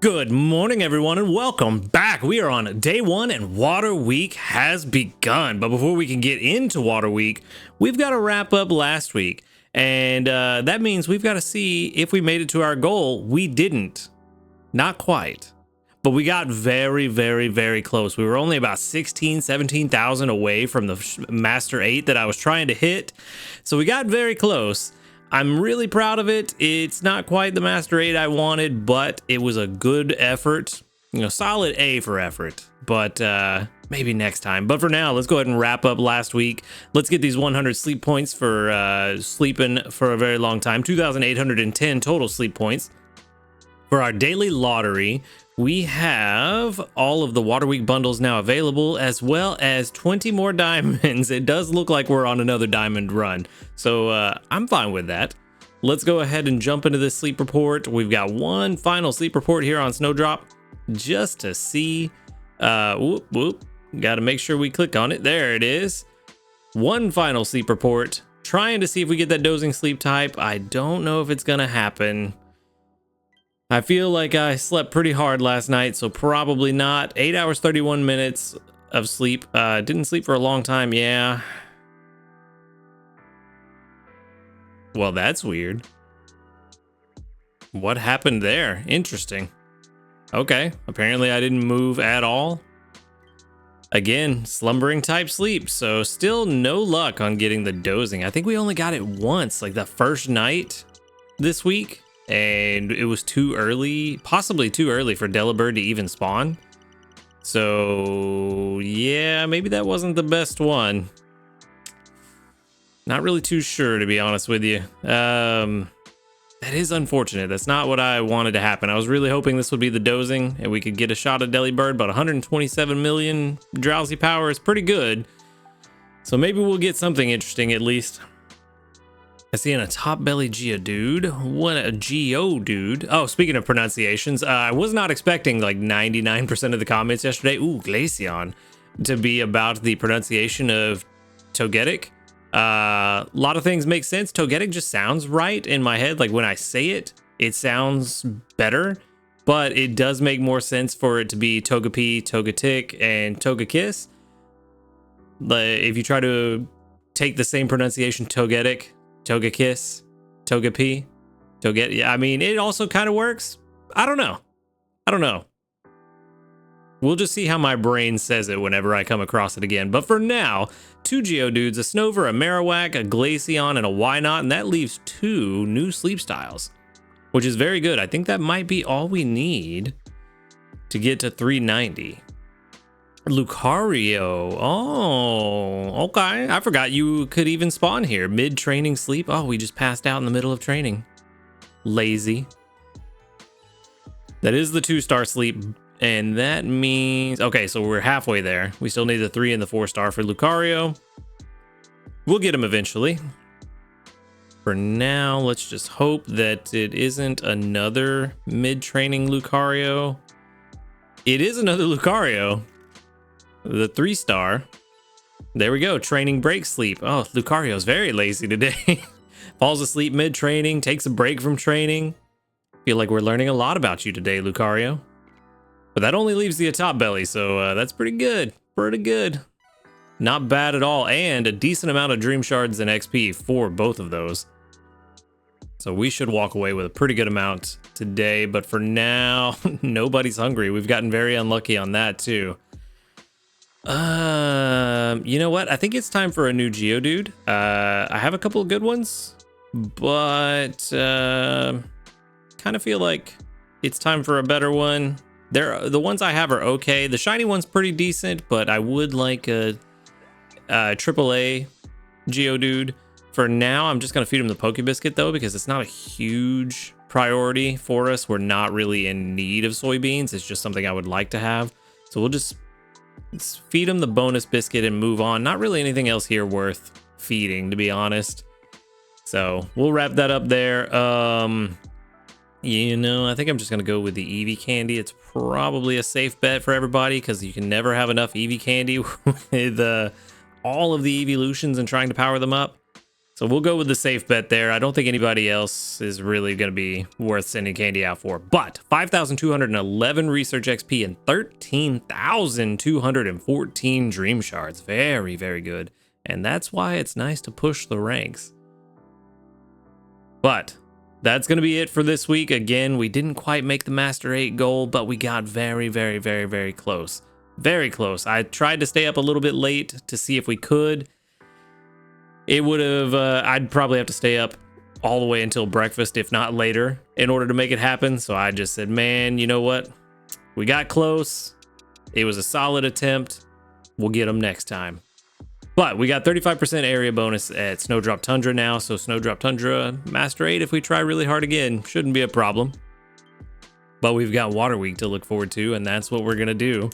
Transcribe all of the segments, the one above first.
Good morning, everyone, and welcome back. We are on day one, and Water Week has begun. But before we can get into Water Week, we've got to wrap up last week. And that means we've got to see if we made it to our goal. We didn't. Not quite. But we got very, very, very close. We were only about 17,000 away from the Master 8 that I was trying to hit. So we got very close. I'm really proud of it. It's not quite the Master 8 I wanted, but it was a good effort. You know, solid A for effort, but maybe next time. But for now, let's go ahead and wrap up last week. Let's get these 100 sleep points for sleeping for a very long time. 2,810 total sleep points. For our daily lottery, we have all of the Water Week bundles now available, as well as 20 more diamonds. It does look like we're on another diamond run, so I'm fine with that. Let's go ahead and jump into this sleep report. We've got one final sleep report here on Snowdrop, just to see. Got to make sure we click on it. There it is. One final sleep report, trying to see if we get that dozing sleep type. I don't know if it's gonna happen. I feel like I slept pretty hard last night, so probably not. 8 hours, 31 minutes of sleep. Didn't sleep for a long time, yeah. Well, that's weird. What happened there? Interesting. Okay, apparently I didn't move at all. Again, slumbering type sleep, so still no luck on getting the dozing. I think we only got it once, like the first night this week. And it was too early, possibly too early for Delibird to even spawn. So yeah, maybe that wasn't the best one. Not really too sure, to be honest with you. That is unfortunate. That's not what I wanted to happen. I was really hoping this would be the dozing and we could get a shot at Delibird, but 127 million drowsy power is pretty good. So maybe we'll get something interesting at least. I see a top belly Geodude. What a Geodude. Oh, speaking of pronunciations, I was not expecting like 99% of the comments yesterday, Glaceon, to be about the pronunciation of Togetic. A lot of things make sense. Togetic just sounds right in my head. Like when I say it, it sounds better, but it does make more sense for it to be Togepi, Togetic, and Togekiss. If you try to take the same pronunciation, Togetic, Togekiss, Togepi, yeah, I mean, it also kind of works. I don't know. We'll just see how my brain says it whenever I come across it again. But for now, 2 Geodudes, a Snover, a Marowak, a Glaceon, and a Wynot, and that leaves 2 new sleep styles, which is very good. I think that might be all we need to get to 390. Lucario. Oh, okay. I forgot you could even spawn here. Mid-training sleep. Oh, we just passed out in the middle of training. Lazy. That is the 2-star sleep. And that means... Okay, so we're halfway there. We still need the 3 and the 4-star for Lucario. We'll get him eventually. For now, let's just hope that it isn't another mid-training Lucario. It is another Lucario. The 3-star. There we go. Training break sleep. Oh, Lucario's very lazy today. Falls asleep mid-training, takes a break from training. Feel like we're learning a lot about you today, Lucario. But that only leaves the top belly, so that's pretty good. Pretty good. Not bad at all. And a decent amount of Dream Shards and XP for both of those. So we should walk away with a pretty good amount today. But for now, nobody's hungry. We've gotten very unlucky on that, too. You know what? I think it's time for a new Geodude. I have a couple of good ones, but kind of feel like it's time for a better one. The ones I have are okay. The shiny one's pretty decent, but I would like a AAA Geodude. For now, I'm just gonna feed him the Poke Biscuit though, because it's not a huge priority for us. We're not really in need of soybeans. It's just something I would like to have. So we'll just feed him the bonus biscuit and move on. Not really anything else here worth feeding, to be honest. So we'll wrap that up there. You know, I think I'm just gonna go with the Eevee candy. It's probably a safe bet for everybody because you can never have enough Eevee candy with all of the evolutions and trying to power them up. So we'll go with the safe bet there. I don't think anybody else is really going to be worth sending candy out for. But 5,211 research XP and 13,214 dream shards. Very, very good. And that's why it's nice to push the ranks. But that's going to be it for this week. Again, we didn't quite make the Master 8 goal, but we got very, very, very, very close. Very close. I tried to stay up a little bit late to see if we could. It would have, I'd probably have to stay up all the way until breakfast, if not later, in order to make it happen. So I just said, man, you know what? We got close. It was a solid attempt. We'll get them next time. But we got 35% area bonus at Snowdrop Tundra now. So Snowdrop Tundra Master 8, if we try really hard again, shouldn't be a problem. But we've got Water Week to look forward to, and that's what we're going to do.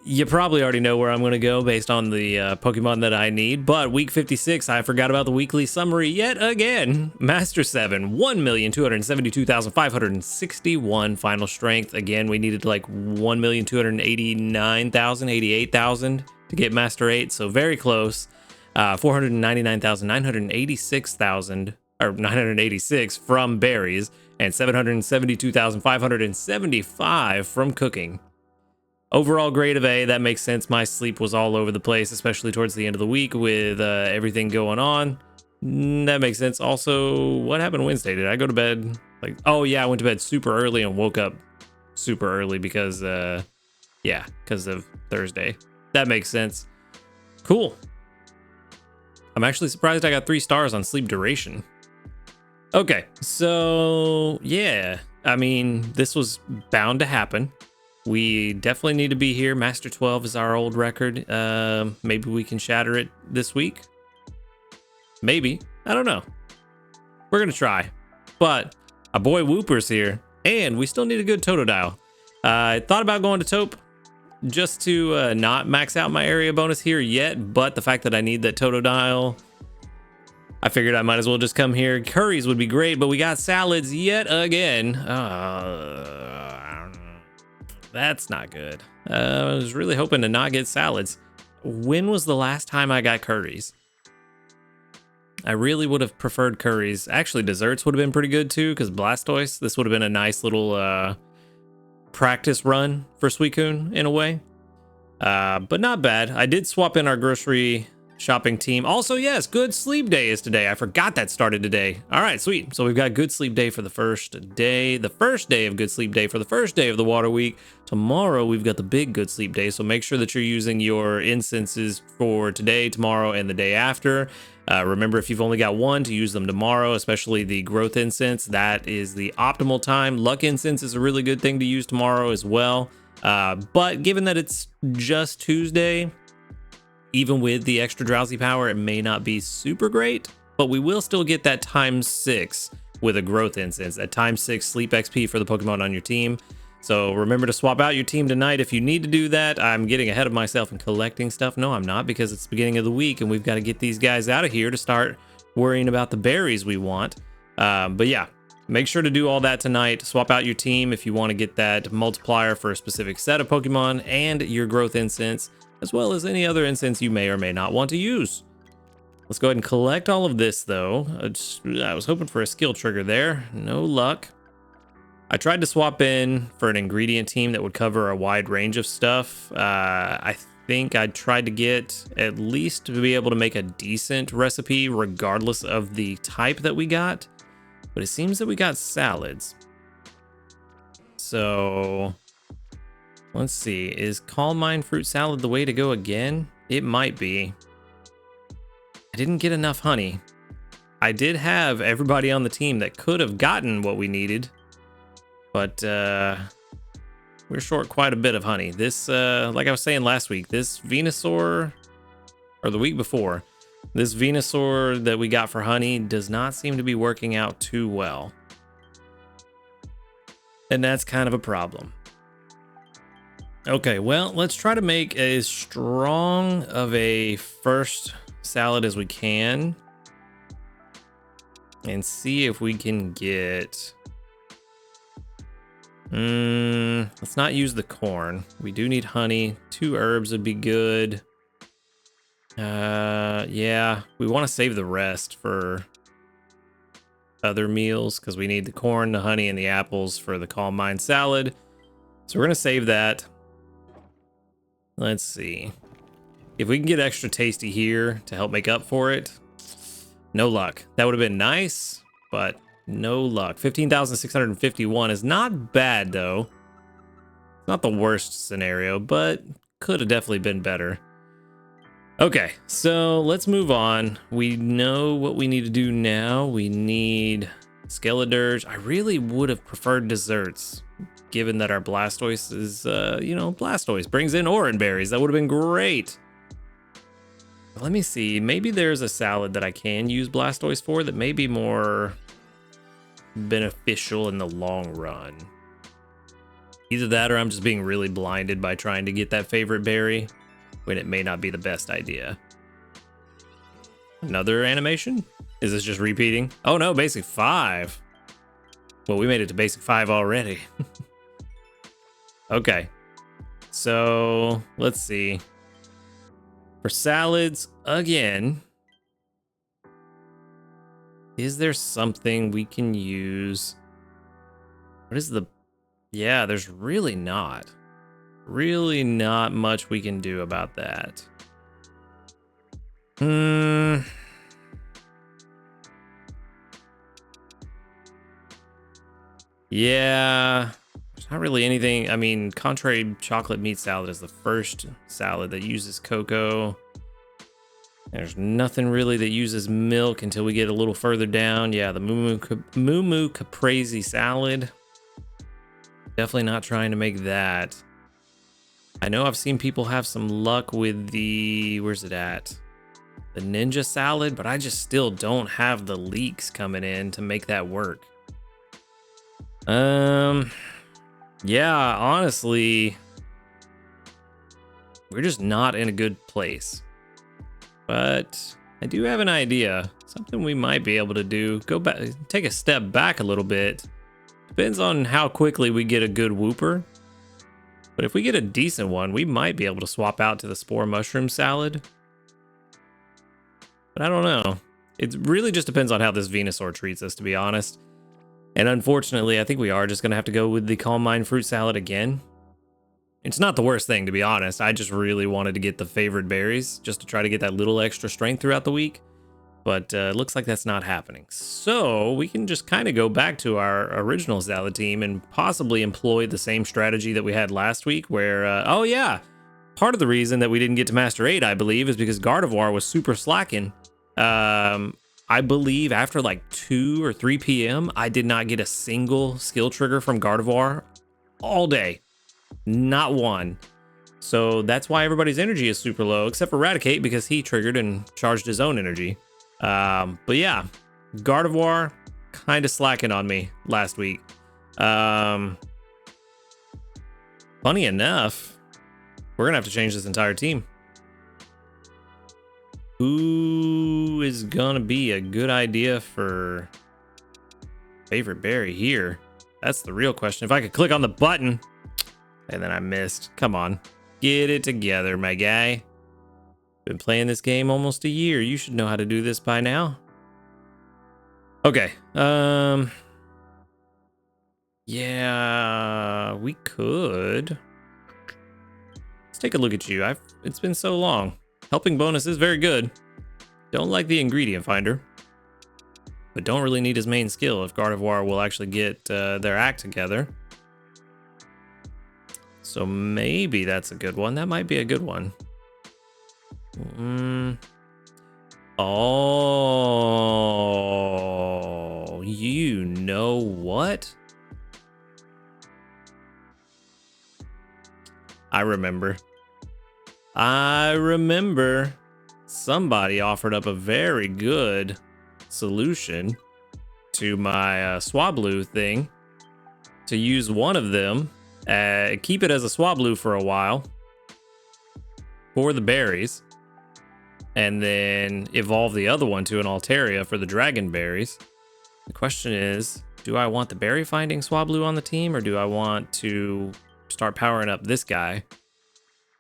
You probably already know where I'm going to go based on the Pokemon that I need, but week 56, I forgot about the weekly summary yet again. Master 7, 1,272,561 final strength. Again, we needed like 1,289,000, 88,000 to get Master 8, so very close. 986 from berries, and 772,575 from cooking. Overall grade of A, that makes sense. My sleep was all over the place, especially towards the end of the week with everything going on. That makes sense. Also, what happened Wednesday? Did I go to bed? Like, oh yeah, I went to bed super early and woke up super early because, yeah, because of Thursday. That makes sense. Cool. I'm actually surprised I got 3 stars on sleep duration. Okay, so yeah, I mean, this was bound to happen. We definitely need to be here. Master 12 is our old record. Maybe we can shatter it this week. Maybe. I don't know. We're going to try. But our boy Whooper's here, and we still need a good Totodile. I thought about going to Taupe just to not max out my area bonus here yet, but the fact that I need that Totodile, I figured I might as well just come here. Curries would be great, but we got salads yet again. That's not good. I was really hoping to not get salads. When was the last time I got curries? I really would have preferred curries. Actually, desserts would have been pretty good too, because Blastoise, this would have been a nice little practice run for Suicune in a way. But not bad. I did swap in our grocery shopping team. Also, yes, good sleep day is today. I forgot that started today. All right, sweet. So we've got good sleep day for the first day of good sleep day for the first day of the water week. Tomorrow, we've got the big good sleep day. So make sure that you're using your incenses for today, tomorrow, and the day after. Remember, if you've only got one, to use them tomorrow, especially the growth incense. That is the optimal time. Luck incense is a really good thing to use tomorrow as well. But given that it's just Tuesday, even with the extra drowsy power, it may not be super great, but we will still get that ×6 with a growth incense, that ×6 sleep XP for the Pokemon on your team. So remember to swap out your team tonight if you need to do that. I'm getting ahead of myself and collecting stuff. No, I'm not, because it's the beginning of the week and we've got to get these guys out of here to start worrying about the berries we want. But yeah, make sure to do all that tonight. Swap out your team if you want to get that multiplier for a specific set of Pokemon and your growth incense, as well as any other incense you may or may not want to use. Let's go ahead and collect all of this, though. I was hoping for a skill trigger there. No luck. I tried to swap in for an ingredient team that would cover a wide range of stuff. I think I tried to get at least to be able to make a decent recipe regardless of the type that we got. But it seems that we got salads. So let's see, is Calm Mind fruit salad the way to go again? It might be. I didn't get enough honey. I did have everybody on the team that could have gotten what we needed, but we're short quite a bit of honey. This, like I was saying last week, this Venusaur, or the week before, this Venusaur that we got for honey does not seem to be working out too well. And that's kind of a problem. Okay, well, let's try to make as strong of a first salad as we can and see if we can get... let's not use the corn. We do need honey. 2 herbs would be good. Yeah, we want to save the rest for other meals because we need the corn, the honey, and the apples for the calm mind salad. So we're gonna save that. Let's see if we can get extra tasty here to help make up for it. No luck. That would have been nice, but no luck. 15,651 is not bad though. Not the worst scenario, but could have definitely been better. Okay, so let's move on. We know what we need to do now. We need Skeledirge. I really would have preferred desserts, given that our Blastoise is, Blastoise brings in Oran berries. That would have been great. Let me see. Maybe there's a salad that I can use Blastoise for that may be more beneficial in the long run. Either that or I'm just being really blinded by trying to get that favorite berry when it may not be the best idea. Another animation? Is this just repeating? Oh no, basic 5. Well, we made it to basic 5 already. Okay. So, let's see. For salads, again, is there something we can use? What is the... Yeah, there's really not much we can do about that. Yeah, there's not really anything. I mean, contrary chocolate meat salad is the first salad that uses cocoa. There's nothing really that uses milk until we get a little further down. Yeah, the Moo Caprese salad. Definitely not trying to make that. I know I've seen people have some luck with the, where's it at? The ninja salad, but I just still don't have the leeks coming in to make that work. Yeah, honestly, we're just not in a good place. But I do have an idea. Something we might be able to do. Go back, take a step back a little bit. Depends on how quickly we get a good whooper. But if we get a decent one, we might be able to swap out to the spore mushroom salad. But I don't know. It really just depends on how this Venusaur treats us, to be honest. And unfortunately, I think we are just going to have to go with the Calm Mind fruit salad again. It's not the worst thing, to be honest. I just really wanted to get the favorite berries just to try to get that little extra strength throughout the week. But it looks like that's not happening. So we can just kind of go back to our original salad team and possibly employ the same strategy that we had last week where, oh yeah, part of the reason that we didn't get to Master 8, I believe, is because Gardevoir was super slacking. I believe after like 2 or 3 p.m., I did not get a single skill trigger from Gardevoir all day. Not one. So that's why everybody's energy is super low, except for Raticate because he triggered and charged his own energy. But yeah, Gardevoir kind of slacking on me last week. Funny enough, we're gonna have to change this entire team. Who is gonna be a good idea for favorite berry here? That's the real question. If I could click on the button, and then I missed. Come on, get it together, my guy. Been playing this game almost a year. You should know how to do this by now. Okay. Yeah, we could. Let's take a look at you. It's been so long. Helping bonus is very good. Don't like the ingredient finder, but don't really need his main skill if Gardevoir will actually get their act together. So maybe that's a good one. That might be a good one. Oh, you know what? I remember somebody offered up a very good solution to my Swablu thing to use one of them, keep it as a Swablu for a while for the berries, and then evolve the other one to an Altaria for the dragon berries. The question is, do I want the berry finding Swablu on the team, or do I want to start powering up this guy?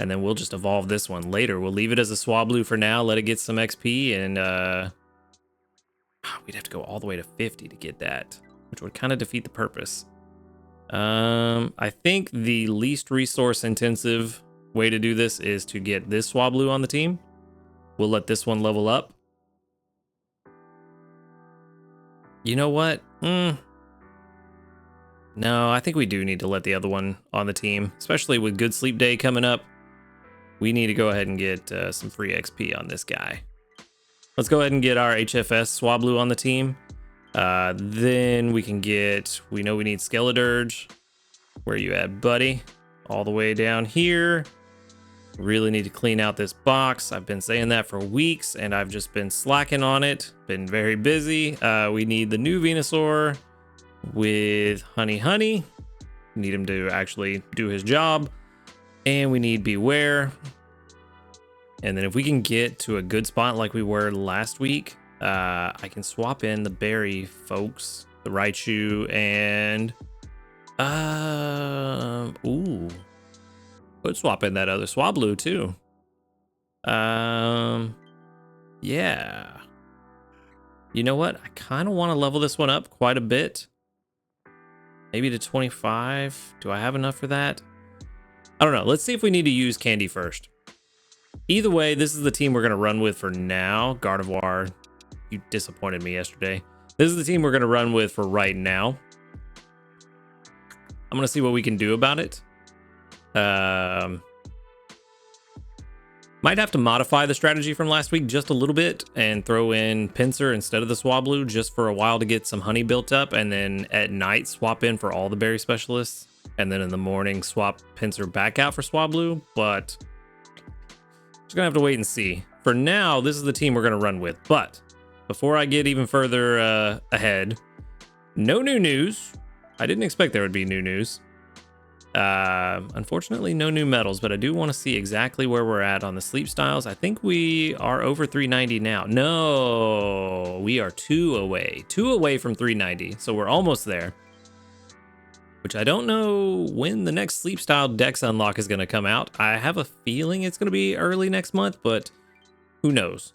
And then we'll just evolve this one later. We'll leave it as a Swablu for now, let it get some XP, and we'd have to go all the way to 50 to get that, which would kind of defeat the purpose. I think the least resource intensive way to do this is to get this Swablu on the team. We'll let this one level up. You know what? No, I think we do need to let the other one on the team, especially with Good Sleep Day coming up. We need to go ahead and get some free XP on this guy. Let's go ahead and get our HFS Swablu on the team. Then we can get, we know we need Skeledirge. Where you at, buddy? All the way down here. Really need to clean out this box. I've been saying that for weeks and I've just been slacking on it. Been very busy. We need the new Venusaur with Honey. Need him to actually do his job. And we need Beware. And then if we can get to a good spot like we were last week, I can swap in the berry folks, the Raichu, and could swap in that other Swablu too. Yeah. You know what? I kind of want to level this one up quite a bit. Maybe to 25. Do I have enough for that? I don't know. Let's see if we need to use Candy first. Either way, this is the team we're going to run with for now. Gardevoir, you disappointed me yesterday. This is the team we're going to run with for right now. I'm going to see what we can do about it. Might have to modify the strategy from last week just a little bit and throw in Pinsir instead of the Swablu just for a while to get some honey built up, and then at night swap in for all the berry specialists, and then in the morning swap Pinsir back out for Swablu, but just gonna have to wait and see. For now, this is the team we're gonna run with, but before I get even further ahead, no new news. I didn't expect there would be new news. Unfortunately, no new medals, but I do want to see exactly where we're at on the sleep styles. I think we are over 390 now. No, we are two away from 390. So we're almost there, which I don't know when the next sleep style dex unlock is going to come out. I have a feeling it's going to be early next month, but who knows?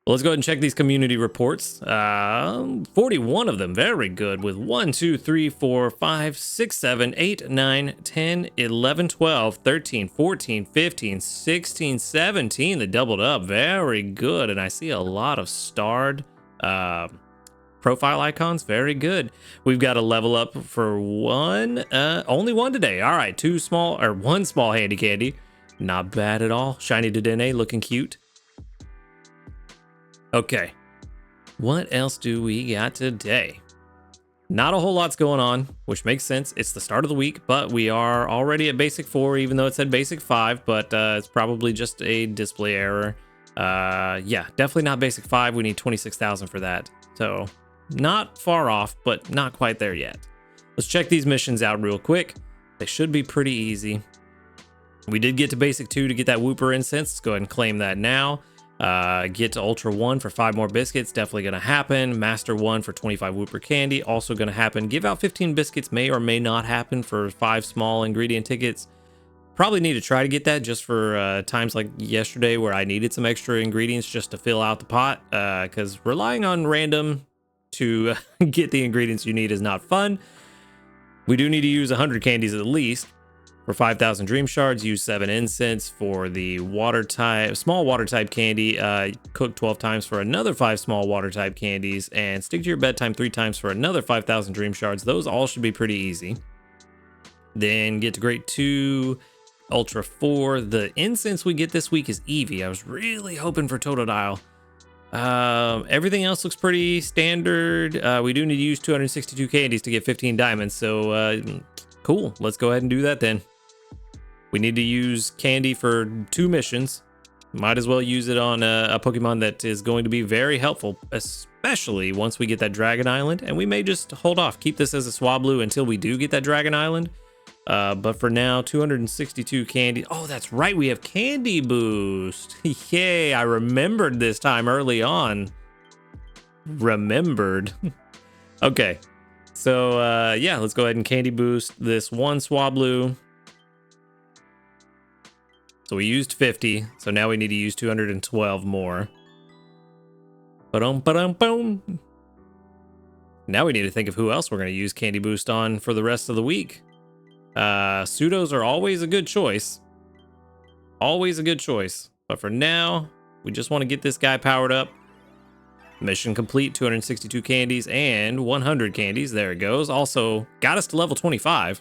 Well, let's go ahead and check these community reports. 41 of them, very good, with 1, 2, 3, 4, 5, 6, 7, 8, 9, 10, 11, 12, 13, 14, 15, 16, 17. They doubled up, very good. And I see a lot of starred profile icons, very good. We've got a level up for one, only one today. All right, one small handy candy. Not bad at all. Shiny Dedenne looking cute. Okay, what else do we got today? Not a whole lot's going on, which makes sense. It's the start of the week, but we are already at basic 4, even though it said basic 5, but it's probably just a display error. Yeah, definitely not basic 5. We need 26,000 for that. So not far off, but not quite there yet. Let's check these missions out real quick. They should be pretty easy. We did get to basic 2 to get that Wooper incense. Let's go ahead and claim that now. Get to Ultra 1 for 5 more biscuits, definitely gonna happen. Master 1 for 25 Wooper candy, also gonna happen. Give out 15 biscuits may or may not happen for 5 small ingredient tickets. Probably need to try to get that just for times like yesterday where I needed some extra ingredients just to fill out the pot, because relying on random to get the ingredients you need is not fun. We do need to use 100 candies at least. For 5,000 dream shards, use 7 incense. For the water type, small water type candy, cook 12 times for another 5 small water type candies, and stick to your bedtime 3 times for another 5,000 dream shards. Those all should be pretty easy. Then get to grade 2, Ultra 4. The incense we get this week is Eevee. I was really hoping for Totodile. Everything else looks pretty standard. We do need to use 262 candies to get 15 diamonds, so cool. Let's go ahead and do that then. We need to use candy for 2 missions. Might as well use it on a Pokemon that is going to be very helpful, especially once we get that Dragon Island. And we may just hold off, keep this as a Swablu until we do get that Dragon Island. But for now, 262 candy. Oh, that's right. We have Candy Boost. Yay, I remembered this time early on. Remembered. Okay. So, yeah, let's go ahead and Candy Boost this one Swablu. So we used 50. So now we need to use 212 more. Ba-dum-ba-dum-boom. Now we need to think of who else we're going to use Candy Boost on for the rest of the week. Pseudos are always a good choice. Always a good choice. But for now, we just want to get this guy powered up. Mission complete, 262 candies and 100 candies. There it goes. Also got us to level 25.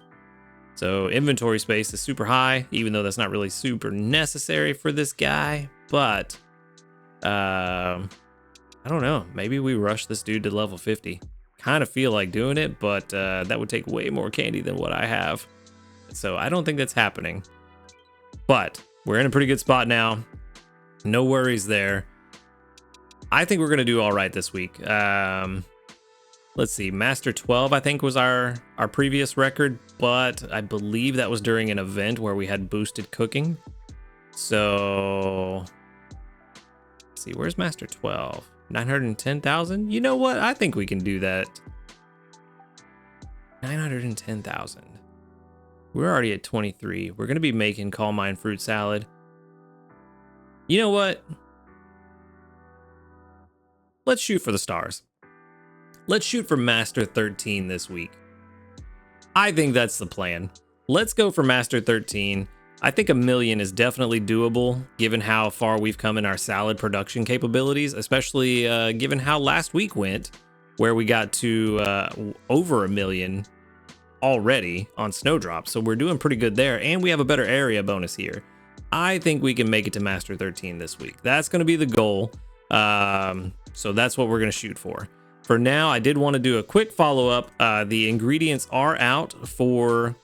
So inventory space is super high, even though that's not really super necessary for this guy. But I don't know. Maybe we rush this dude to level 50. Kind of feel like doing it, but that would take way more candy than what I have. So I don't think that's happening. But we're in a pretty good spot now. No worries there. I think we're going to do all right this week. Let's see. Master 12, I think, was our previous record, but I believe that was during an event where we had boosted cooking. So, let's see. Where's Master 12? 910,000? You know what? I think we can do that. 910,000. We're already at 23. We're going to be making Calm Mind fruit salad. You know what? Let's shoot for the stars. Let's shoot for Master 13 this week. I think that's the plan. Let's go for Master 13. I think 1 million is definitely doable, given how far we've come in our salad production capabilities, especially given how last week went, where we got to over 1 million already on Snowdrop. So we're doing pretty good there, and we have a better area bonus here. I think we can make it to Master 13 this week. That's going to be the goal. So that's what we're going to shoot for. For now, I did want to do a quick follow-up. The ingredients are out for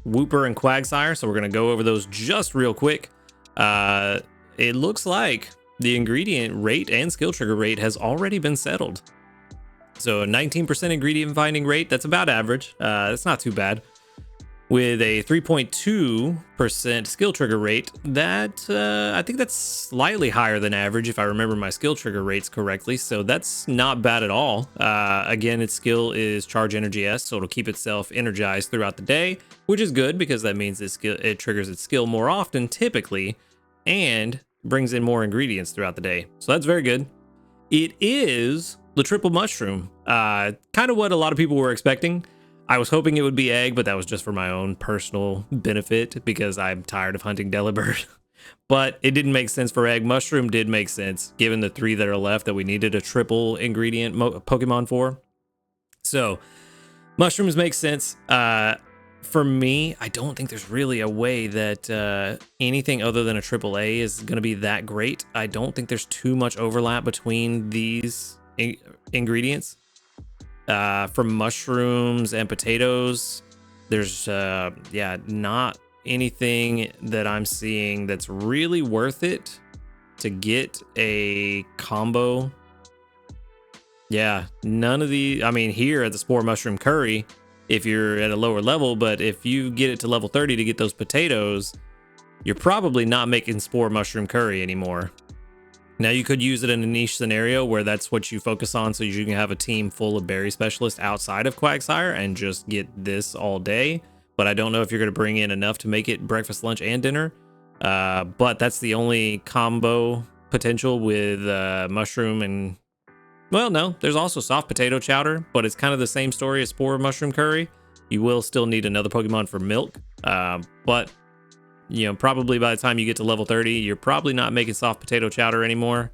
Wooper and Quagsire, so we're going to go over those just real quick. It looks like the ingredient rate and skill trigger rate has already been settled. So a 19% ingredient finding rate, that's about average. That's not too bad. With a 3.2% skill trigger rate, that I think that's slightly higher than average if I remember my skill trigger rates correctly. So that's not bad at all. Again, its skill is Charge Energy S, so it'll keep itself energized throughout the day, which is good because that means it triggers its skill more often typically and brings in more ingredients throughout the day. So that's very good. It is the triple mushroom, kind of what a lot of people were expecting. I was hoping it would be egg, but that was just for my own personal benefit because I'm tired of hunting Delibird. But it didn't make sense for egg. Mushroom did make sense, given the 3 that are left that we needed a triple ingredient Pokemon for. So, mushrooms make sense. For me, I don't think there's really a way that anything other than a triple A is going to be that great. I don't think there's too much overlap between these ingredients. For mushrooms and potatoes, there's not anything that I'm seeing that's really worth it to get a combo. Yeah, none of the, I mean, here at the Spore Mushroom Curry, if you're at a lower level, but if you get it to level 30 to get those potatoes, you're probably not making Spore Mushroom Curry anymore. Now, you could use it in a niche scenario where that's what you focus on, so you can have a team full of berry specialists outside of Quagsire and just get this all day. But I don't know if you're going to bring in enough to make it breakfast, lunch, and dinner. But that's the only combo potential with mushroom and... Well, no, there's also soft potato chowder, but it's kind of the same story as Spore Mushroom Curry. You will still need another Pokemon for milk, but... You know, probably by the time you get to level 30, you're probably not making soft potato chowder anymore.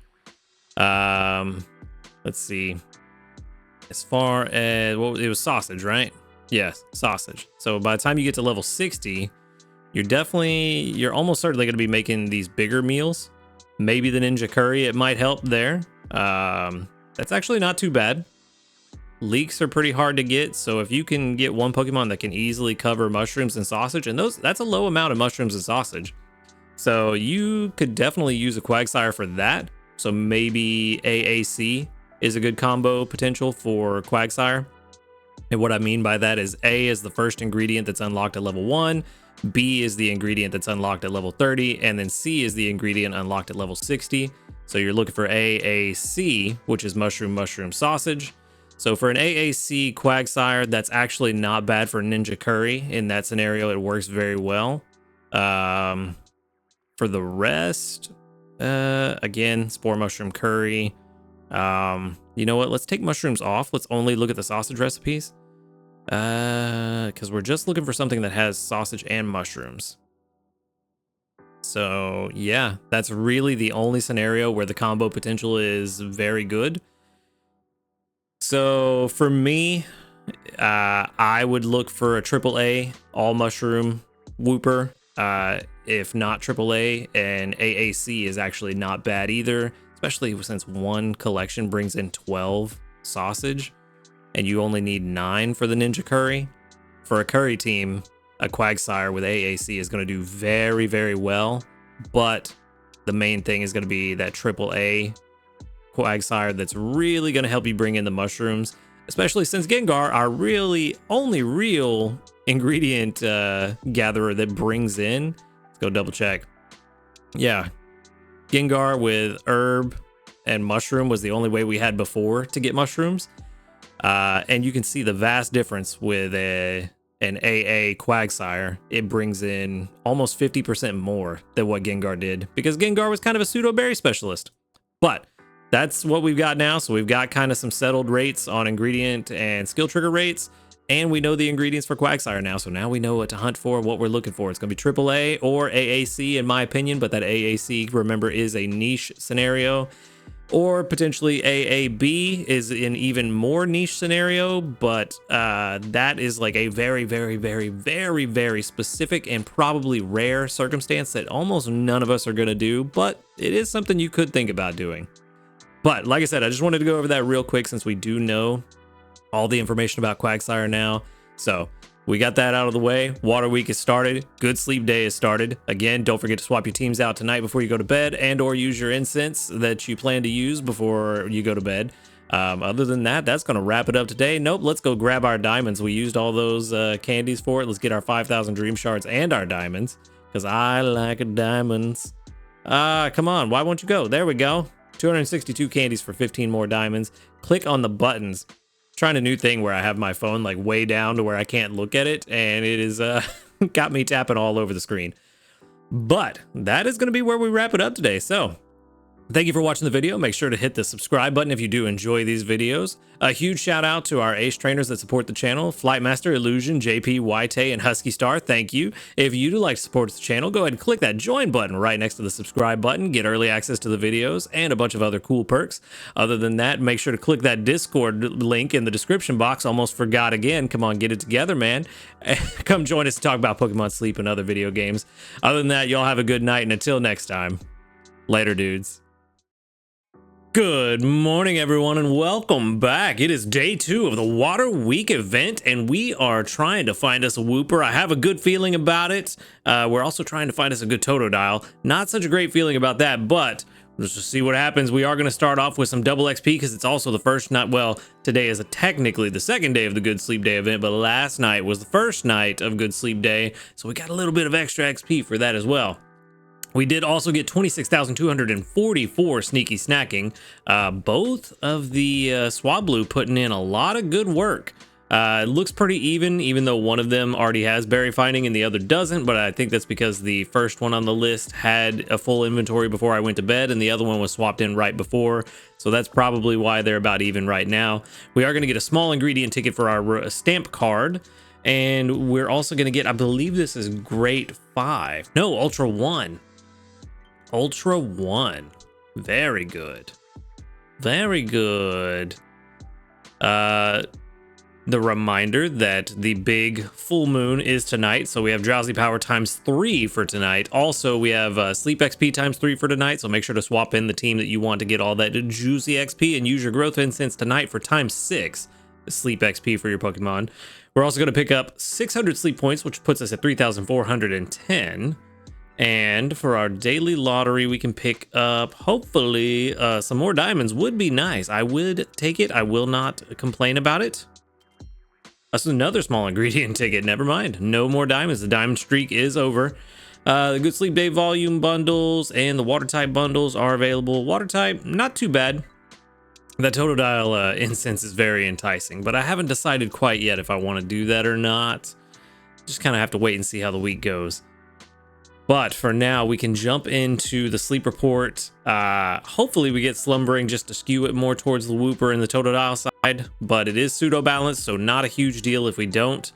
Let's see. As far as, well, it was sausage, right? Yes, sausage. So by the time you get to level 60, you're almost certainly going to be making these bigger meals. Maybe the Ninja Curry, it might help there. That's actually not too bad. Leeks are pretty hard to get, so if you can get one Pokemon that can easily cover mushrooms and sausage, and that's a low amount of mushrooms and sausage. So you could definitely use a Quagsire for that. So maybe AAC is a good combo potential for Quagsire. And what I mean by that is A is the first ingredient that's unlocked at level 1, B is the ingredient that's unlocked at level 30, and then C is the ingredient unlocked at level 60. So you're looking for AAC, which is mushroom, mushroom, sausage. So for an AAC Quagsire, that's actually not bad for Ninja Curry. In that scenario, it works very well. For For the rest, again, spore mushroom curry. You know what? Let's take mushrooms off. Let's only look at the sausage recipes. Because we're just looking for something that has sausage and mushrooms. So yeah, that's really the only scenario where the combo potential is very good. So for me, I would look for a AAA all mushroom whooper. If not AAA, and AAC is actually not bad either, especially since one collection brings in 12 sausage and you only need 9 for the ninja curry. For a curry team, a Quagsire with AAC is going to do very, very well, but the main thing is going to be that AAA Quagsire that's really going to help you bring in the mushrooms, especially since Gengar, our really only real ingredient gatherer that brings in. Let's go double check. Yeah, Gengar with herb and mushroom was the only way we had before to get mushrooms. And you can see the vast difference with an AA Quagsire. It brings in almost 50% more than what Gengar did, because Gengar was kind of a pseudo berry specialist. But that's what we've got now. So we've got kind of some settled rates on ingredient and skill trigger rates, and we know the ingredients for Quagsire now. So now we know what to hunt for, what we're looking for. It's going to be AAA or AAC in my opinion, but that AAC, remember, is a niche scenario. Or potentially AAB is an even more niche scenario, but that is like a very, very, very, very, very specific and probably rare circumstance that almost none of us are going to do, but it is something you could think about doing. But like I said, I just wanted to go over that real quick since we do know all the information about Quagsire now. So we got that out of the way. Water Week is started. Good Sleep Day is started. Again, don't forget to swap your teams out tonight before you go to bed, and or use your incense that you plan to use before you go to bed. Other than that, that's going to wrap it up today. Nope, let's go grab our diamonds. We used all those candies for it. Let's get our 5,000 dream shards and our diamonds, because I like diamonds. Come on, why won't you go? There we go. 262 candies for 15 more diamonds. Click on the buttons. Trying a new thing where I have my phone like way down to where I can't look at it, and it is got me tapping all over the screen. But that is going to be where we wrap it up today. So thank you for watching the video. Make sure to hit the subscribe button if you do enjoy these videos. A huge shout out to our ace trainers that support the channel: Flightmaster, Illusion, JP, White, and Husky Star. Thank you. If you do like to support the channel, go ahead and click that join button right next to the subscribe button. Get early access to the videos and a bunch of other cool perks. Other than that, make sure to click that Discord link in the description box. Almost forgot again. Come on, get it together, man. Come join us to talk about Pokemon Sleep and other video games. Other than that, y'all have a good night, and until next time, later, dudes. Good morning, everyone, and welcome back. It is day 2 of the Water Week event, and we are trying to find us a Wooper. I have a good feeling about it. We're also trying to find us a good Totodile. Not such a great feeling about that, but let's just see what happens. We are going to start off with some double XP because it's also the first night. Well, today is technically the second day of the Good Sleep Day event, but last night was the first night of Good Sleep Day, so we got a little bit of extra XP for that as well. We did also get 26,244 sneaky snacking. Both of the Swablu putting in a lot of good work. It looks pretty even though one of them already has berry finding and the other doesn't, but I think that's because the first one on the list had a full inventory before I went to bed, and the other one was swapped in right before, so that's probably why they're about even right now. We are going to get a small ingredient ticket for our stamp card, and we're also going to get, I believe this is Great 5. No, Ultra 1. Ultra 1. Very good. Very good. The reminder that the big full moon is tonight, so we have drowsy power times 3 for tonight. Also, we have sleep XP times 3 for tonight, so make sure to swap in the team that you want to get all that juicy XP, and use your growth incense tonight for times 6 sleep XP for your Pokemon. We're also going to pick up 600 sleep points, which puts us at 3,410. And for our daily lottery, we can pick up, hopefully, some more diamonds. Would be nice. I would take it. I will not complain about it. That's another small ingredient ticket. Never mind. No more diamonds. The diamond streak is over. The Good Sleep Day volume bundles and the water type bundles are available. Water type, not too bad. That Totodile incense is very enticing, but I haven't decided quite yet if I want to do that or not. Just kind of have to wait and see how the week goes. But for now, we can jump into the sleep report. Hopefully we get slumbering just to skew it more towards the whooper and the totodile side, but it is pseudo balanced, so not a huge deal if we don't.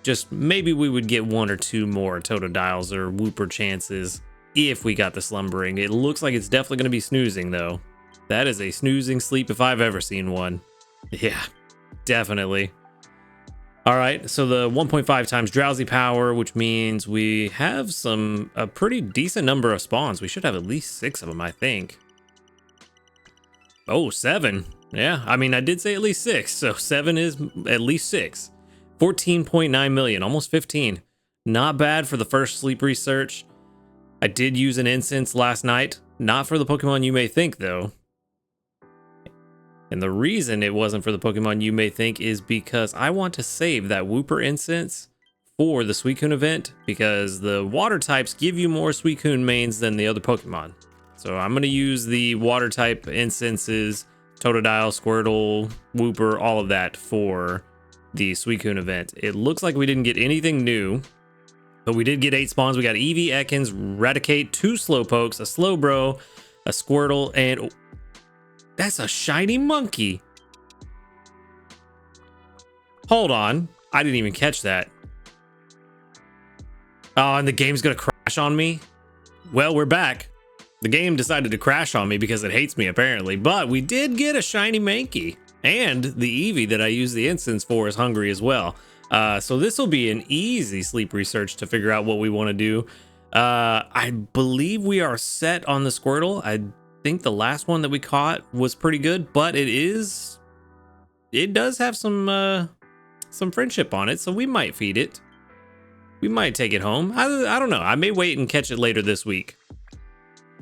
Just maybe we would get 1 or 2 more totodiles or whooper chances if we got the slumbering. It looks like it's definitely going to be snoozing though. That is a snoozing sleep if I've ever seen one. Yeah, definitely. All right, so the 1.5 times drowsy power, which means we have a pretty decent number of spawns. We should have at least 6 of them, I think. Oh, 7. Yeah, I mean, I did say at least 6, so 7 is at least 6. 14.9 million, almost 15. Not bad for the first sleep research. I did use an incense last night. Not for the Pokemon you may think, though. And the reason it wasn't for the Pokemon you may think is because I want to save that Whooper incense for the Suicune event, because the water types give you more Suicune mains than the other Pokemon. So I'm going to use the water type incenses, Totodile, Squirtle, Whooper, all of that for the Suicune event. It looks like we didn't get anything new, but we did get 8 spawns. We got Eevee, Ekans, Raticate, 2 Slowpokes, a Slowbro, a Squirtle, and that's a shiny monkey. Hold on. I didn't even catch that. Oh, and the game's gonna crash on me? Well, we're back. The game decided to crash on me because it hates me, apparently. But we did get a shiny Mankey. And the Eevee that I use the instance for is hungry as well. So this will be an easy sleep research to figure out what we want to do. I believe we are set on the Squirtle. I think the last one that we caught was pretty good, but it does have some friendship on it, so we might feed it. We might take it home. I don't know. I may wait and catch it later this week.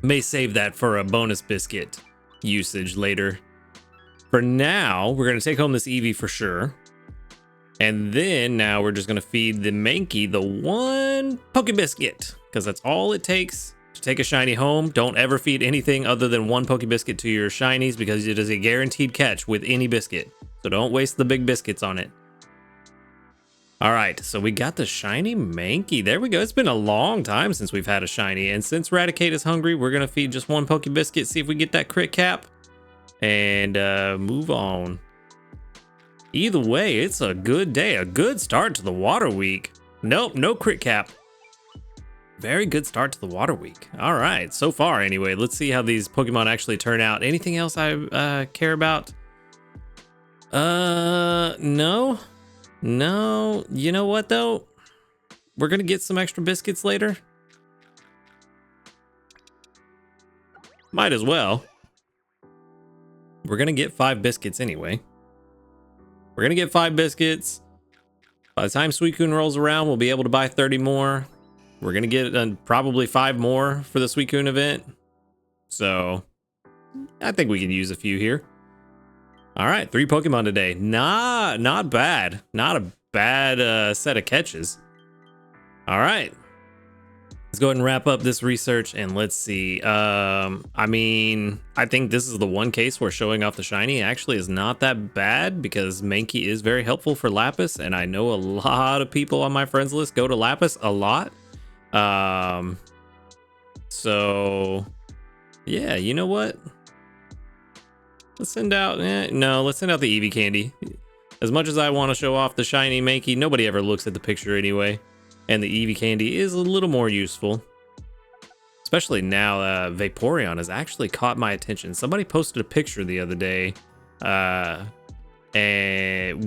May save that for a bonus biscuit usage later. For now, we're going to take home this Eevee for sure. And then now we're just going to feed the Mankey the 1 Poke Biscuit, because that's all it takes to take a shiny home. Don't ever feed anything other than 1 Poke Biscuit to your shinies, because it is a guaranteed catch with any biscuit. So don't waste the big biscuits on it. All right, so we got the shiny Mankey. There we go. It's been a long time since we've had a shiny. And since Raticate is hungry, we're going to feed just 1 Poke Biscuit, see if we get that crit cap, and move on. Either way, it's a good day, a good start to the water week. Nope, no crit cap. Very good start to the water week. All right, so far anyway. Let's see how these Pokemon actually turn out. Anything else I care about? No. You know what though? We're gonna get some extra biscuits later. Might as well. We're gonna get 5 biscuits anyway. We're gonna get 5 biscuits. By the time Suicune rolls around, we'll be able to buy 30 more. We're gonna get probably 5 more for the Suicune event. So I think we can use a few here. All right, 3 Pokemon today. Not bad. Not a bad set of catches. All right. Let's go ahead and wrap up this research and let's see. I mean, I think this is the one case where showing off the shiny actually is not that bad, because Mankey is very helpful for Lapis, and I know a lot of people on my friends list go to Lapis a lot. So yeah, you know what? Let's send out, let's send out the Eevee candy. As much as I want to show off the shiny Mankey, nobody ever looks at the picture anyway. And the Eevee candy is a little more useful. Especially now, Vaporeon has actually caught my attention. Somebody posted a picture the other day and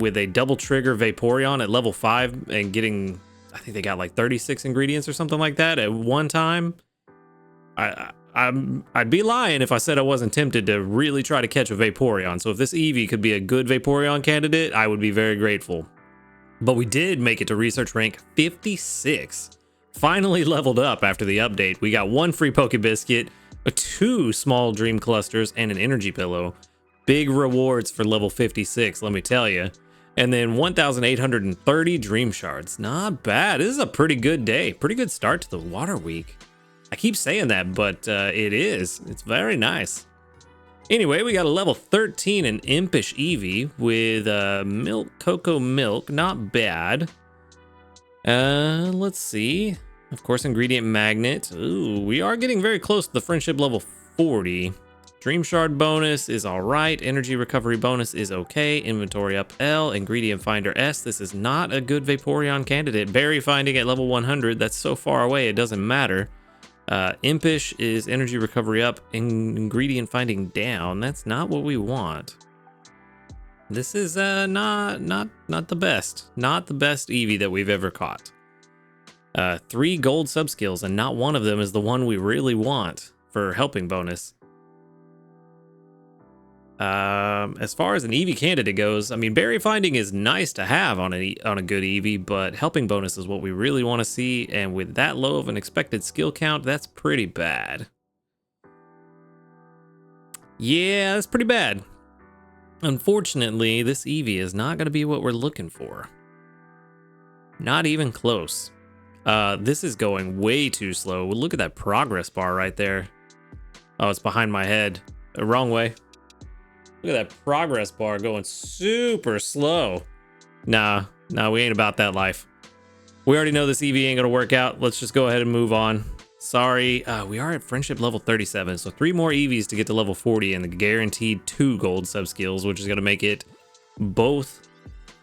with a double trigger Vaporeon at level 5 and getting, I think they got like 36 ingredients or something like that at one time. I'd be lying if I said I wasn't tempted to really try to catch a Vaporeon. So if this Eevee could be a good Vaporeon candidate, I would be very grateful. But we did make it to research rank 56. Finally leveled up after the update. We got 1 free Poke Biscuit, 2 small dream clusters, and an energy pillow. Big rewards for level 56, let me tell you. And then 1,830 dream shards. Not bad. This is a pretty good day. Pretty good start to the water week. I keep saying that, but it is. It's very nice. Anyway, we got a level 13 and Impish Eevee with milk, cocoa milk. Not bad. Let's see. Of course, ingredient magnet. Ooh, we are getting very close to the friendship level 40. Dream shard bonus is all right. Energy recovery bonus is okay. Inventory up L. Ingredient finder S. This is not a good Vaporeon candidate. Berry finding at level 100. That's so far away, it doesn't matter. Impish is energy recovery up. Ingredient finding down. That's not what we want. This is not the best. Not the best Eevee that we've ever caught. 3 gold subskills, and not one of them is the one we really want for helping bonus. As far as an Eevee candidate goes, I mean, berry finding is nice to have on a good Eevee, but helping bonus is what we really want to see, and with that low of an expected skill count, that's pretty bad. Yeah, that's pretty bad. Unfortunately, this Eevee is not going to be what we're looking for. Not even close. This is going way too slow. Look at that progress bar right there. Oh, it's behind my head. The wrong way. Look at that progress bar going super slow. Nah, we ain't about that life. We already know this Eevee ain't gonna work out. Let's just go ahead and move on. Sorry, we are at friendship level 37, so 3 more Eevees to get to level 40 and the guaranteed 2 gold subskills, which is gonna make it both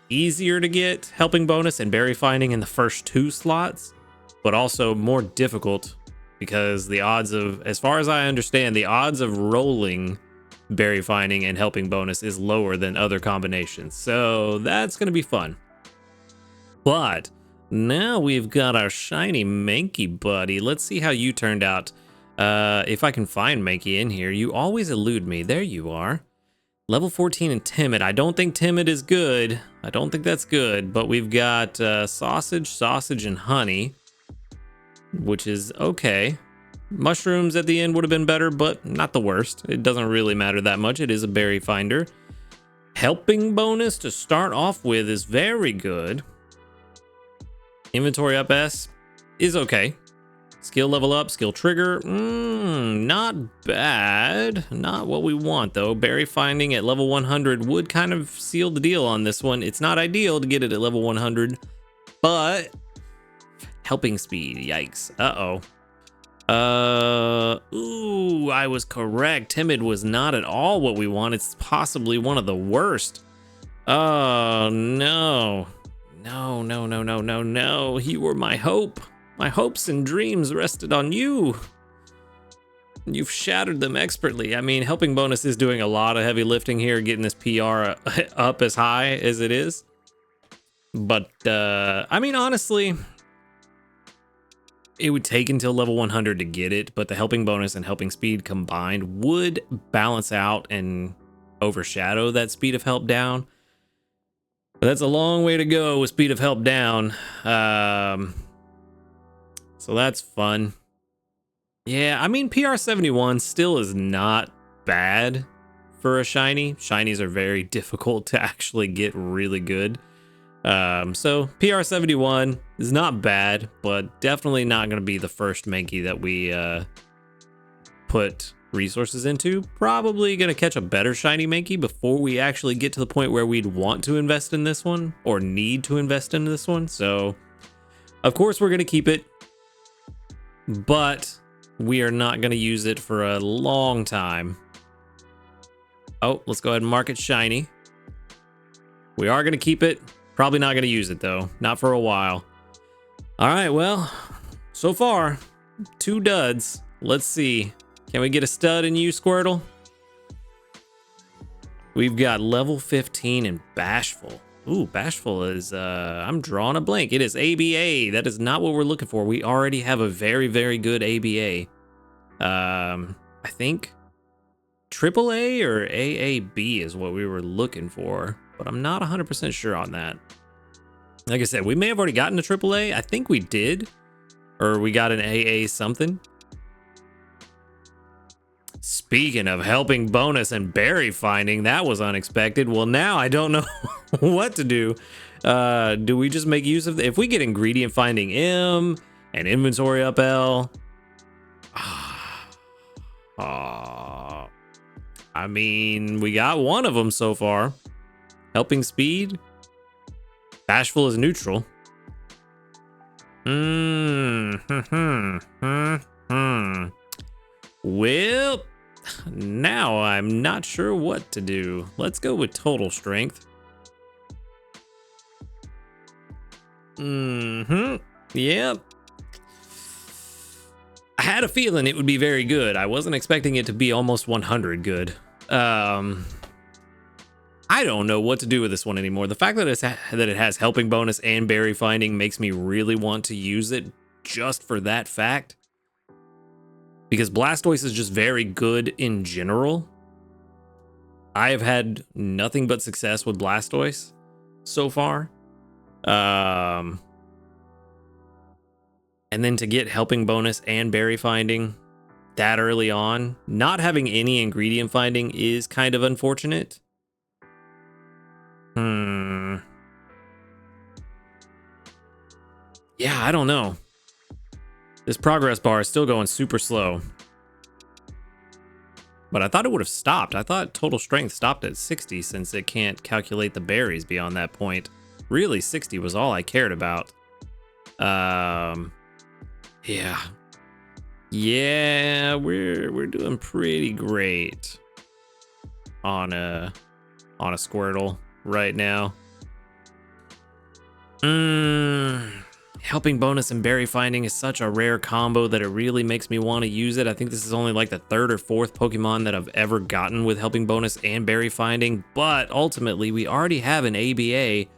easier to get helping bonus and berry finding in the first 2 slots, but also more difficult because the odds of, as far as I understand, the odds of rolling berry finding and helping bonus is lower than other combinations. So that's going to be fun. But now we've got our shiny Mankey buddy. Let's see how you turned out. If I can find Mankey in here. You always elude me. There you are. Level 14 and timid. I don't think timid is good. I don't think that's good, but we've got sausage, and honey, which is okay. Mushrooms at the end would have been better, but not the worst. It doesn't really matter that much. It is a berry finder. Helping bonus to start off with is very good. Inventory up S is okay. Skill level up, skill trigger, not bad. Not what we want though. Berry finding at level 100 would kind of seal the deal on this one. It's not ideal to get it at level 100, but helping speed, yikes. Ooh, I was correct. Timid was not at all what we want. It's possibly one of the worst. Oh, no. No. You were my hope. My hopes and dreams rested on you. You've shattered them expertly. I mean, helping bonus is doing a lot of heavy lifting here, getting this PR up as high as it is. But, I mean, honestly, it would take until level 100 to get it, but the helping bonus and helping speed combined would balance out and overshadow that speed of help down. But that's a long way to go with speed of help down. So that's fun. Yeah, I mean, PR 71 still is not bad for a shiny. Shinies are very difficult to actually get really good. So PR 71 is not bad, but definitely not going to be the first Mankey that we put resources into. Probably going to catch a better shiny Mankey before we actually get to the point where we'd want to invest in this one or need to invest in this one. So of course we're going to keep it, but we are not going to use it for a long time. Oh, let's go ahead and mark it shiny. We are going to keep it. Probably not going to use it though. Not for a while. All right, well, so far, 2 duds. Let's see. Can we get a stud in you, Squirtle? We've got level 15 and Bashful. Ooh, Bashful is, I'm drawing a blank. It is ABA. That is not what we're looking for. We already have a very, very good ABA. I think AAA or AAB is what we were looking for, but I'm not 100% sure on that. Like I said, we may have already gotten a AAA. I think we did, or we got an AA something. Speaking of helping bonus and berry finding, that was unexpected. Well, now I don't know what to do. Do we just make use of if we get ingredient finding M and inventory up L? I mean, we got one of them so far. Helping speed. Bashful is neutral. Well, now I'm not sure what to do. Let's go with total strength. Yep. I had a feeling it would be very good. I wasn't expecting it to be almost 100 good. I don't know what to do with this one anymore. The fact that it has helping bonus and berry finding makes me really want to use it just for that fact. Because Blastoise is just very good in general. I have had nothing but success with Blastoise so far. And then to get helping bonus and berry finding that early on, not having any ingredient finding is kind of unfortunate. Yeah, I don't know. This progress bar is still going super slow. But I thought it would have stopped. I thought total strength stopped at 60 since it can't calculate the berries beyond that point. Really, 60 was all I cared about. Yeah. Yeah, we're doing pretty great on a Squirtle right now. Helping bonus and berry finding is such a rare combo that it really makes me want to use it. I think this is only like the third or fourth Pokemon that I've ever gotten with helping bonus and berry finding, but ultimately we already have an ABA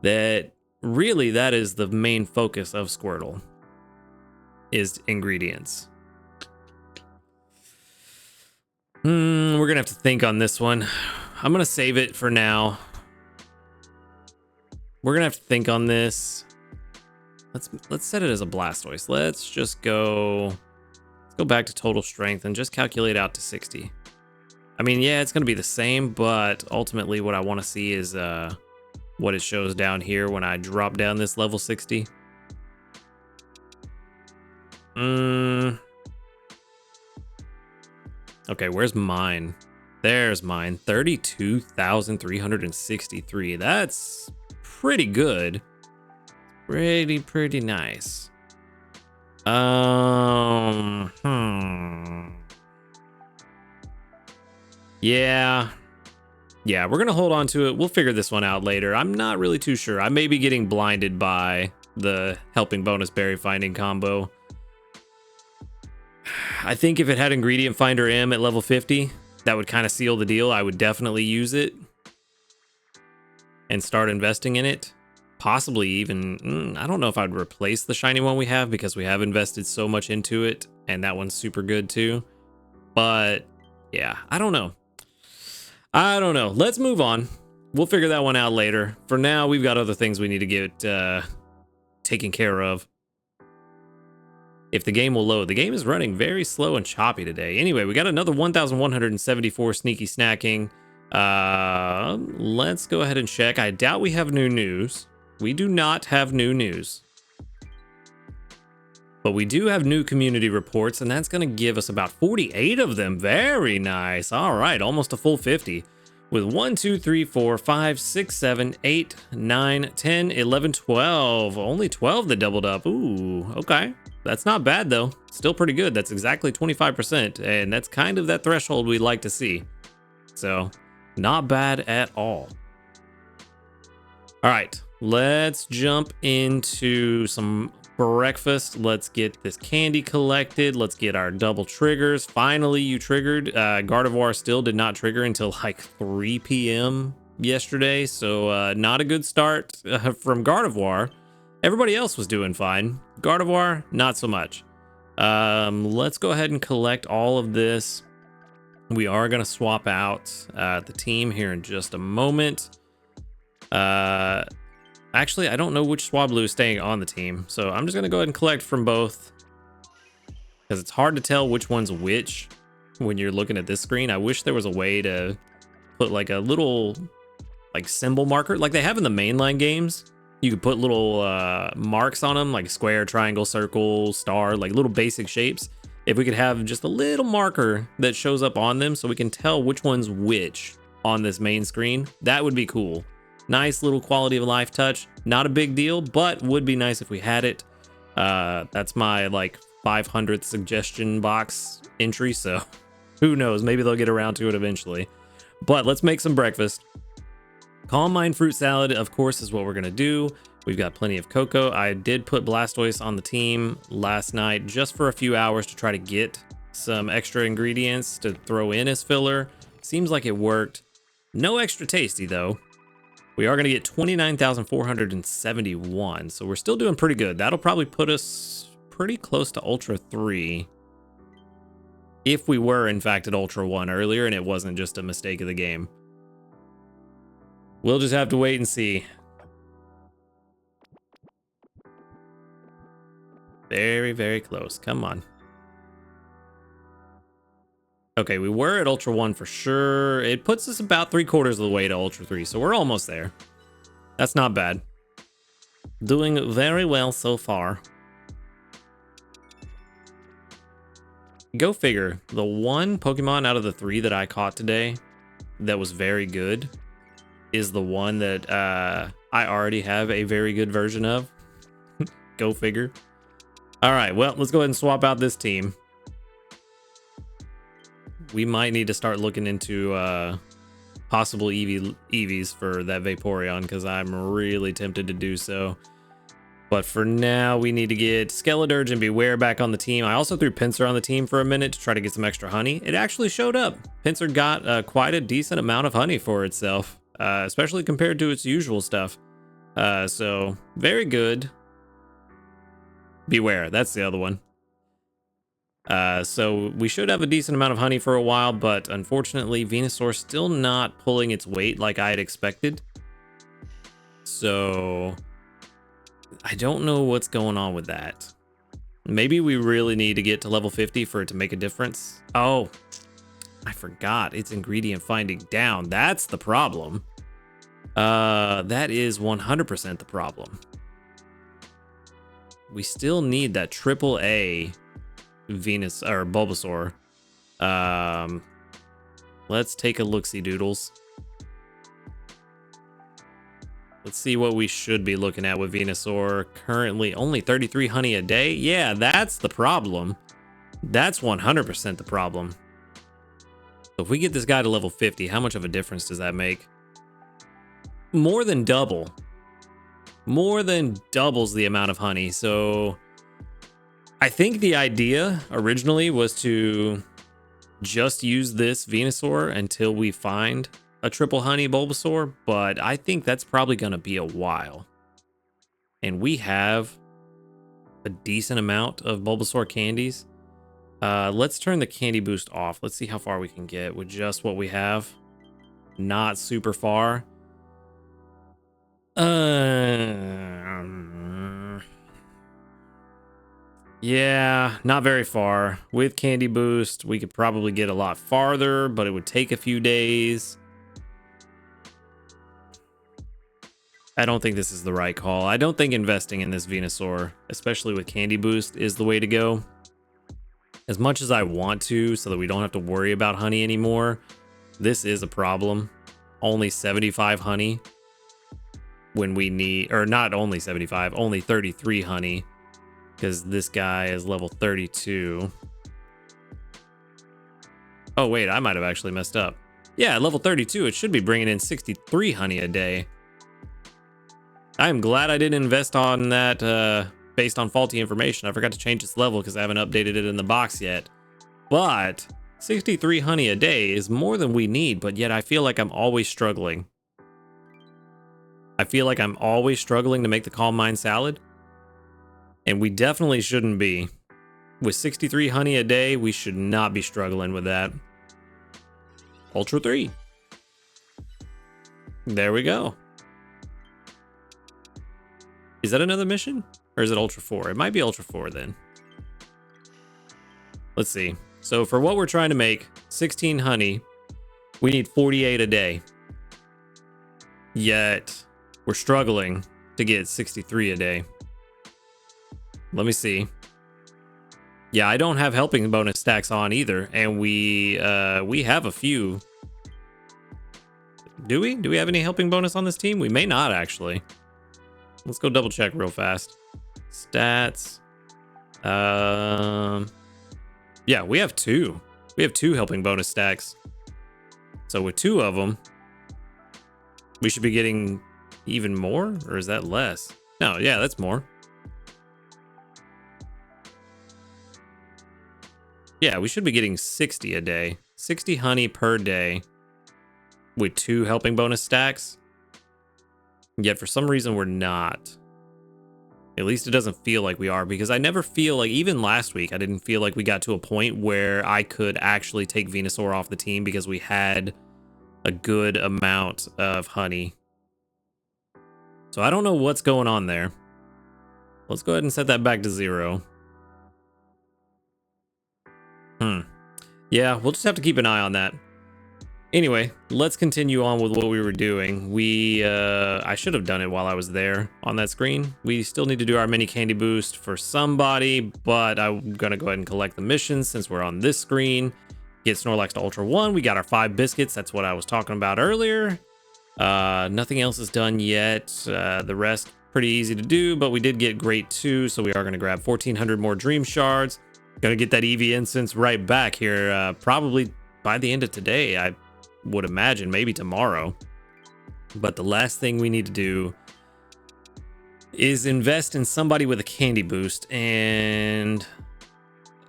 that really that is the main focus of Squirtle is ingredients. We're gonna have to think on this one. I'm gonna save it for now. We're gonna have to think on this. Let's set it as a Blastoise. Let's just go back to total strength and just calculate out to 60. I mean, yeah, it's gonna be the same, but ultimately what I want to see is what it shows down here when I drop down this level 60. Okay, where's mine? There's mine. 32,363. That's pretty good. Pretty nice. Yeah, we're gonna hold on to it. We'll figure this one out later. I'm not really too sure. I may be getting blinded by the helping bonus berry finding combo. I think if it had ingredient finder M at level 50, that would kind of seal the deal. I would definitely use it and start investing in it. Possibly even, I don't know if I'd replace the shiny one we have because we have invested so much into it and that one's super good too. But yeah, I don't know. Let's move on. We'll figure that one out later. For now, we've got other things we need to get taken care of. If the game will load. The game is running very slow and choppy today. Anyway, we got another 1,174 sneaky snacking. Let's go ahead and check. I doubt we have new news. We do not have new news. But we do have new community reports, and that's going to give us about 48 of them. Very nice. All right, almost a full 50. With 1, 2, 3, 4, 5, 6, 7, 8, 9, 10, 11, 12. Only 12 that doubled up. Ooh, okay. That's not bad, though. Still pretty good. That's exactly 25%, and that's kind of that threshold we'd like to see. So, not bad at all. All right, let's jump into some breakfast. Let's get this candy collected. Let's get our double triggers. Finally, you triggered. Gardevoir still did not trigger until like 3 p.m. yesterday, so not a good start from Gardevoir. Everybody else was doing fine. Gardevoir, not so much. Let's go ahead and collect all of this. We are going to swap out the team here in just a moment. Actually, I don't know which Swablu is staying on the team, so I'm just going to go ahead and collect from both. Because it's hard to tell which one's which when you're looking at this screen. I wish there was a way to put like a little like symbol marker like they have in the mainline games. You could put little marks on them, like square, triangle, circle, star, like little basic shapes. If we could have just a little marker that shows up on them so we can tell which one's which on this main screen, that would be cool. Nice little quality of life touch. Not a big deal, but would be nice if we had it. That's my like 500th suggestion box entry, so who knows, maybe they'll get around to it eventually. But let's make some breakfast. Calm Mind fruit salad, of course, is what we're gonna do. We've got plenty of cocoa. I did put Blastoise on the team last night just for a few hours to try to get some extra ingredients to throw in as filler. Seems like it worked. No extra tasty though. We are gonna get 29,471, so we're still doing pretty good. That'll probably put us pretty close to Ultra 3. If we were in fact at Ultra 1 earlier and it wasn't just a mistake of the game. We'll just have to wait and see. Very, very close. Come on. Okay, we were at Ultra 1 for sure. It puts us about 3/4 of the way to Ultra 3, so we're almost there. That's not bad. Doing very well so far. Go figure. The one Pokemon out of the 3 that I caught today that was very good is the one that I already have a very good version of. Go figure. All right, well, let's go ahead and swap out this team. We might need to start looking into possible EVs for that Vaporeon because I'm really tempted to do so. But for now, we need to get Skeledirge and Beware back on the team. I also threw Pinsir on the team for a minute to try to get some extra honey. It actually showed up. Pinsir got quite a decent amount of honey for itself, especially compared to its usual stuff. So very good. Beware, that's the other one. So we should have a decent amount of honey for a while, but unfortunately Venusaur still not pulling its weight like I had expected. So I don't know what's going on with that. Maybe we really need to get to level 50 for it to make a difference. Oh, I forgot. It's ingredient finding down. That's the problem. That is 100% the problem. We still need that AAA Venus or Bulbasaur. Let's take a look-see doodles. Let's see what we should be looking at with Venusaur. Currently only 33 honey a day. Yeah, that's the problem. That's 100% the problem. So if we get this guy to level 50, how much of a difference does that make? More than double. More than doubles the amount of honey. So I think the idea originally was to just use this Venusaur until we find a triple honey Bulbasaur, but I think that's probably going to be a while. And we have a decent amount of Bulbasaur candies. Let's turn the candy boost off. Let's see how far we can get with just what we have. Not super far. Yeah, not very far. With candy boost, we could probably get a lot farther, but it would take a few days. I don't think this is the right call. I don't think investing in this Venusaur, especially with candy boost, is the way to go. As much as I want to, so that we don't have to worry about honey anymore, this is a problem. Only 75 honey when we need, or not only 75, only 33 honey, because this guy is level 32. Oh wait, I might have actually messed up. Yeah, at level 32, it should be bringing in 63 honey a day. I'm glad I didn't invest on that based on faulty information. I forgot to change its level because I haven't updated it in the box yet. But 63 honey a day is more than we need, but yet I feel like I'm always struggling. I feel like I'm always struggling to make the Calm Mind salad. And we definitely shouldn't be. With 63 honey a day, we should not be struggling with that. Ultra 3. There we go. Is that another mission? Or is it Ultra 4? It might be Ultra 4 then. Let's see. So for what we're trying to make, 16 honey, we need 48 a day. Yet, we're struggling to get 63 a day. Let me see. Yeah, I don't have helping bonus stacks on either. And we have a few. Do we? Do we have any helping bonus on this team? We may not, actually. Let's go double check real fast. Stats. Yeah, we have two. We have two helping bonus stacks. So with two of them, we should be getting even more, or is that less? No, yeah, that's more. Yeah, we should be getting 60 a day. 60 honey per day with two helping bonus stacks. Yet for some reason we're not. At least it doesn't feel like we are, because I never feel like, even last week, I didn't feel like we got to a point where I could actually take Venusaur off the team because we had a good amount of honey. So I don't know what's going on there. Let's go ahead and set that back to 0. Yeah, we'll just have to keep an eye on that. Anyway, let's continue on with what we were doing. I should have done it while I was there on that screen. We still need to do our mini candy boost for somebody, but I'm gonna go ahead and collect the missions since we're on this screen. Get Snorlax to Ultra 1. We got our 5 biscuits. That's what I was talking about earlier. Nothing else is done yet. The rest pretty easy to do, but we did get Great 2, so we are gonna grab 1,400 more Dream Shards. Gonna get that Eevee instance right back here, probably by the end of today. I would imagine, maybe tomorrow. But the last thing we need to do is invest in somebody with a candy boost, and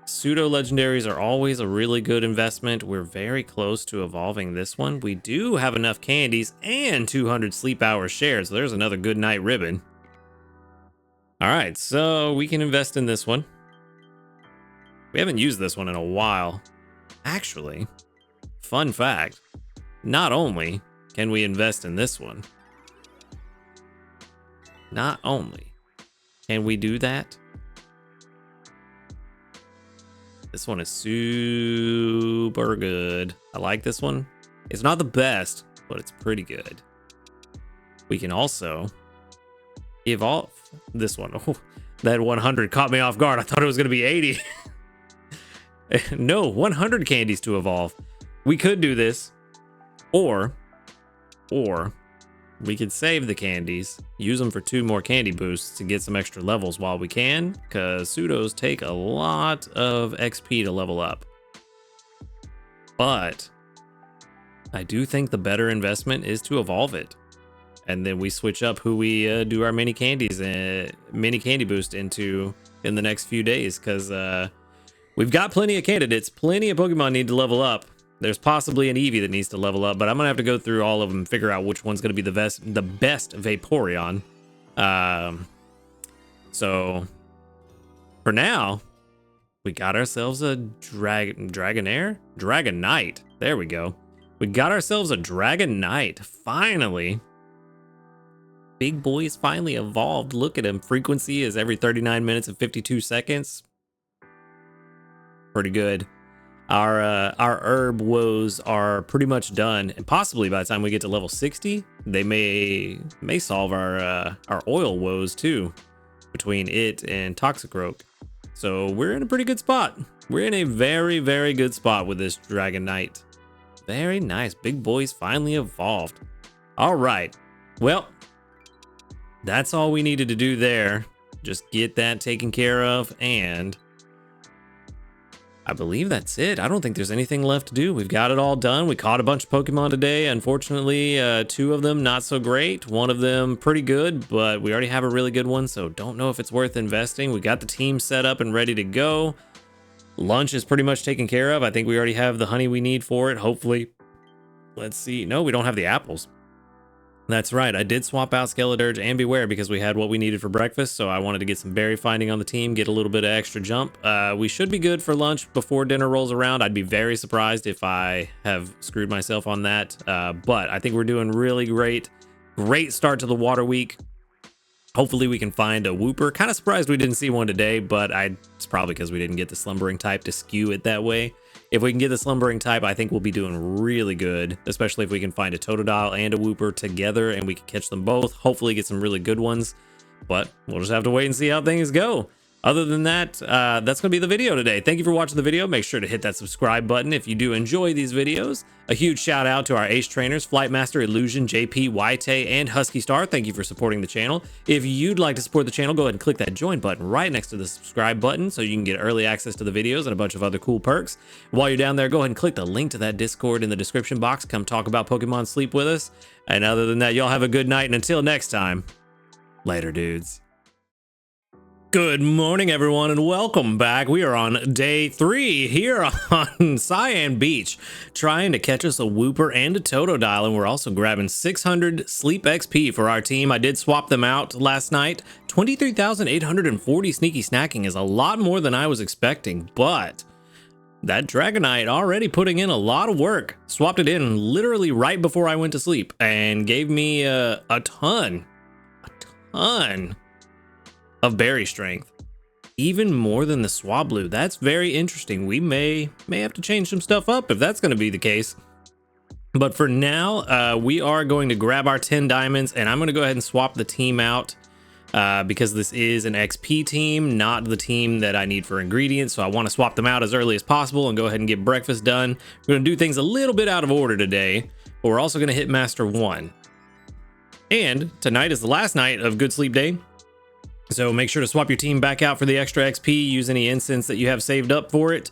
pseudo legendaries are always a really good investment. We're very close to evolving this one. We do have enough candies and 200 sleep hours shared, so there's another good night ribbon. All right, so we can invest in this one. We haven't used this one in a while. Actually, fun fact, not only can we invest in this one, not only can we do that, this one is super good. I like this one. It's not the best, but it's pretty good. We can also evolve this one. Oh, that 100 caught me off guard. I thought it was going to be 80. No, 100 candies to evolve. We could do this, or we could save the candies, use them for 2 more candy boosts to get some extra levels while we can, because pseudos take a lot of XP to level up. But I do think the better investment is to evolve it, and then we switch up who we do our mini candies and mini candy boost into in the next few days, because we've got plenty of candidates. Plenty of Pokemon need to level up. There's possibly an Eevee that needs to level up, but I'm gonna have to go through all of them and figure out which one's gonna be the best Vaporeon. So for now, we got ourselves a Dragonite. There we go. We got ourselves a Dragonite. Finally. Big boy is finally evolved. Look at him. Frequency is every 39 minutes and 52 seconds. Pretty good. Our herb woes are pretty much done, and possibly by the time we get to level 60, they may solve our oil woes too, between it and Toxicroak. So we're in a pretty good spot. We're in a very, very good spot with this Dragonite. Very nice. Big boy's finally evolved. All right. Well, that's all we needed to do there. Just get that taken care of, and I believe that's it. I don't think there's anything left to do. We've got it all done. We caught a bunch of Pokemon today. Unfortunately, 2 of them not so great. 1 of them pretty good, but we already have a really good one, so don't know if it's worth investing. We got the team set up and ready to go. Lunch is pretty much taken care of. I think we already have the honey we need for it, hopefully. Let's see. No, we don't have the apples. That's right. I did swap out Skeledirge and Beware because we had what we needed for breakfast, so I wanted to get some berry finding on the team, get a little bit of extra jump. We should be good for lunch before dinner rolls around. I'd be very surprised if I have screwed myself on that, but I think we're doing really great. Great start to the water week. Hopefully we can find a Wooper. Kind of surprised we didn't see one today, but it's probably because we didn't get the Slumbering type to skew it that way. If we can get the Slumbering type, I think we'll be doing really good, especially if we can find a Totodile and a Wooper together and we can catch them both. Hopefully get some really good ones, but we'll just have to wait and see how things go. Other than that, that's going to be the video today. Thank you for watching the video. Make sure to hit that subscribe button if you do enjoy these videos. A huge shout out to our ace trainers, Flightmaster, Illusion, JP, Yte, and Husky Star. Thank you for supporting the channel. If you'd like to support the channel, go ahead and click that join button right next to the subscribe button so you can get early access to the videos and a bunch of other cool perks. While you're down there, go ahead and click the link to that Discord in the description box. Come talk about Pokemon Sleep with us. And other than that, y'all have a good night. And until next time, later, dudes. Good morning, everyone, and welcome back. We are on day 3 here on Cyan Beach, trying to catch us a Wooper and a Totodile, and we're also grabbing 600 Sleep XP for our team. I did swap them out last night. 23,840 Sneaky Snacking is a lot more than I was expecting, but that Dragonite already putting in a lot of work. Swapped it in literally right before I went to sleep and gave me a ton of berry strength, even more than the Swablu. That's very interesting. We may have to change some stuff up if that's going to be the case. But for now, we are going to grab our 10 diamonds, and I'm going to go ahead and swap the team out because this is an XP team, not the team that I need for ingredients. So I want to swap them out as early as possible and go ahead and get breakfast done. We're going to do things a little bit out of order today, but we're also going to hit Master 1. And tonight is the last night of Good Sleep Day. So make sure to swap your team back out for the extra XP. Use any incense that you have saved up for it.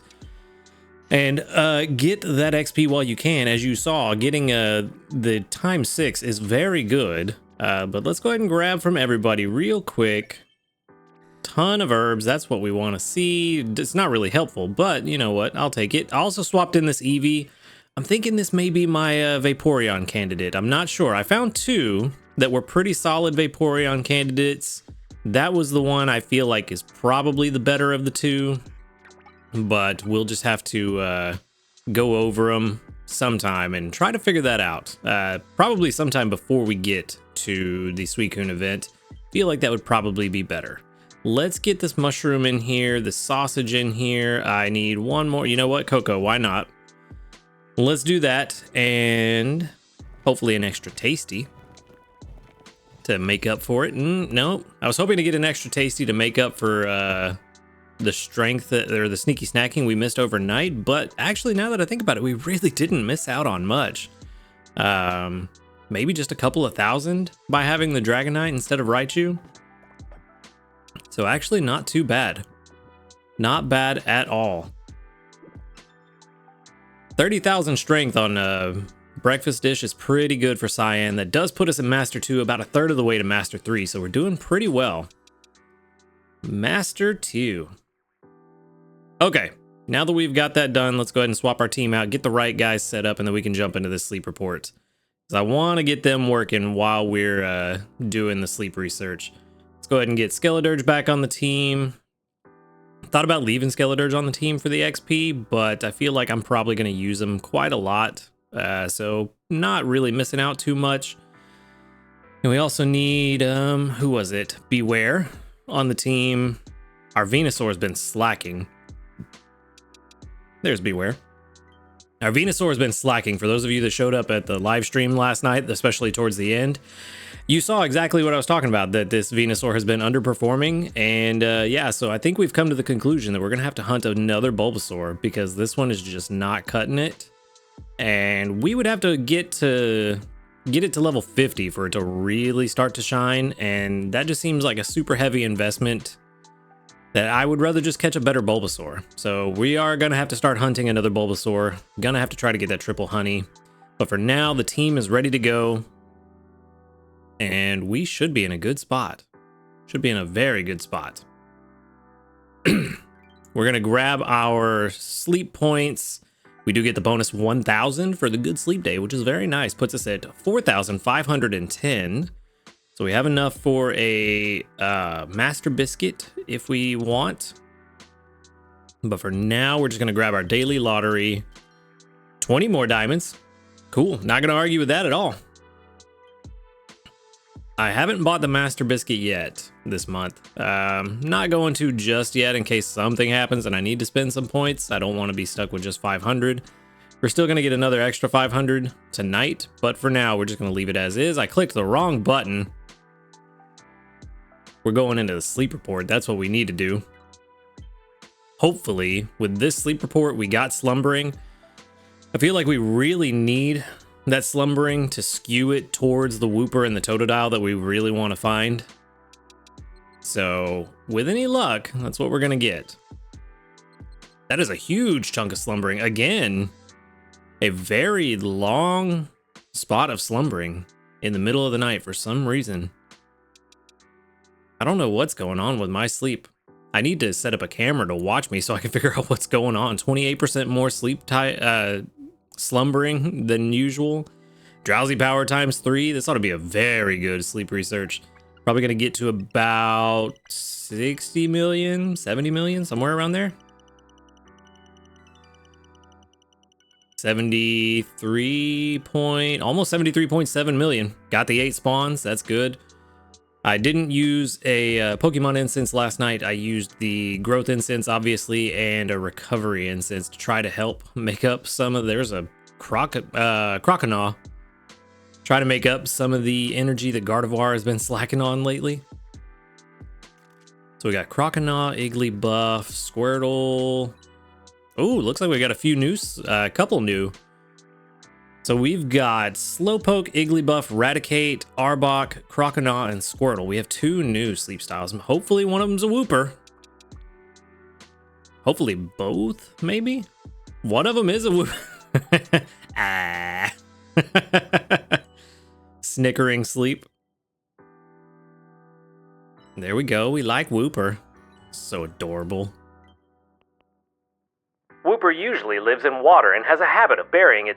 And get that XP while you can. As you saw, getting the ×6 is very good. But let's go ahead and grab from everybody real quick. Ton of herbs. That's what we want to see. It's not really helpful, but you know what? I'll take it. I also swapped in this Eevee. I'm thinking this may be my Vaporeon candidate. I'm not sure. I found 2 that were pretty solid Vaporeon candidates. That was the one I feel like is probably the better of the 2, but we'll just have to go over them sometime and try to figure that out. Probably sometime before we get to the Suicune event. Feel like that would probably be better. Let's get this mushroom in here, the sausage in here. I need one more. You know what, Cocoa? Why not? Let's do that, and hopefully an extra tasty to make up for it. No, I was hoping to get an extra tasty to make up for the strength or the sneaky snacking we missed overnight, but actually now that I think about it, we really didn't miss out on much. Maybe just a couple of thousand by having the Dragonite instead of Raichu. So actually not too bad. Not bad at all. 30,000 strength on breakfast dish is pretty good for Cyan. That does put us in Master 2 about a third of the way to Master 3, so we're doing pretty well. Master 2. Okay, now that we've got that done, let's go ahead and swap our team out, get the right guys set up, and then we can jump into the sleep report. Because I want to get them working while we're doing the sleep research. Let's go ahead and get Skeledirge back on the team. Thought about leaving Skeledirge on the team for the XP, but I feel like I'm probably going to use them quite a lot. So not really missing out too much. And we also need, who was it? Beware on the team. Our Venusaur has been slacking. There's Beware. Our Venusaur has been slacking. For those of you that showed up at the live stream last night, especially towards the end, you saw exactly what I was talking about, that this Venusaur has been underperforming. And yeah, so I think we've come to the conclusion that we're going to have to hunt another Bulbasaur because this one is just not cutting it. And we would have to get it to level 50 for it to really start to shine, and that just seems like a super heavy investment that I would rather just catch a better Bulbasaur. So we are gonna have to start hunting another Bulbasaur. Gonna have to try to get that triple honey, but for now the team is ready to go and we should be in a good spot. Should be in a very good spot. We're gonna grab our sleep points. We do get the bonus 1,000 for the Good Sleep Day, which is very nice. Puts us at 4,510. So we have enough for a Master Biscuit if we want. But for now, we're just going to grab our daily lottery. 20 more diamonds. Cool. Not going to argue with that at all. I haven't bought the Master Biscuit yet this month. Not going to just yet in case something happens and I need to spend some points. I don't want to be stuck with just 500. We're still going to get another extra 500 tonight, but for now, we're just going to leave it as is. I clicked the wrong button. We're going into the sleep report. That's what we need to do. hopefully, with this sleep report, we got slumbering. I feel like we really need that slumbering to skew it towards the whooper and the totodile that we really want to find. So with any luck, that's what we're going to get. That is a huge chunk of slumbering. Again, a very long spot of slumbering in the middle of the night for some reason. I don't know what's going on with my sleep. I need to set up a camera to watch me so I can figure out what's going on. 28% more slumbering than usual. Drowsy power ×3. This ought to be a very good sleep research. Probably going to get to about 60 million, 70 million, somewhere around there. almost 73.7 million. Got the 8 spawns. That's good. I didn't use a Pokemon incense last night. I used the growth incense, obviously, and a recovery incense to try to help make up some of... There's a Croconaw. Try to make up some of the energy that Gardevoir has been slacking on lately. So we got Croconaw, Igglybuff, Squirtle. Oh, looks like we got a few new, couple new. So we've got Slowpoke, Igglybuff, Raticate, Arbok, Croconaw, and Squirtle. We have 2 new sleep styles. Hopefully one of them's a whooper. Hopefully both, maybe? One of them is a whooper. Ah. Snickering sleep. There we go. We like whooper. So adorable. Whooper usually lives in water and has a habit of burying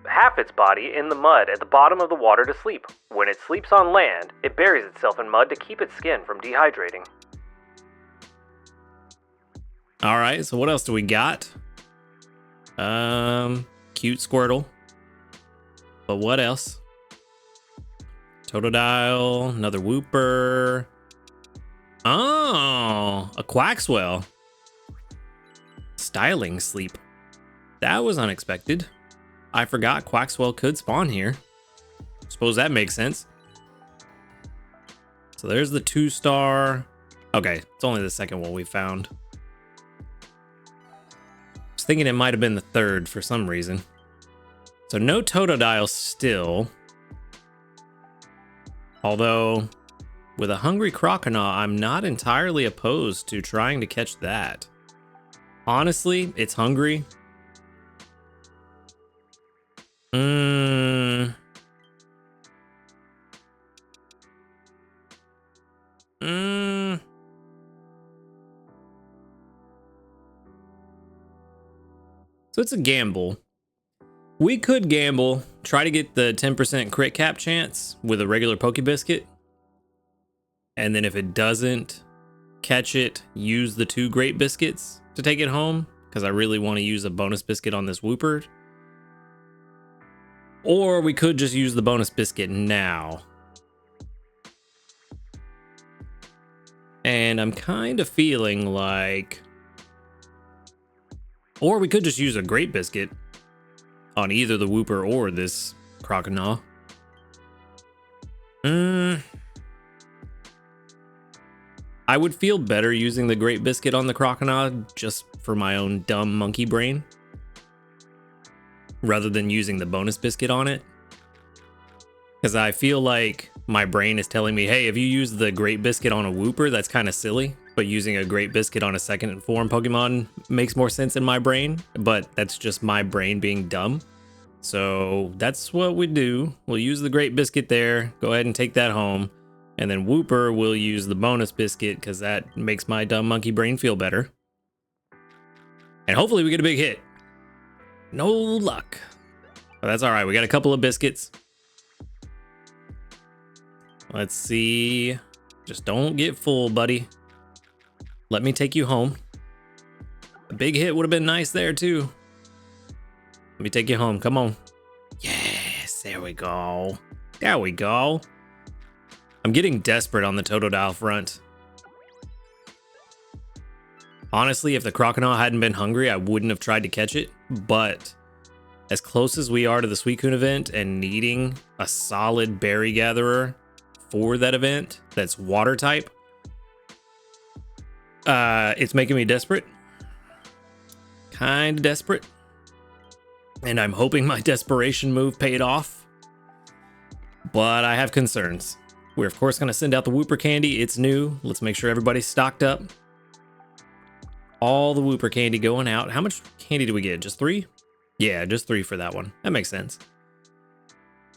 half its body in the mud at the bottom of the water to sleep. When it sleeps on land, it buries itself in mud to keep its skin from dehydrating. All right, so what else do we got? Cute Squirtle. But what else? Totodile, another whooper. Oh, a Quaxwell. Styling sleep. That was unexpected. I forgot Quaxwell could spawn here. Suppose that makes sense. So there's the 2-star. Okay, it's only the second one we found. I was thinking it might have been the 3rd for some reason. So no Totodile still. Although, with a hungry Croconaw, I'm not entirely opposed to trying to catch that. Honestly, it's hungry. So it's a gamble. We could gamble, try to get the 10% crit cap chance with a regular Pokebiscuit. And then if it doesn't catch it, use the 2 Great Biscuits to take it home, because I really want to use a bonus biscuit on this whooper. Or we could just use the bonus biscuit now. And I'm kind of feeling like... Or we could just use a Great Biscuit on either the whooper or this Croconaw. I would feel better using the Great Biscuit on the Croconaw just for my own dumb monkey brain, rather than using the bonus biscuit on it. Because I feel like my brain is telling me, hey, if you use the Great Biscuit on a whooper, that's kind of silly. But using a Great Biscuit on a second form Pokemon makes more sense in my brain. But that's just my brain being dumb. So that's what we do. We'll use the Great Biscuit there. Go ahead and take that home. And then whooper will use the bonus biscuit because that makes my dumb monkey brain feel better. And hopefully we get a big hit. No luck. But that's all right. We got a couple of biscuits. Let's see. Just don't get full, buddy. Let me take you home. A big hit would have been nice there too. Let me take you home. Come on. Yes, there we go. There we go. I'm getting desperate on the Totodile front. Honestly, if the Croconaw hadn't been hungry, I wouldn't have tried to catch it. But as close as we are to the Suicune event and needing a solid berry gatherer for that event that's water type, it's making me desperate. kind of desperate. And I'm hoping my desperation move paid off. But I have concerns. We're of course going to send out the Whooper candy. It's new. Let's make sure everybody's stocked up. All the Whooper candy going out. How much candy do we get? Just 3? Yeah, just 3 for that one. That makes sense.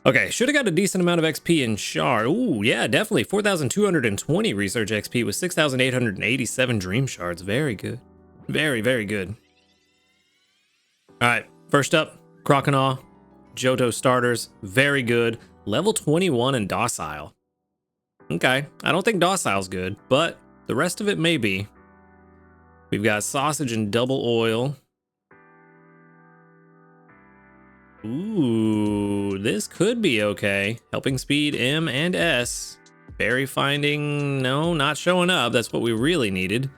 Okay, should have got a decent amount of XP in Shard. Ooh, yeah, definitely. 4,220 research XP with 6,887 dream shards. Very good. Very, very good. All right, first up, Croconaw, Johto starters. Very good. Level 21 and Docile. Okay, I don't think Docile's good, but the rest of it may be. We've got Sausage and Double Oil. Ooh, this could be okay. Helping Speed, M and S. Berry Finding, no, not showing up. That's what we really needed.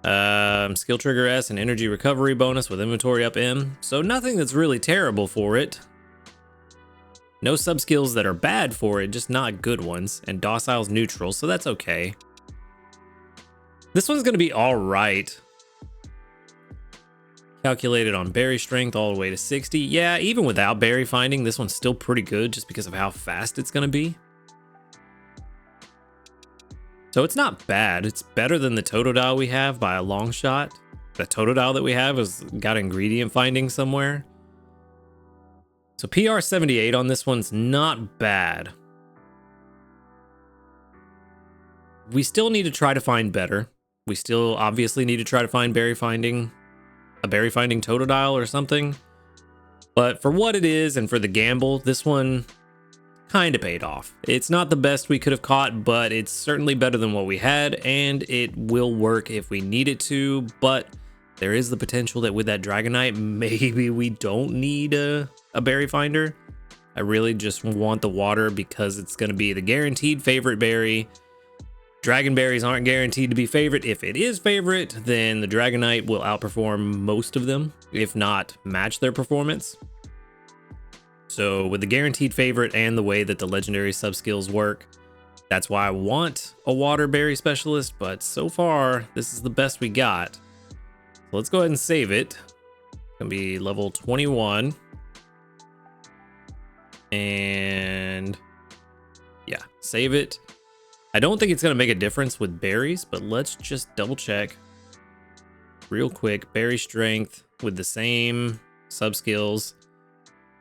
Skill Trigger S and Energy Recovery bonus with Inventory up M. So nothing that's really terrible for it. No sub-skills that are bad for it, just not good ones. And Docile's neutral, so that's okay. This one's gonna be all right. Calculated on berry strength all the way to 60. Yeah, even without berry finding, this one's still pretty good just because of how fast it's gonna be. So it's not bad. It's better than the Totodile we have by a long shot. The Totodile that we have has got ingredient finding somewhere. So PR 78 on this one's not bad. We still need to try to find better. We still obviously need to try to find berry finding. A berry finding Totodile or something. But for what it is and for the gamble, this one kind of paid off. It's not the best we could have caught, but it's certainly better than what we had, and it will work if we need it to. But there is the potential that with that Dragonite, maybe we don't need a berry finder. I really just want the water because it's going to be the guaranteed favorite berry. Dragon berries aren't guaranteed to be favorite. If it is favorite, then the Dragonite will outperform most of them, if not match their performance. So with the guaranteed favorite and the way that the legendary sub-skills work, that's why I want a water berry specialist, but so far, this is the best we got. So let's go ahead and save it. It's gonna be level 21. And yeah, save it. I don't think it's going to make a difference with berries, but let's just double check real quick. Berry strength with the same sub skills.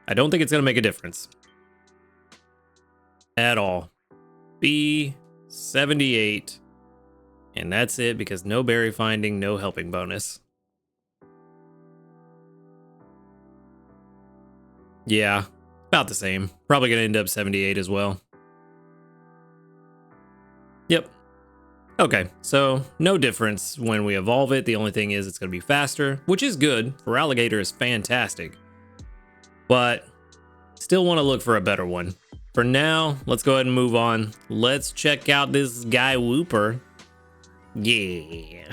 I don't think it's going to make a difference at all. B78. And that's it because no berry finding, no helping bonus. Yeah, about the same. Probably going to end up 78 as well. Yep. Okay, so no difference when we evolve it. The only thing is it's going to be faster, which is good. For Alligator is fantastic. But still want to look for a better one. For now, let's go ahead and move on. Let's check out this guy Whooper. Yeah.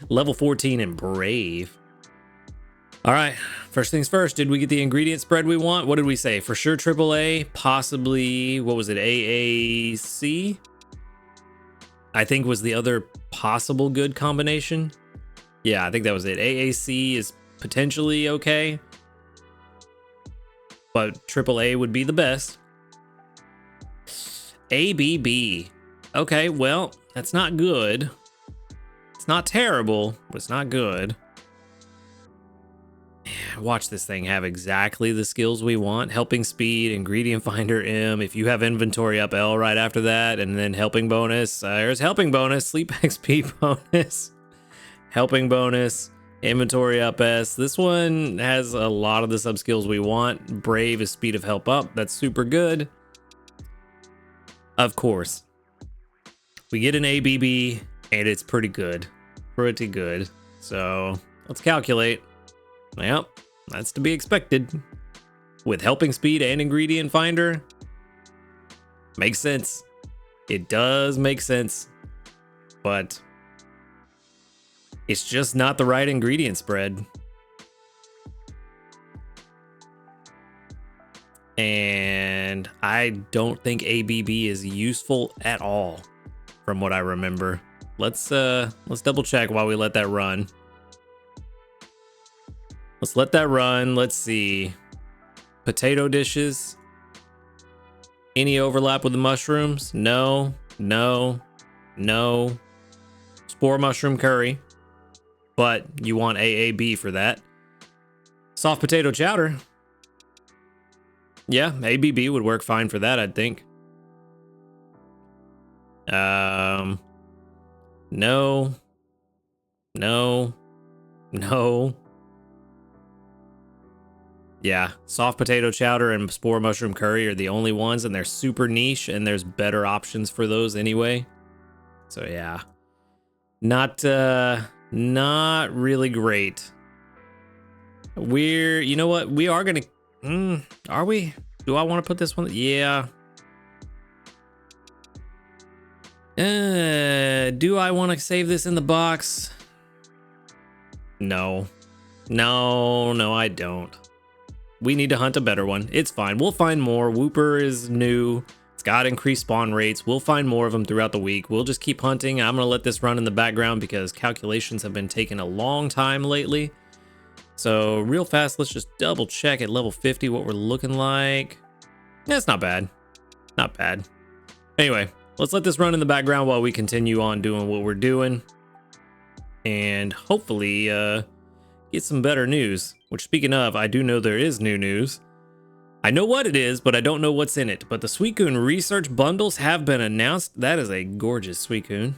Level 14 and Brave. All right, first things first, did we get the ingredient spread we want? What did we say? For sure AAA, possibly, what was it, AAC? I think was the other possible good combination. Yeah, I think that was it. AAC is potentially okay, but AAA would be the best. ABB. Okay, well, that's not good. It's not terrible, but it's not good. Watch this thing have exactly the skills we want. Helping Speed, Ingredient Finder M. If you have Inventory up L right after that, and then Helping Bonus. There's Helping Bonus, Sleep XP bonus, Helping Bonus, Inventory up S. This one has a lot of the sub skills we want. Brave is Speed of Help up. That's super good. Of course, we get an ABB, and it's pretty good. Pretty good. So let's calculate. Yep, that's to be expected. With Helping Speed and Ingredient Finder, makes sense. It does make sense, but it's just not the right ingredient spread. And I don't think ABB is useful at all from what I remember. Let's double check while we let that run. Let's let that run. Let's see. Potato dishes. Any overlap with the mushrooms? No, no, no. Spore mushroom curry. But you want AAB for that. Soft potato chowder. Yeah, ABB would work fine for that, I'd think. No. No. No. Yeah, soft potato chowder and spore mushroom curry are the only ones, and they're super niche, and there's better options for those anyway. So yeah. Not really great. You know what? We are gonna, are we? Do I want to put this one? Yeah. Do I want to save this in the box? No. No, I don't. We need to hunt a better one. It's fine. We'll find more. Whooper is new. It's got increased spawn rates. We'll find more of them throughout the week. We'll just keep hunting. I'm going to let this run in the background because calculations have been taking a long time lately. So real fast, let's just double check at level 50 what we're looking like. Yeah, it's not bad. Not bad. Anyway, let's let this run in the background while we continue on doing what we're doing. And hopefully get some better news. Which, speaking of, I do know there is new news. I know what it is, but I don't know what's in it. But the Suicune research bundles have been announced. That is a gorgeous Suicune.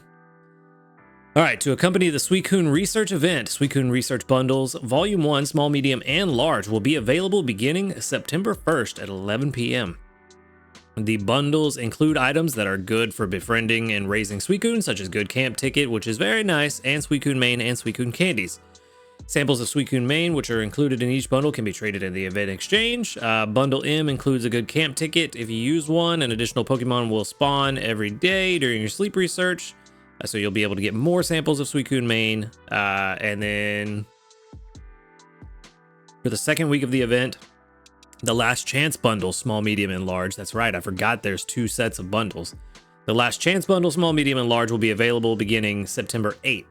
All right, to accompany the Suicune research event, Suicune research bundles, Volume 1, small, medium, and large, will be available beginning September 1st at 11 p.m. The bundles include items that are good for befriending and raising Suicune, such as Good Camp Ticket, which is very nice, and Suicune Main and Suicune Candies. Samples of Suicune Main, which are included in each bundle, can be traded in the event exchange. Bundle M includes a Good Camp Ticket. If you use one, an additional Pokemon will spawn every day during your sleep research. So you'll be able to get more samples of Suicune Main. And then for the second week of the event, the Last Chance bundle, small, medium, and large. That's right, I forgot there's 2 sets of bundles. The Last Chance bundle, small, medium, and large will be available beginning September 8th.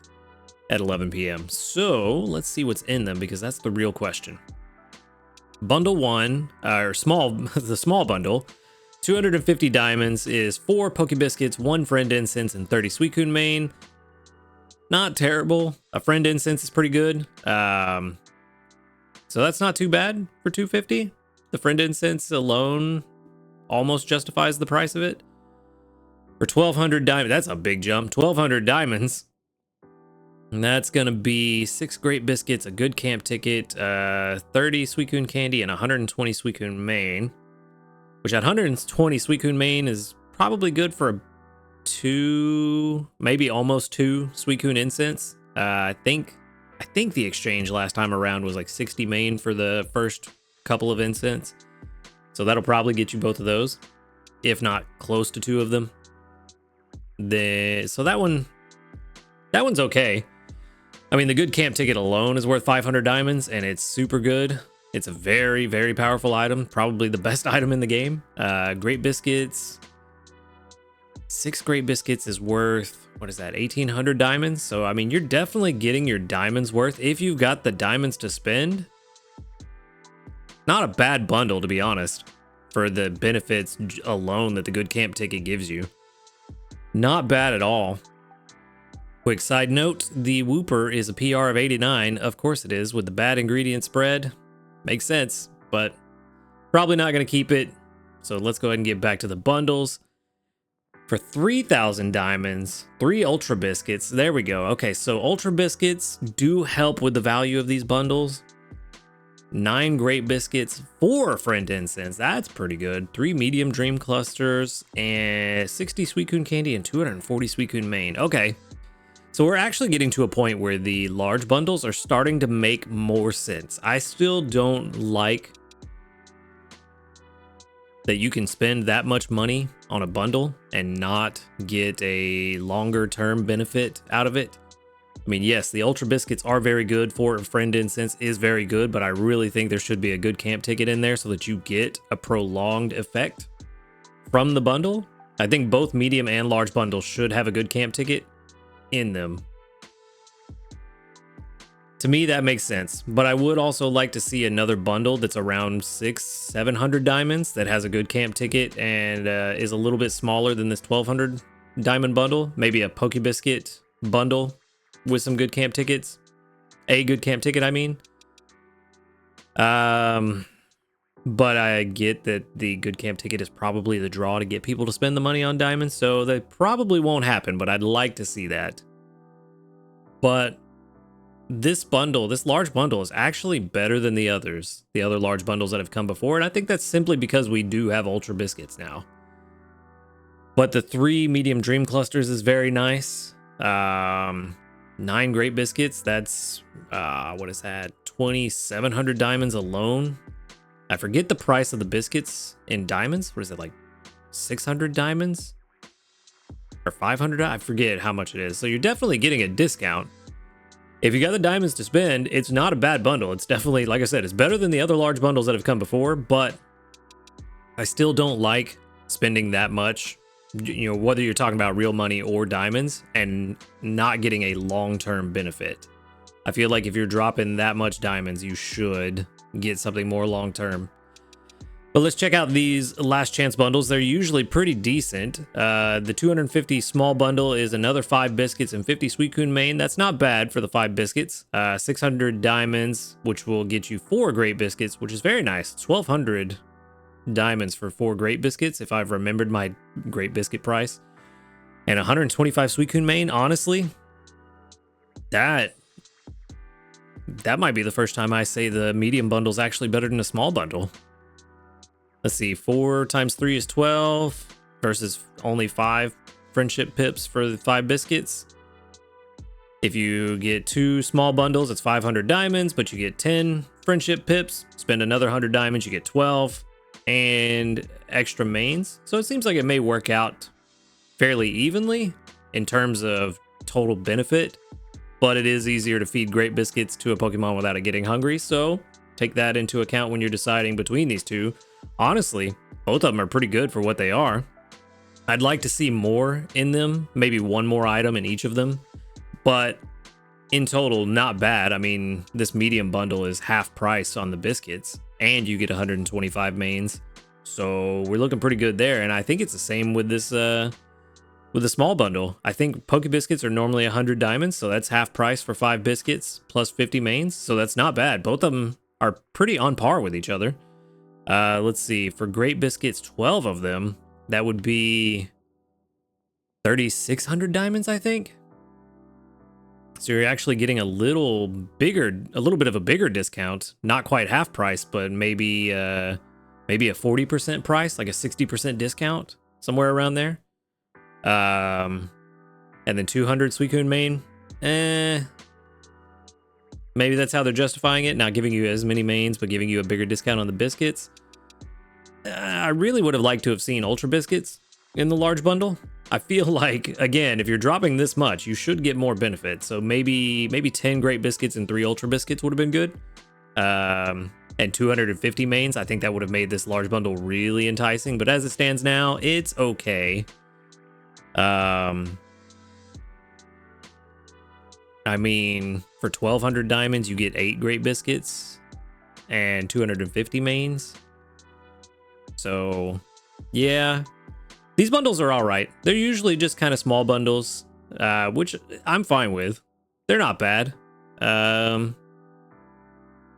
At 11 p.m. So let's see what's in them because that's the real question. Bundle 1, or small, the small bundle, 250 diamonds is 4 Pokebiscuits, 1 Friend Incense, and 30 Suicune Main. Not terrible. A Friend Incense is pretty good. So that's not too bad for 250. The Friend Incense alone almost justifies the price of it. For 1,200 diamonds, that's a big jump. 1,200 diamonds. And that's going to be 6 Great Biscuits, a Good Camp Ticket, 30 Suicune Candy, and 120 Suicune Main. Which at 120 Suicune Main is probably good for 2, maybe almost 2 Suicune Incense. I think the exchange last time around was like 60 Main for the first couple of Incense. So that'll probably get you both of those, if not close to 2 of them. So that one's okay. I mean, the Good Camp Ticket alone is worth 500 diamonds, and it's super good. It's a very, very powerful item. Probably the best item in the game. Great Biscuits. 6 Great Biscuits is worth, what is that, 1,800 diamonds? So, I mean, you're definitely getting your diamonds worth if you've got the diamonds to spend. Not a bad bundle, to be honest, for the benefits alone that the Good Camp Ticket gives you. Not bad at all. Quick side note, the Whooper is a PR of 89. Of course it is, with the bad ingredient spread. Makes sense, but probably not going to keep it. So let's go ahead and get back to the bundles. For 3,000 diamonds, 3 Ultra Biscuits. There we go. Okay, so Ultra Biscuits do help with the value of these bundles. 9 Great Biscuits, 4 Friend Incense. That's pretty good. 3 Medium Dream Clusters, and 60 Suicune Candy, and 240 Suicune Main. Okay. So we're actually getting to a point where the large bundles are starting to make more sense. I still don't like that you can spend that much money on a bundle and not get a longer term benefit out of it. I mean, yes, the Ultra Biscuits are very good. For Friend Incense is very good, but I really think there should be a Good Camp Ticket in there so that you get a prolonged effect from the bundle. I think both medium and large bundles should have a Good Camp Ticket in them. To me, that makes sense. But I would also like to see another bundle that's around 600-700 diamonds that has a good camp ticket and is a little bit smaller than this 1200 diamond bundle. Maybe a Poke Biscuit bundle with some good camp tickets. A good camp ticket, I mean. But I get that the good camp ticket is probably the draw to get people to spend the money on diamonds, so that probably won't happen, but I'd like to see that. But this bundle, this large bundle, is actually better than the other large bundles that have come before, and I think that's simply because we do have Ultra Biscuits now. But the 3 medium dream clusters is very nice. 9 great biscuits, that's, what is that, 2,700 diamonds alone. I forget the price of the biscuits in diamonds. What is it, like 600 diamonds? Or 500? I forget how much it is. So you're definitely getting a discount. If you got the diamonds to spend, it's not a bad bundle. It's definitely, like I said, it's better than the other large bundles that have come before, but I still don't like spending that much, you know, whether you're talking about real money or diamonds, and not getting a long-term benefit. I feel like if you're dropping that much diamonds, you should get something more long-term. But let's check out these last chance bundles. They're usually pretty decent. The 250 small bundle is another 5 biscuits and 50 sweet coon main. That's not bad for the 5 biscuits. 600 diamonds, which will get you 4 great biscuits, which is very nice. 1,200 diamonds for 4 great biscuits, if I've remembered my great biscuit price. And 125 sweet coon main. Honestly, that might be the first time I say the medium bundle is actually better than a small bundle. Let's see, 4 times 3 is 12 versus only 5 friendship pips for the 5 biscuits. If you get 2 small bundles, it's 500 diamonds, but you get 10 friendship pips. Spend another 100 diamonds, you get 12 and extra mains. So it seems like it may work out fairly evenly in terms of total benefit, but it is easier to feed great biscuits to a Pokemon without it getting hungry. So take that into account when you're deciding between these two. Honestly, both of them are pretty good for what they are. I'd like to see more in them, maybe 1 more item in each of them, but in total, not bad. I mean, this medium bundle is half price on the biscuits, and you get 125 mains, so we're looking pretty good there. And I think it's the same with this, with the small bundle. I think Poke Biscuits are normally 100 diamonds, so that's half price for 5 biscuits plus 50 mains, so that's not bad. Both of them are pretty on par with each other. Let's see, for great biscuits, 12 of them, that would be 3,600 diamonds, I think. So you're actually getting a little bit of a bigger discount. Not quite half price, but maybe a 40% price, like a 60% discount, somewhere around there. And then 200 Suicune main. Maybe that's how they're justifying it, not giving you as many mains, but giving you a bigger discount on the biscuits. I really would have liked to have seen Ultra Biscuits in the large bundle. I feel like, again, if you're dropping this much, you should get more benefit. So maybe 10 Great Biscuits and 3 Ultra Biscuits would have been good. And 250 mains, I think that would have made this large bundle really enticing. But as it stands now, it's okay. I mean, for 1,200 diamonds, you get 8 Great Biscuits and 250 mains. So, yeah. These bundles are all right. They're usually just kind of small bundles, which I'm fine with. They're not bad.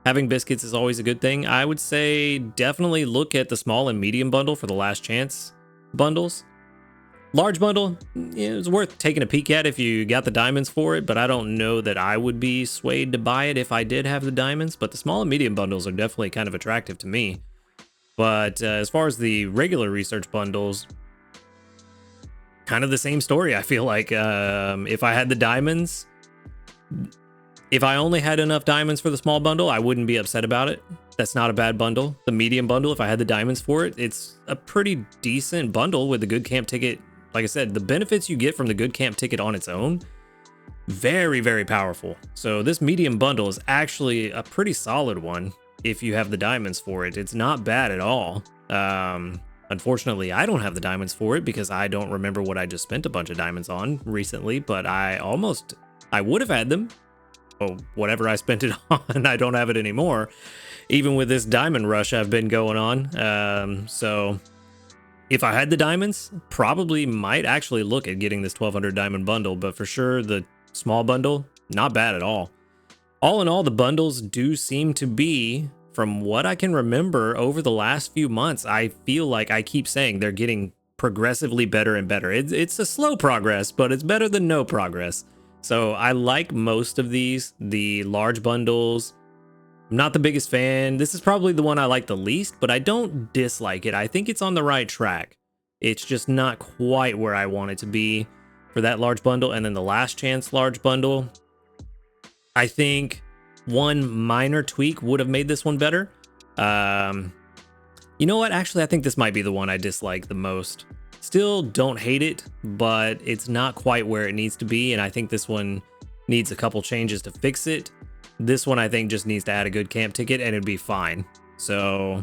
Having biscuits is always a good thing. I would say definitely look at the small and medium bundle for the last chance bundles. Large bundle, yeah, it's worth taking a peek at if you got the diamonds for it, but I don't know that I would be swayed to buy it if I did have the diamonds. But the small and medium bundles are definitely kind of attractive to me. But as far as the regular research bundles, kind of the same story. I feel like if I had the diamonds, if I only had enough diamonds for the small bundle, I wouldn't be upset about it. That's not a bad bundle. The medium bundle, if I had the diamonds for it, it's a pretty decent bundle with the good camp ticket. Like I said, the benefits you get from the good camp ticket on its own, very, very powerful. So this medium bundle is actually a pretty solid one if you have the diamonds for it. It's not bad at all. Unfortunately, I don't have the diamonds for it because I don't remember what I just spent a bunch of diamonds on recently, but I would have had them well, whatever I spent it on, I don't have it anymore. Even with this diamond rush I've been going on. So if I had the diamonds, probably might actually look at getting this 1200 diamond bundle, but for sure the small bundle, not bad at all. All in all, the bundles do seem to be, from what I can remember over the last few months, I feel like I keep saying they're getting progressively better and better. It's a slow progress, but it's better than no progress. So I like most of these. The large bundles, I'm not the biggest fan. This is probably the one I like the least, but I don't dislike it. I think it's on the right track. It's just not quite where I want it to be for that large bundle. And then the last chance large bundle, I think one minor tweak would have made this one better. You know what? Actually, I think this might be the one I dislike the most. Still don't hate it, but it's not quite where it needs to be. And I think this one needs a couple changes to fix it. This one, I think, just needs to add a good camp ticket and it'd be fine. So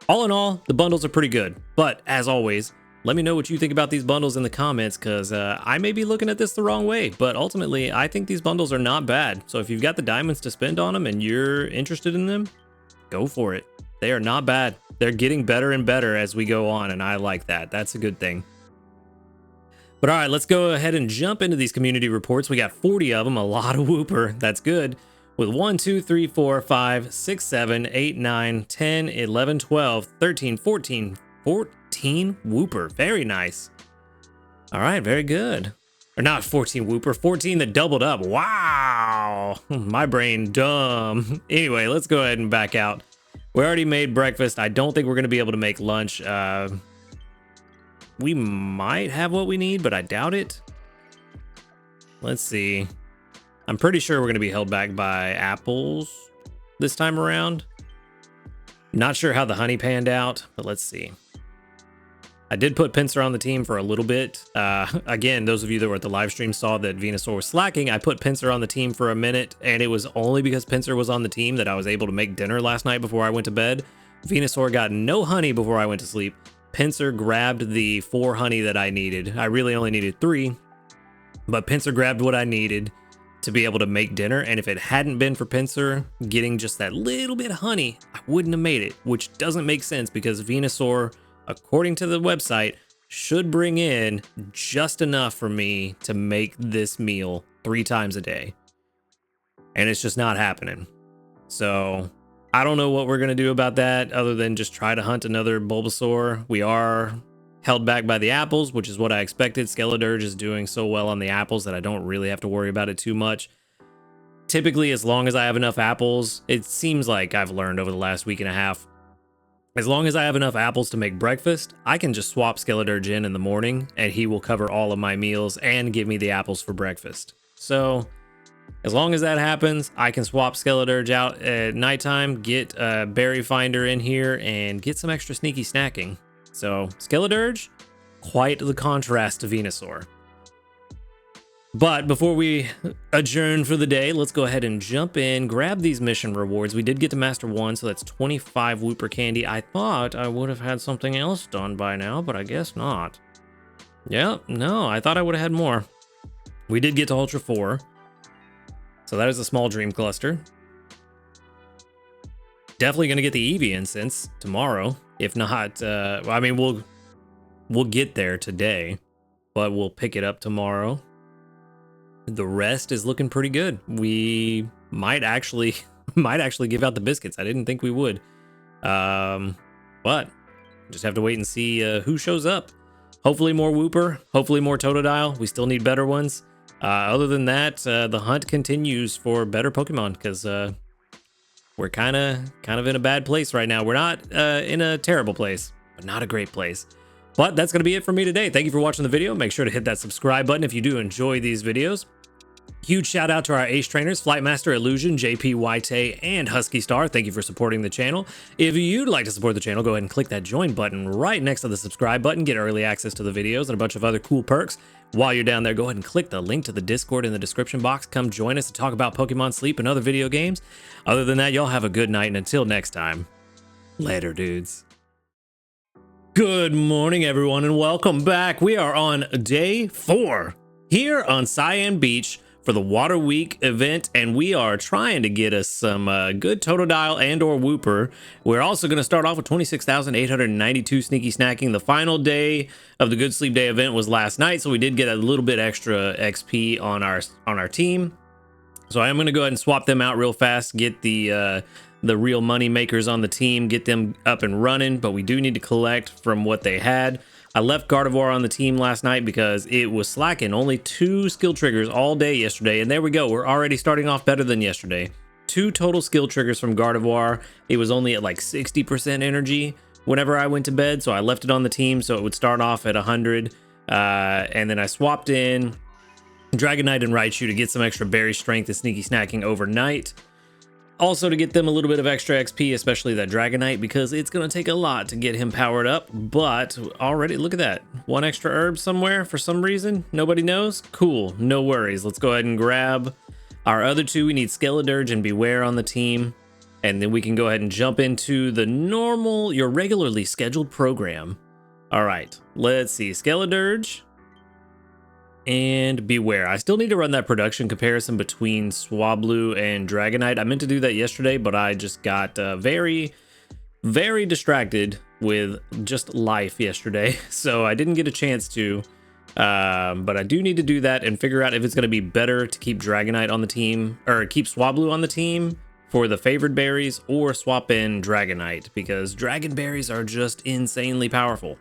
all in all, the bundles are pretty good. But as always, let me know what you think about these bundles in the comments, because I may be looking at this the wrong way, but ultimately I think these bundles are not bad. So if you've got the diamonds to spend on them and you're interested in them, go for it. They are not bad. They're getting better and better as we go on, and I like that. That's a good thing. But all right, let's go ahead and jump into these community reports. We got 40 of them, a lot of Whooper. That's good. With 1, 2, 3, 4, 5, 6, 7, 8, 9, 10, 11, 12, 13, 14 Whooper. Very nice. All right, very good. Or not 14 Whooper, 14 that doubled up. Wow. My brain dumb. Anyway, let's go ahead and back out. We already made breakfast. I don't think we're going to be able to make lunch. We might have what we need, but I doubt it. Let's see. I'm pretty sure we're going to be held back by apples this time around. Not sure how the honey panned out, but let's see. I did put Pincer on the team for a little bit. Again, those of you that were at the live stream saw that Venusaur was slacking. I put Pincer on the team for a minute, and it was only because Pincer was on the team that I was able to make dinner last night before I went to bed. Venusaur got no honey before I went to sleep. Pincer grabbed the 4 honey that I needed. I really only needed 3, but Pincer grabbed what I needed to be able to make dinner. And if it hadn't been for Pincer getting just that little bit of honey, I wouldn't have made it, which doesn't make sense because Venusaur, according to the website, should bring in just enough for me to make this meal 3 times a day. And it's just not happening. So I don't know what we're going to do about that other than just try to hunt another Bulbasaur. We are held back by the apples, which is what I expected. Skeledirge is doing so well on the apples that I don't really have to worry about it too much. Typically, as long as I have enough apples, it seems like I've learned over the last week and a half, as long as I have enough apples to make breakfast, I can just swap Skeledirge in the morning and he will cover all of my meals and give me the apples for breakfast. So as long as that happens, I can swap Skeledirge out at nighttime, get a berry finder in here, and get some extra sneaky snacking. So Skeledirge, quite the contrast to Venusaur. But before we adjourn for the day, let's go ahead and jump in, grab these mission rewards. We did get to Master 1, so that's 25 Whooper candy. I thought I would have had something else done by now, but I guess not. Yep, no, I thought I would have had more. We did get to Ultra 4. So that is a small dream cluster. Definitely going to get the Eevee incense tomorrow. If not, I mean, we'll get there today, but we'll pick it up tomorrow. The rest is looking pretty good. We might actually give out the biscuits. I didn't think we would. But just have to wait and see who shows up. Hopefully more Whooper, hopefully more Totodile. We still need better ones. Other than that, the hunt continues for better Pokemon because we're kind of in a bad place right now. We're not in a terrible place, but not a great place. But that's going to be it for me today. Thank you for watching the video. Make sure to hit that subscribe button if you do enjoy these videos. Huge shout out to our ace trainers, Flightmaster, Illusion, JP, White, and Husky Star. Thank you for supporting the channel. If you'd like to support the channel, go ahead and click that join button right next to the subscribe button. Get early access to the videos and a bunch of other cool perks. While you're down there, go ahead and click the link to the Discord in the description box. Come join us to talk about Pokemon Sleep and other video games. Other than that, y'all have a good night, and until next time, later, dudes. Good morning, everyone, and welcome back. We are on day 4 here on Cyan Beach for the Water Week event, and we are trying to get us some good Totodile and or Wooper. We're also going to start off with 26,892 sneaky snacking. The final day of the Good Sleep Day event was last night, so we did get a little bit extra XP on our team. So I am going to go ahead and swap them out real fast, get the real money makers on the team, get them up and running, but we do need to collect from what they had. I left Gardevoir on the team last night because it was slacking. Only 2 skill triggers all day yesterday, and there we go. We're already starting off better than yesterday. 2 total skill triggers from Gardevoir. It was only at like 60% energy whenever I went to bed, so I left it on the team so it would start off at 100. And then I swapped in Dragonite and Raichu to get some extra berry strength and sneaky snacking overnight. Also to get them a little bit of extra XP, especially that Dragonite, because it's going to take a lot to get him powered up. But already, look at that. 1 extra herb somewhere for some reason. Nobody knows? Cool. No worries. Let's go ahead and grab our other 2. We need Skeledirge and Beware on the team. And then we can go ahead and jump into the normal, your regularly scheduled program. All right. Let's see. Skeledirge and Beware. I still need to run that production comparison between Swablu and Dragonite. I meant to do that yesterday, but I just got very distracted with just life yesterday, so I didn't get a chance to. But I do need to do that and figure out if it's going to be better to keep Dragonite on the team, or keep Swablu on the team for the favored berries, or swap in Dragonite, because Dragon berries are just insanely powerful.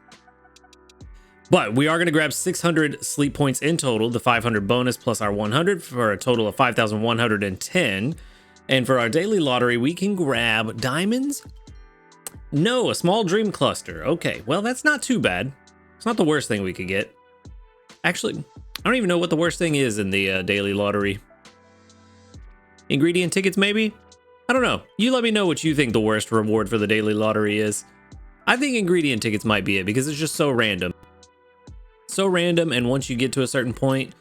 But we are going to grab 600 sleep points in total, the 500 bonus plus our 100 for a total of 5,110. And for our daily lottery, we can grab diamonds. No, a small dream cluster. Okay, well, that's not too bad. It's not the worst thing we could get. Actually, I don't even know what the worst thing is in the daily lottery. Ingredient tickets, maybe? I don't know. You let me know what you think the worst reward for the daily lottery is. I think ingredient tickets might be it because it's just so random. So random, and once you get to a certain point,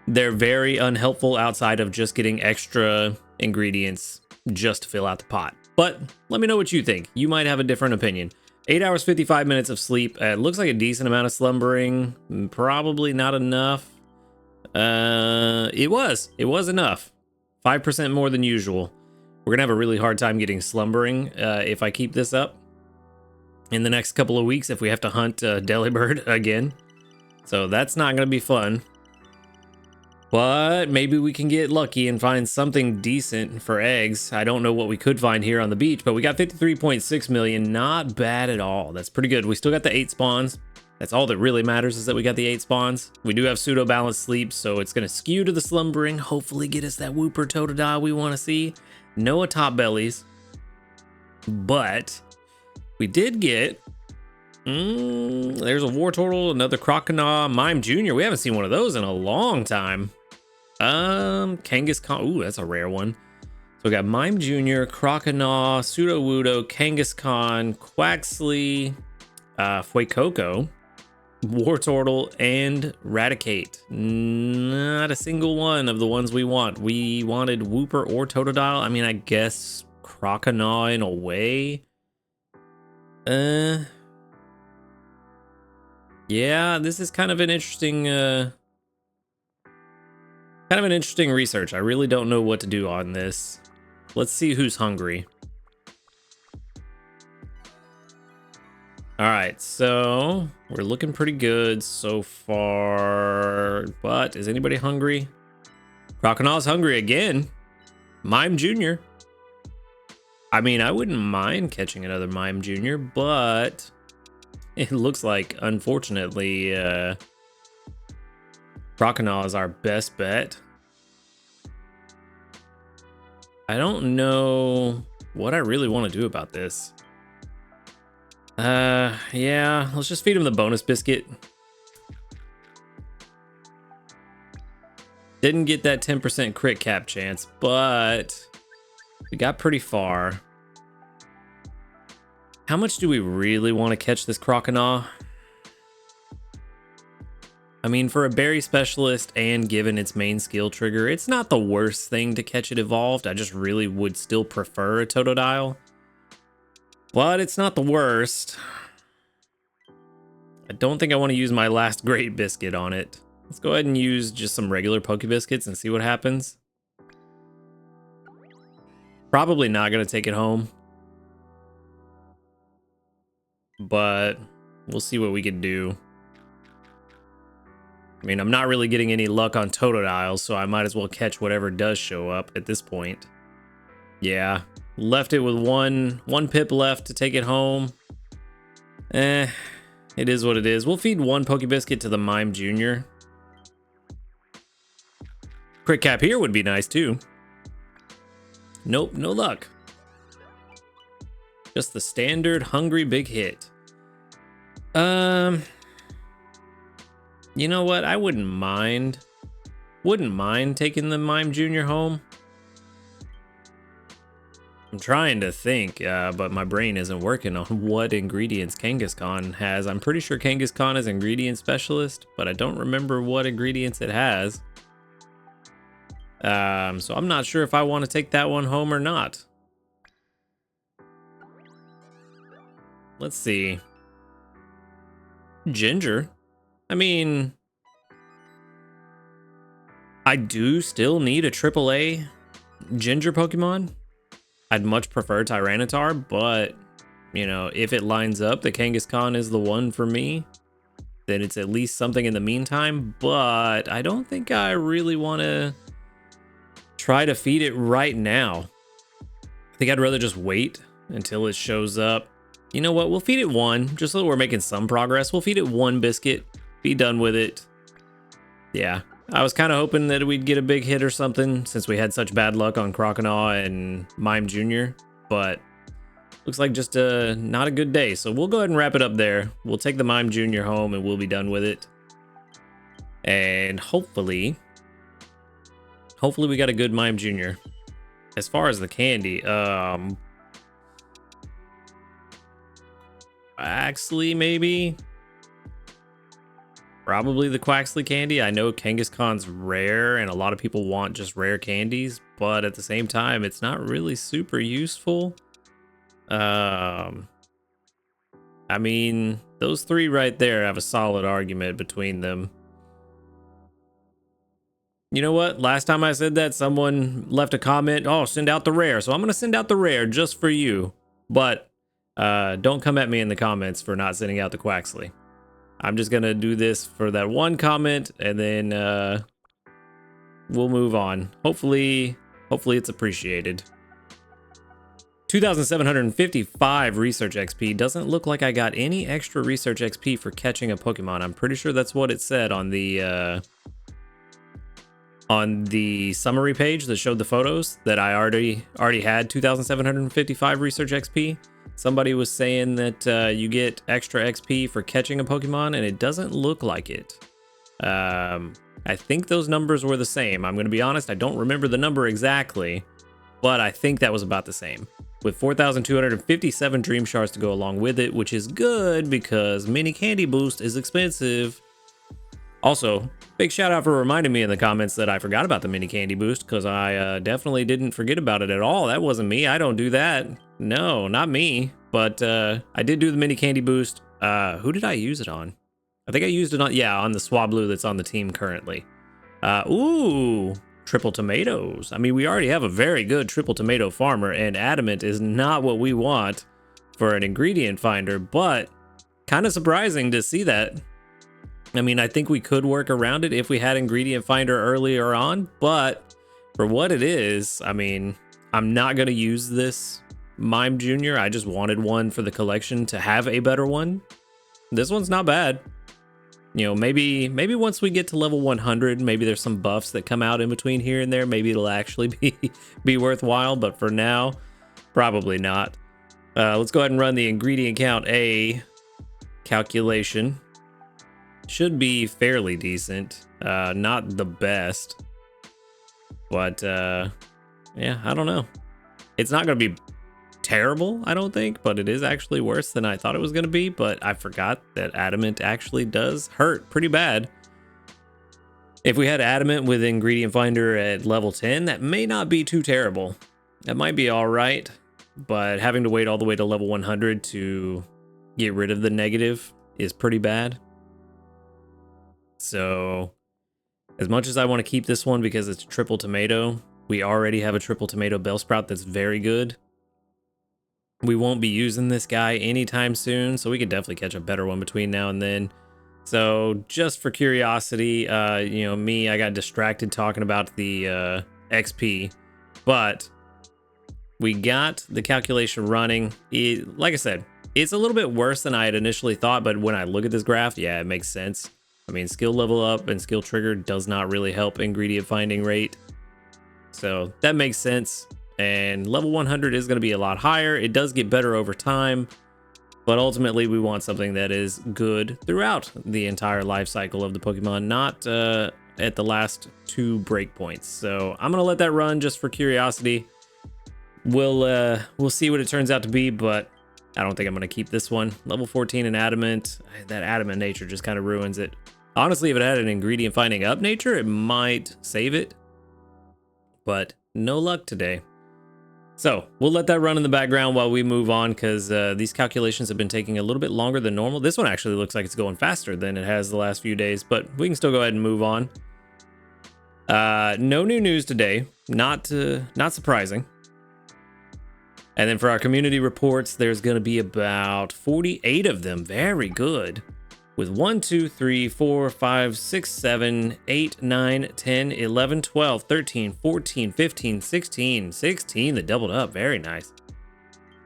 they're very unhelpful outside of just getting extra ingredients just to fill out the pot. But let me know what you think. You might have a different opinion. 8 hours 55 minutes of sleep. Looks like a decent amount of slumbering. Probably not enough. It was enough. 5% more than usual. We're gonna have a really hard time getting slumbering if I keep this up in the next couple of weeks, if we have to hunt Delibird again. So that's not going to be fun. But maybe we can get lucky and find something decent for eggs. I don't know what we could find here on the beach, but we got 53.6 million. Not bad at all. That's pretty good. We still got the 8 spawns. That's all that really matters, is that we got the 8 spawns. We do have pseudo balanced sleep, so it's going to skew to the slumbering. Hopefully get us that Wooper Totodile we want to see. No top bellies. But we did get... there's a Wartortle, another Croconaw, Mime Jr. We haven't seen one of those in a long time. Kangaskhan. Ooh, that's a rare one. So we got Mime Jr., Croconaw, Sudowoodo, Kangaskhan, Quaxley, Fuecoco, Wartortle, and Raticate. Not a single one of the ones we want. We wanted Wooper or Totodile. I mean, I guess Croconaw in a way. Yeah, this is kind of an interesting research. I really don't know what to do on this. Let's see who's hungry. All right, so we're looking pretty good so far, but is anybody hungry? Croconaw's hungry again. Mime Jr. I mean, I wouldn't mind catching another Mime Jr., but it looks like, unfortunately, Croconaw is our best bet. I don't know what I really want to do about this. Yeah, let's just feed him the bonus biscuit. Didn't get that 10% crit cap chance, but we got pretty far. How much do we really want to catch this Croconaw? I mean, for a berry specialist and given its main skill trigger, it's not the worst thing to catch it evolved. I just really would still prefer a Totodile. But it's not the worst. I don't think I want to use my last great biscuit on it. Let's go ahead and use just some regular Poke Biscuits and see what happens. Probably not going to take it home. But we'll see what we can do. I mean, I'm not really getting any luck on Totodiles, so I might as well catch whatever does show up at this point. Yeah, left it with one pip left to take it home. It is what it is. We'll feed one Poke Biscuit to the Mime Jr. Crit Cap here would be nice too. Nope, no luck. Just the standard hungry big hit. You know what? I wouldn't mind taking the Mime Jr. home. I'm trying to think, but my brain isn't working on what ingredients Kangaskhan has. I'm pretty sure Kangaskhan is ingredient specialist, but I don't remember what ingredients it has. So I'm not sure if I want to take that one home or not. Let's see. Ginger. I mean, I do still need a AAA Ginger Pokemon. I'd much prefer Tyranitar, but, you know, if it lines up that Kangaskhan is the one for me, then it's at least something in the meantime. But I don't think I really want to try to feed it right now. I think I'd rather just wait until it shows up. You know what? We'll feed it one, just so that we're making some progress. We'll feed it one biscuit, be done with it. Yeah, I was kind of hoping that we'd get a big hit or something since we had such bad luck on Croconaw and Mime Jr., but looks like just not a good day. So we'll go ahead and wrap it up there. We'll take the Mime Jr. home and we'll be done with it. And hopefully we got a good Mime Jr. As far as the candy, Quaxley maybe? Probably the Quaxley candy. I know Kangaskhan's rare and a lot of people want just rare candies, but at the same time, it's not really super useful. I mean, those three right there have a solid argument between them. You know what? Last time I said that, someone left a comment, oh, send out the rare. So I'm going to send out the rare just for you. But don't come at me in the comments for not sending out the Quaxley. I'm just going to do this for that one comment, and then we'll move on. Hopefully it's appreciated. 2,755 research XP. Doesn't look like I got any extra research XP for catching a Pokemon. I'm pretty sure that's what it said on the summary page that showed the photos, that I already had 2,755 research XP. Somebody was saying that you get extra XP for catching a Pokemon, and it doesn't look like it. I think those numbers were the same. I'm going to be honest, I don't remember the number exactly, but I think that was about the same. With 4,257 Dream Shards to go along with it, which is good because Mini Candy Boost is expensive. Also, big shout out for reminding me in the comments that I forgot about the Mini Candy Boost, because I definitely didn't forget about it at all. That wasn't me. I don't do that. No, not me. But I did do the Mini Candy Boost. Who did I use it on? I think I used it on, yeah, on the Swablu that's on the team currently. Ooh, triple tomatoes. I mean, we already have a very good triple tomato farmer, and adamant is not what we want for an ingredient finder, but kind of surprising to see that. I mean, I think we could work around it if we had ingredient finder earlier on, but for what it is, I mean, I'm not going to use this Mime Jr. I just wanted one for the collection to have a better one. This one's not bad. You know, maybe once we get to level 100, maybe there's some buffs that come out in between here and there. Maybe it'll actually be worthwhile, but for now, probably not. Let's go ahead and run the ingredient count A calculation. Should be fairly decent. Not the best, but yeah, I don't know. It's not going to be terrible, I don't think, but it is actually worse than I thought it was going to be. But I forgot that adamant actually does hurt pretty bad. If we had adamant with ingredient finder at level 10, that may not be too terrible. That might be all right, but having to wait all the way to level 100 to get rid of the negative is pretty bad. So As much as I want to keep this one because it's triple tomato, we already have a triple tomato Bellsprout that's very good. We won't be using this guy anytime soon, so we could definitely catch a better one between now and then. So just for curiosity, you know, I got distracted talking about the XP, but we got the calculation running. Like I said, it's a little bit worse than I had initially thought, but when I look at this graph, yeah, it makes sense. I mean, skill level up and skill trigger does not really help ingredient finding rate. So that makes sense. And level 100 is going to be a lot higher. It does get better over time, but ultimately we want something that is good throughout the entire life cycle of the Pokemon, not at the last 2 breakpoints. So I'm going to let that run just for curiosity. We'll see what it turns out to be, but I don't think I'm going to keep this one. Level 14 in Adamant. That Adamant nature just kind of ruins it. Honestly, if it had an ingredient finding up nature, it might save it, but no luck today. So we'll let that run in the background while we move on, because these calculations have been taking a little bit longer than normal. This one actually looks like it's going faster than it has the last few days, but we can still go ahead and move on. No new news today, not surprising. And then for our community reports, there's going to be about 48 of them. Very good. With 1, 2, 3, 4, 5, 6, 7, 8, 9, 10, 11, 12, 13, 14, 15, 16. 16 that doubled up. Very nice.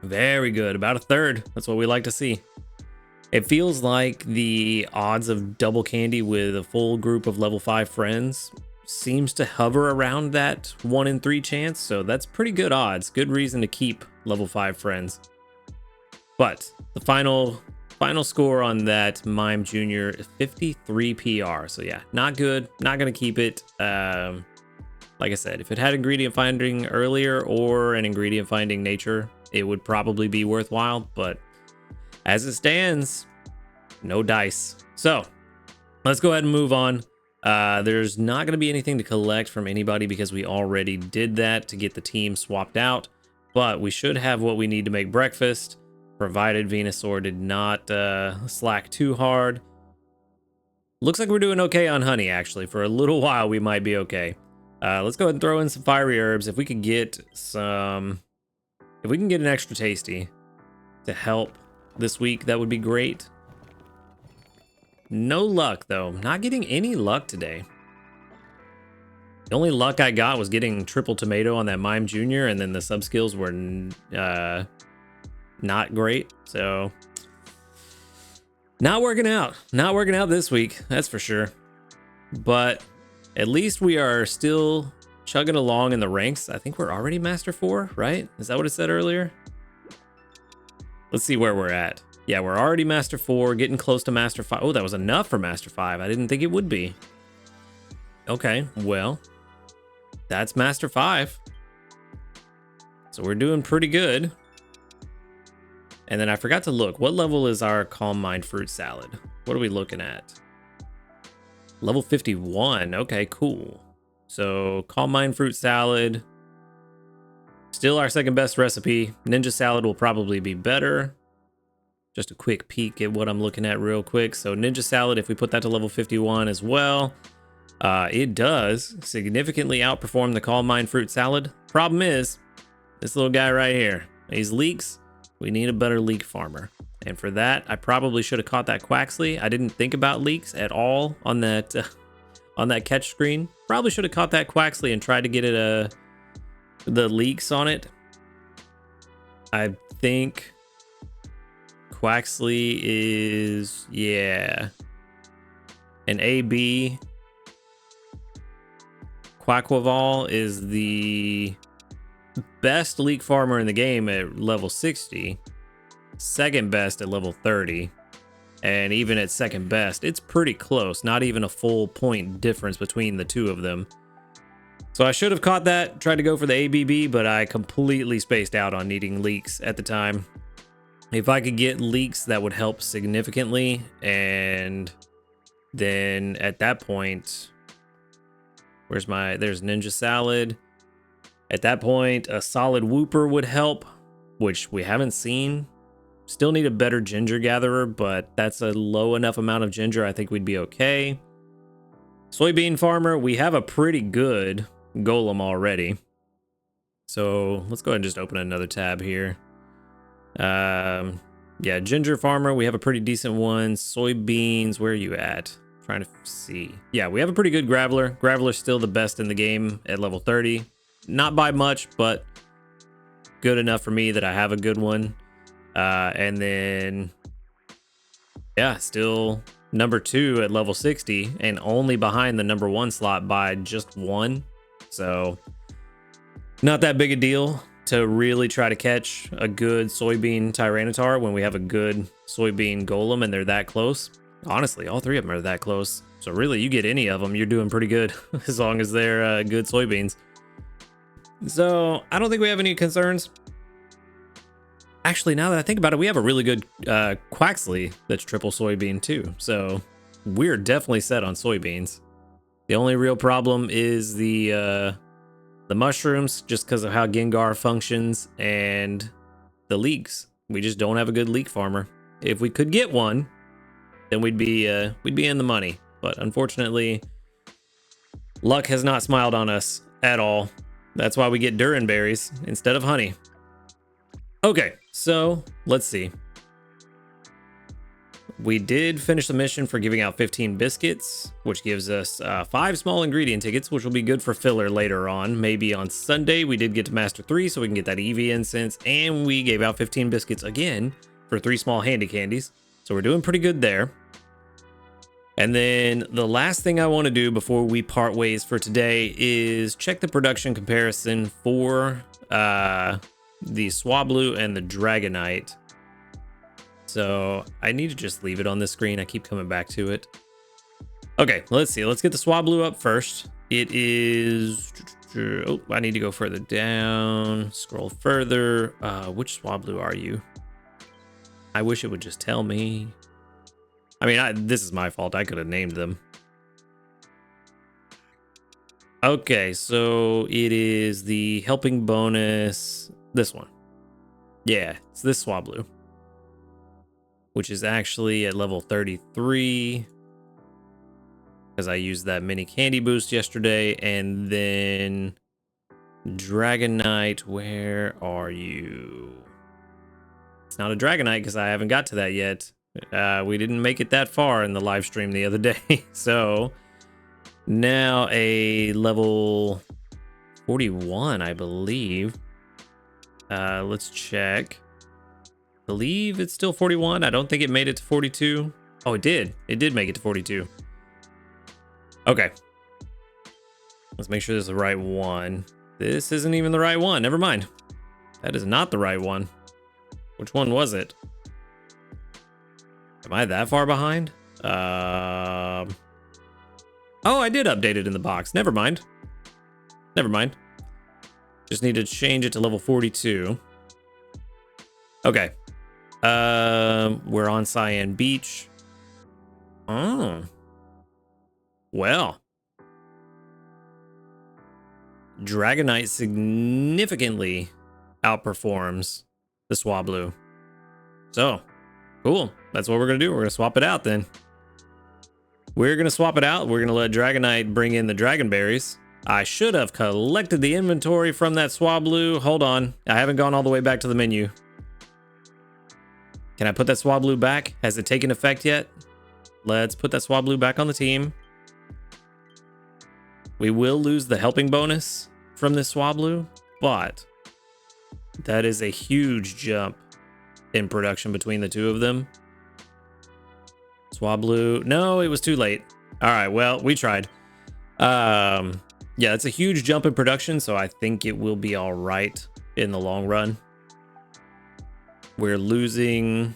Very good. About a third. That's what we like to see. It feels like the odds of double candy with a full group of level 5 friends seems to hover around that 1 in 3 chance. So that's pretty good odds. Good reason to keep level 5 friends. But the final score on that Mime Jr. is 53 PR. So yeah, not good. Not going to keep it. Like I said, if it had ingredient finding earlier or an ingredient finding nature, it would probably be worthwhile. But as it stands, no dice. So let's go ahead and move on. There's not going to be anything to collect from anybody because we already did that to get the team swapped out. But we should have what we need to make breakfast, provided Venusaur did not slack too hard. Looks like we're doing okay on honey, actually. For a little while, we might be okay. Let's go ahead and throw in some fiery herbs. If we could get an extra tasty to help this week, that would be great. No luck, though. Not getting any luck today. The only luck I got was getting triple tomato on that Mime Jr., and then the sub skills were not great. So not working out. Not working out this week, that's for sure. But at least we are still chugging along in the ranks. I think we're already Master 4, right? Is that what it said earlier? Let's see where we're at. Yeah, we're already Master 4, getting close to Master 5. Oh, that was enough for Master 5. I didn't think it would be. Okay, well, that's Master 5. So we're doing pretty good. And then I forgot to look. What level is our Calm Mind Fruit Salad? What are we looking at? Level 51. Okay, cool. So Calm Mind Fruit Salad. Still our second best recipe. Ninja Salad will probably be better. Just a quick peek at what I'm looking at real quick. So Ninja Salad, if we put that to level 51 as well, it does significantly outperform the Calm Mind Fruit Salad. Problem is, this little guy right here, these leeks, we need a better leek farmer. And for that, I probably should have caught that Quaxley. I didn't think about leeks at all on that catch screen. Probably should have caught that Quaxley and tried to get it the leeks on it. I think Quaxley is, yeah, an AB. Quaquaval is the best leek farmer in the game at level 60, second best at level 30, and even at second best, it's pretty close. Not even a full point difference between the two of them. So I should have caught that, tried to go for the ABB, but I completely spaced out on needing leeks at the time. If I could get leeks, that would help significantly, and then at that point, there's Ninja Salad. At that point, a solid Wooper would help, which we haven't seen. Still need a better Ginger Gatherer, but that's a low enough amount of Ginger, I think we'd be okay. Soybean farmer, we have a pretty good golem already. So let's go ahead and just open another tab here. Yeah, ginger farmer, we have a pretty decent one. Soybeans, where are you at? Trying to see. Yeah, we have a pretty good graveler. Graveler's still the best in the game at level 30. Not by much, but good enough for me that I have a good one. And then, yeah, still number 2 at level 60 and only behind the number 1 slot by just 1. So not that big a deal to really try to catch a good soybean Tyranitar when we have a good soybean golem and they're that close. Honestly, all 3 of them are that close. So really, you get any of them, you're doing pretty good as long as they're good soybeans. So I don't think we have any concerns. Actually, now that I think about it, we have a really good Quaxley that's triple soybean too. So we're definitely set on soybeans. The only real problem is the mushrooms, just because of how Gengar functions and the leeks. We just don't have a good leek farmer. If we could get one, then we'd be in the money. But unfortunately, luck has not smiled on us at all. That's why we get Durin berries instead of honey. Okay, so let's see. We did finish the mission for giving out 15 biscuits, which gives us 5 small ingredient tickets, which will be good for filler later on. Maybe on Sunday, we did get to Master 3, so we can get that EV incense, and we gave out 15 biscuits again for 3 small handy candies. So we're doing pretty good there. And then the last thing I want to do before we part ways for today is check the production comparison for the Swablu and the Dragonite. So I need to just leave it on the screen. I keep coming back to it. Okay, let's see. Let's get the Swablu up first. It is... Oh, I need to go further down. Scroll further. Which Swablu are you? I wish it would just tell me. I mean, this is my fault. I could have named them. Okay, so it is the helping bonus. This one. Yeah, it's this Swablu, which is actually at level 33 because I used that mini candy boost yesterday. And then Dragonite, where are you? It's not a Dragonite because I haven't got to that yet. We didn't make it that far in the live stream the other day. So now a level 41, I believe. Let's check. Believe it's still 41. I don't think it made it to 42. Oh, it did. It did make it to 42. Okay. Let's make sure this is the right one. This isn't even the right one. Never mind. That is not the right one. Which one was it? Am I that far behind? Oh, I did update it in the box. Never mind. Never mind. Just need to change it to level 42. Okay. We're on Cyan Beach. Oh. Well. Dragonite significantly outperforms the Swablu. So, cool. That's what we're going to do. We're going to swap it out then. We're going to swap it out. We're going to let Dragonite bring in the Dragon Berries. I should have collected the inventory from that Swablu. Hold on. I haven't gone all the way back to the menu. Can I put that Swablu back? Has it taken effect yet? Let's put that Swablu back on the team. We will lose the helping bonus from this Swablu, but that is a huge jump in production between the two of them. Swablu. No, it was too late. All right, well, we tried. Yeah, it's a huge jump in production, so I think it will be all right in the long run. We're losing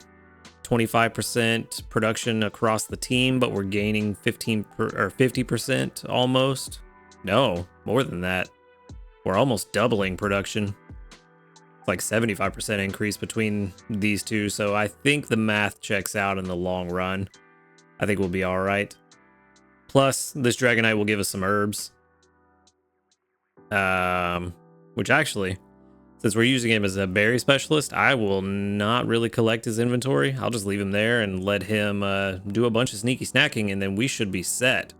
25% production across the team, but we're gaining 50% almost. No, more than that. We're almost doubling production. It's like 75% increase between these two, so I think the math checks out in the long run. I think we'll be all right. Plus, this Dragonite will give us some herbs. Which actually, since we're using him as a berry specialist, I will not really collect his inventory. I'll just leave him there and let him do a bunch of sneaky snacking, and then we should be set.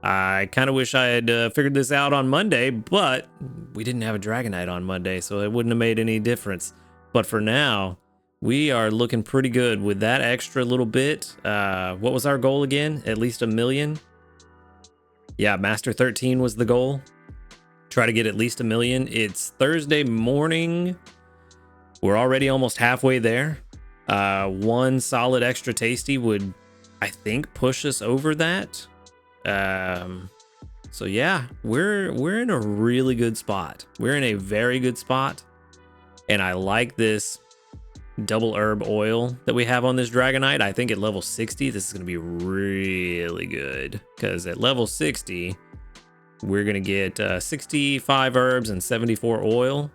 I kind of wish I had figured this out on Monday, but we didn't have a Dragonite on Monday, so it wouldn't have made any difference. But for now, we are looking pretty good with that extra little bit. What was our goal again? At least 1 million? Yeah, Master 13 was the goal. Try to get at least 1 million. It's Thursday morning. We're already almost halfway there. One solid extra tasty would, I think, push us over that. So yeah, we're in a really good spot. We're in a very good spot, and I like this double herb oil that we have on this Dragonite. I think at level 60 this is going to be really good, because at level 60 we're going to get 65 herbs and 74 oil.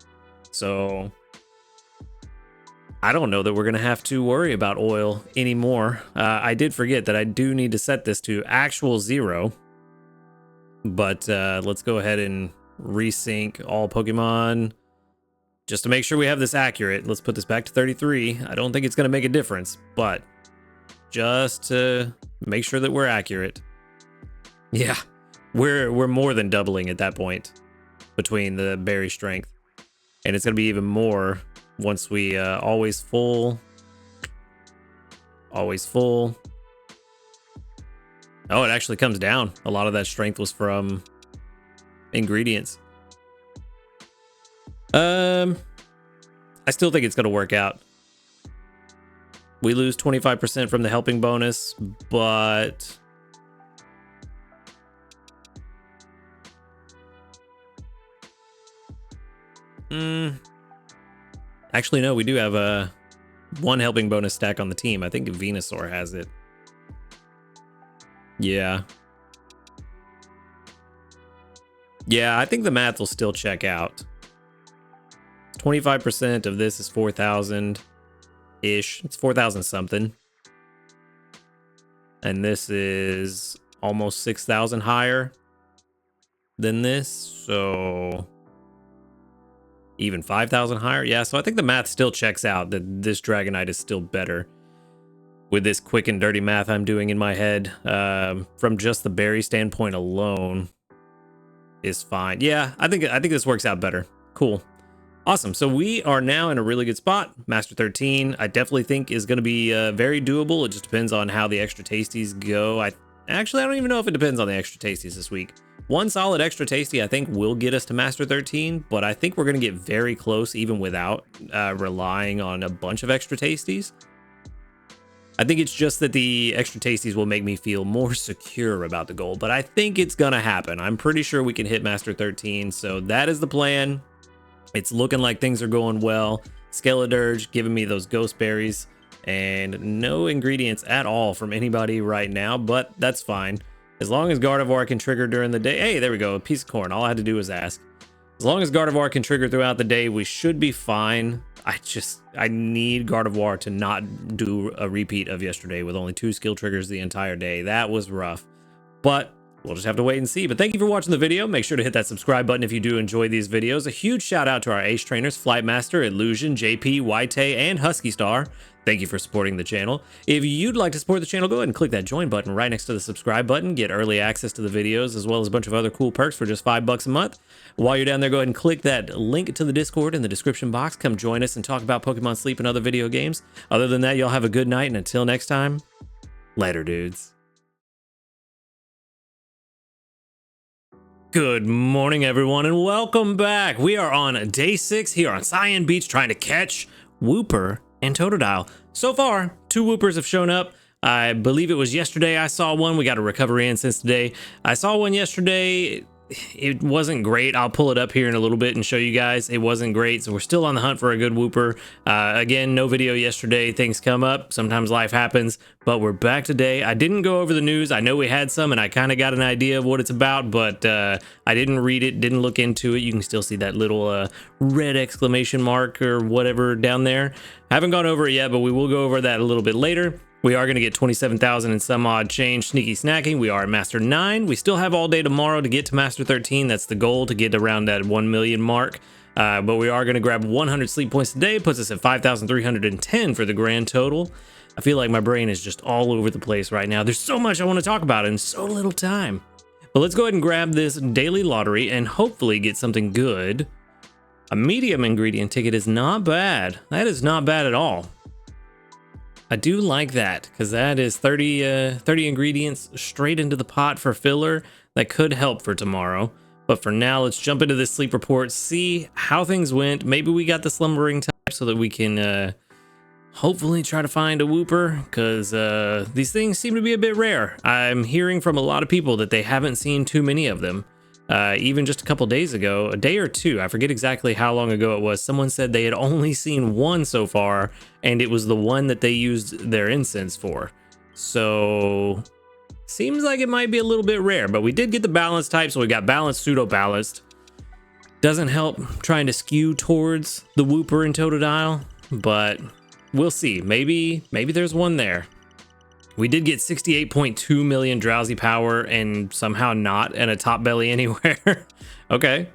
So I don't know that we're going to have to worry about oil anymore. I did forget that I do need to set this to actual 0. But let's go ahead and resync all Pokemon just to make sure we have this accurate. Let's put this back to 33. I don't think it's going to make a difference, but just to make sure that we're accurate. Yeah, we're more than doubling at that point between the berry strength. And it's going to be even more once we always full. Always full. Oh, it actually comes down. A lot of that strength was from ingredients. I still think it's going to work out. We lose 25% from the helping bonus, but actually, no, we do have a 1 helping bonus stack on the team. I think Venusaur has it. Yeah. Yeah, I think the math will still check out. 25% of this is 4,000-ish. It's 4,000 something. And this is almost 6,000 higher than this. So even 5,000 higher. Yeah, so I think the math still checks out that this Dragonite is still better. With this quick and dirty math I'm doing in my head, from just the berry standpoint alone is fine. Yeah, I think this works out better. Cool. Awesome. So we are now in a really good spot. Master 13, I definitely think is going to be very doable. It just depends on how the extra tasties go. I don't even know if it depends on the extra tasties this week. One solid extra tasty I think will get us to Master 13, but I think we're going to get very close even without relying on a bunch of extra tasties. I think it's just that the extra tasties will make me feel more secure about the goal, but I think it's gonna happen. I'm pretty sure we can hit Master 13, so that is the plan. It's looking like things are going well. Skeledirge giving me those ghost berries, and no ingredients at all from anybody right now, but that's fine. As long as Gardevoir can trigger during the day. Hey, there we go, a piece of corn. All I had to do was ask. As long as Gardevoir can trigger throughout the day, we should be fine. I need Gardevoir to not do a repeat of yesterday with only 2 skill triggers the entire day. That was rough, but we'll just have to wait and see. But thank you for watching the video. Make sure to hit that subscribe button if you do enjoy these videos. A huge shout out to our ace trainers, Flightmaster, Illusion, JP, White, and Husky Star. Thank you for supporting the channel. If you'd like to support the channel, go ahead and click that join button right next to the subscribe button. Get early access to the videos as well as a bunch of other cool perks for just $5 a month. While you're down there, go ahead and click that link to the Discord in the description box. Come join us and talk about Pokemon Sleep and other video games. Other than that, y'all have a good night, and until next time, later, dudes. Good morning, everyone, and welcome back. We are on day 6 here on Cyan Beach trying to catch Wooper and Totodile. So far, 2 Woopers have shown up. I believe it was yesterday I saw one. We got a recovery in since today. I saw one yesterday. It wasn't great. I'll pull it up here in a little bit and show you guys. It wasn't great, so we're still on the hunt for a good Wooper. Again, no video yesterday. Things come up. Sometimes life happens, but we're back today. I didn't go over the news. I know we had some, and I kind of got an idea of what it's about, but I didn't read it, didn't look into it. You can still see that little red exclamation mark or whatever down there. Haven't gone over it yet, but we will go over that a little bit later. We are going to get 27,000 and some odd change sneaky snacking. We are at Master 9. We still have all day tomorrow to get to Master 13. That's the goal, to get around that 1 million mark. But we are going to grab 100 sleep points today. Puts us at 5,310 for the grand total. I feel like my brain is just all over the place right now. There's so much I want to talk about in so little time. But let's go ahead and grab this daily lottery and hopefully get something good. A medium ingredient ticket is not bad. That is not bad at all. I do like that because that is 30 ingredients straight into the pot for filler. That could help for tomorrow. But for now, let's jump into this sleep report, see how things went. Maybe we got the slumbering type so that we can hopefully try to find a whooper, because these things seem to be a bit rare. I'm hearing from a lot of people that they haven't seen too many of them. Even just a couple days ago, a day or two, I forget exactly how long ago it was, someone said they had only seen one so far, and it was the one that they used their incense for. So seems like it might be a little bit rare, but we did get the balanced type, so we got balanced, pseudo-balanced. Doesn't help trying to skew towards the whooper in Totodile, but we'll see. Maybe there's one there. We did get 68.2 million drowsy power and somehow not in a top belly anywhere. Okay,